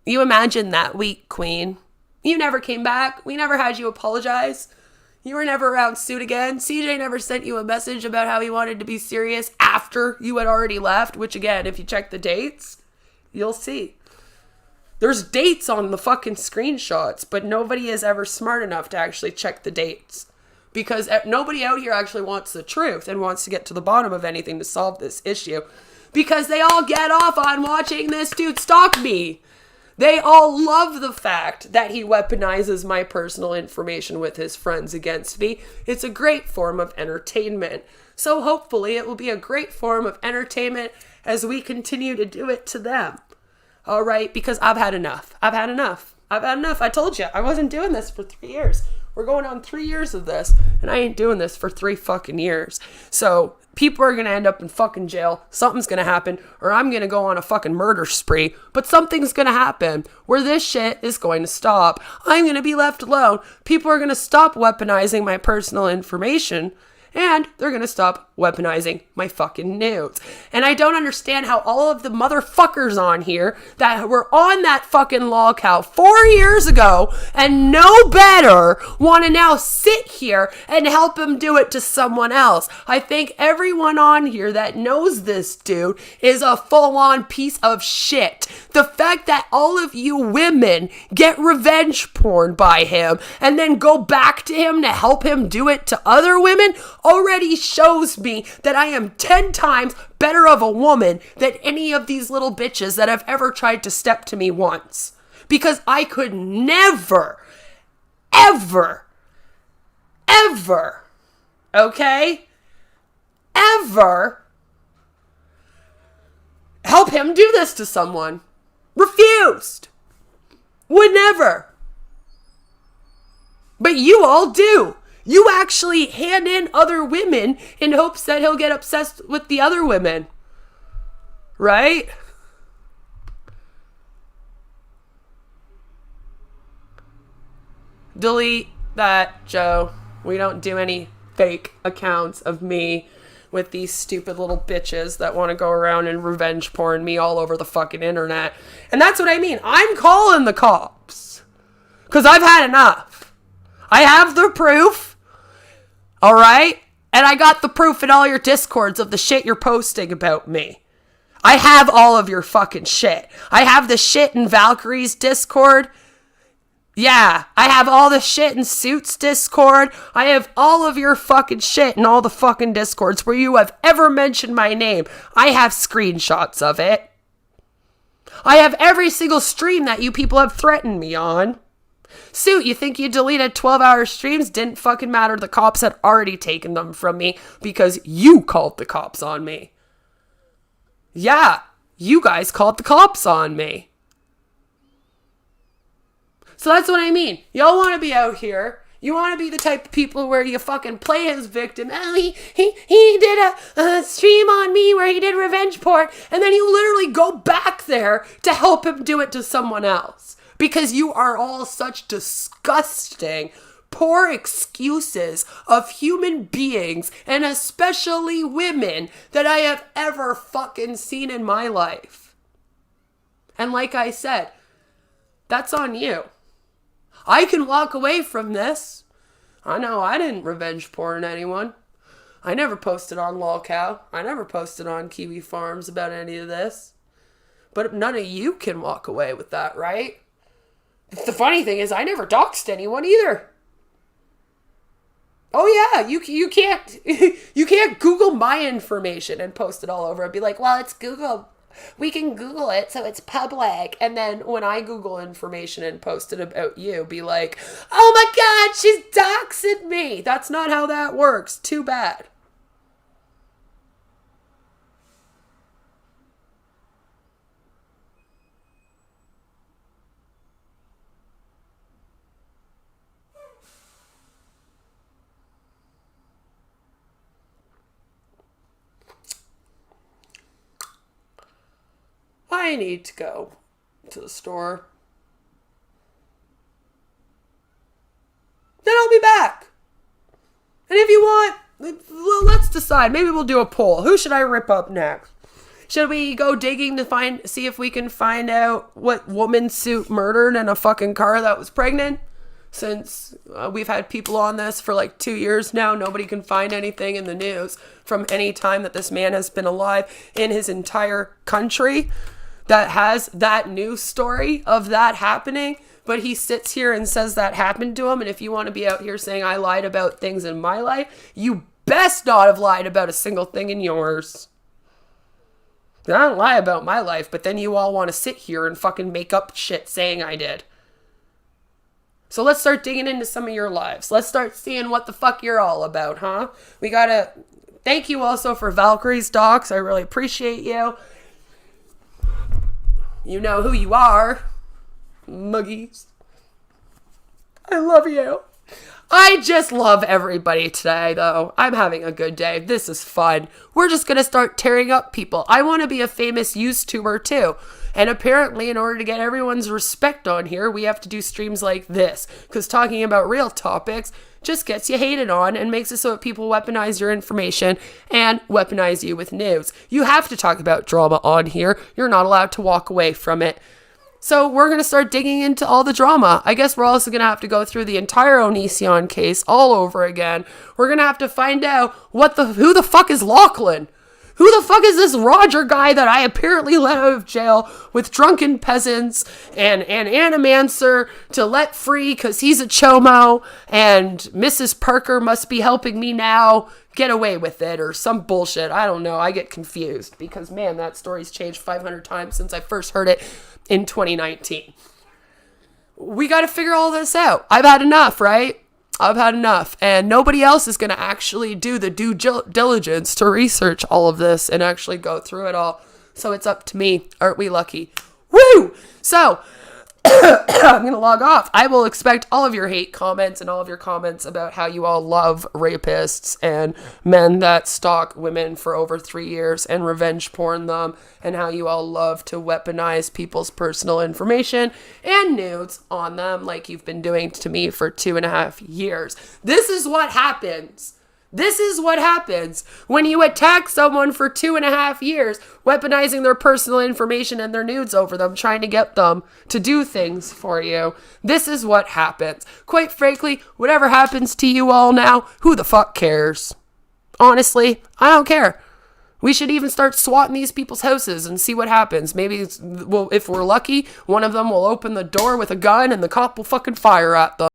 You imagine that week, Queen. You never came back. We never had you apologize. You were never around Suit again. CJ never sent you a message about how he wanted to be serious after you had already left, which again, if you check the dates, you'll see. There's dates on the fucking screenshots, but nobody is ever smart enough to actually check the dates. Because nobody out here actually wants the truth and wants to get to the bottom of anything to solve this issue. Because they all get off on watching this dude stalk me. They all love the fact that he weaponizes my personal information with his friends against me. It's a great form of entertainment. So hopefully it will be a great form of entertainment as we continue to do it to them. All right? Because I've had enough. I've had enough. I told you, I wasn't doing this for 3 years. We're going on 3 years of this, and I ain't doing this for 3 fucking years. So people are going to end up in fucking jail. Something's going to happen, or I'm going to go on a fucking murder spree. But something's going to happen where this shit is going to stop. I'm going to be left alone. People are going to stop weaponizing my personal information, and they're going to stop weaponizing my fucking nudes. And I don't understand how all of the motherfuckers on here that were on that fucking Lolcow 4 years ago and know better want to now sit here and help him do it to someone else. I think everyone on here that knows this dude is a full-on piece of shit. The fact that all of you women get revenge porn by him and then go back to him to help him do it to other women already shows me that I am 10 times better of a woman than any of these little bitches that have ever tried to step to me once. Because I could never, ever, okay, ever help him do this to someone. Refused. Would never. But you all do. You actually hand in other women in hopes that he'll get obsessed with the other women. Right? Delete that, Joe. We don't do any fake accounts of me with these stupid little bitches that want to go around and revenge porn me all over the fucking internet. And that's what I mean. I'm calling the cops. Because I've had enough. I have the proof. Alright? And I got the proof in all your discords of the shit you're posting about me. I have all of your fucking shit. I have the shit in Valkyrie's Discord. Yeah, I have all the shit in Suits Discord. I have all of your fucking shit in all the fucking Discords where you have ever mentioned my name. I have screenshots of it. I have every single stream that you people have threatened me on. Suit, you think you deleted 12-hour streams? Didn't fucking matter. The cops had already taken them from me because you called the cops on me. Yeah, you guys called the cops on me. So that's what I mean. Y'all want to be out here. You want to be the type of people where you fucking play his victim. Oh, he did a stream on me where he did revenge porn. And then you literally go back there to help him do it to someone else. Because you are all such disgusting, poor excuses of human beings, and especially women, that I have ever fucking seen in my life. And like I said, that's on you. I can walk away from this. I know I didn't revenge porn anyone. I never posted on Lolcow. I never posted on Kiwi Farms about any of this. But none of you can walk away with that, right? The funny thing is I never doxed anyone either. Oh yeah, you can't you can't Google my information and post it all over and be like, well, it's Google. We can Google it so it's public. And then when I Google information and post it about you, be like, oh my God, she's doxing me. That's not how that works. Too bad. I need to go to the store. Then I'll be back. And if you want, let's decide. Maybe we'll do a poll. Who should I rip up next? Should we go digging to see if we can find out what woman Suit murdered in a fucking car that was pregnant? Since we've had people on this for like 2 years now, nobody can find anything in the news from any time that this man has been alive in his entire country that has that news story of that happening. But he sits here and says that happened to him. And if you want to be out here saying I lied about things in my life, you best not have lied about a single thing in yours. I don't lie about my life, but then you all want to sit here and fucking make up shit saying I did. So let's start digging into some of your lives. Let's start seeing what the fuck you're all about, huh? We gotta thank you also for Valkyrie's docs. I really appreciate you. You know who you are. Muggies. I love you. I just love everybody today, though. I'm having a good day. This is fun. We're just going to start tearing up people. I want to be a famous YouTuber, too. And apparently, in order to get everyone's respect on here, we have to do streams like this. Because talking about real topics just gets you hated on and makes it so that people weaponize your information and weaponize you with news. You have to talk about drama on here. You're not allowed to walk away from it. So we're going to start digging into all the drama. I guess we're also going to have to go through the entire Onision case all over again. We're going to have to find out who the fuck is Lachlan? Who the fuck is this Roger guy that I apparently let out of jail with drunken peasants and an animancer to let free because he's a chomo and Mrs. Parker must be helping me now get away with it or some bullshit. I don't know. I get confused because, man, that story's changed 500 times since I first heard it in 2019. we got to figure all this out. I've had enough, right? I've had enough. And nobody else is going to actually do the due diligence to research all of this and actually go through it all. So it's up to me. Aren't we lucky? Woo! So I'm going to log off. I will expect all of your hate comments and all of your comments about how you all love rapists and men that stalk women for over 3 years and revenge porn them, and how you all love to weaponize people's personal information and nudes on them like you've been doing to me for 2.5 years. This is what happens. This is what happens when you attack someone for 2.5 years, weaponizing their personal information and their nudes over them, trying to get them to do things for you. This is what happens. Quite frankly, whatever happens to you all now, who the fuck cares? Honestly, I don't care. We should even start swatting these people's houses and see what happens. Maybe, if we're lucky, one of them will open the door with a gun and the cop will fucking fire at them.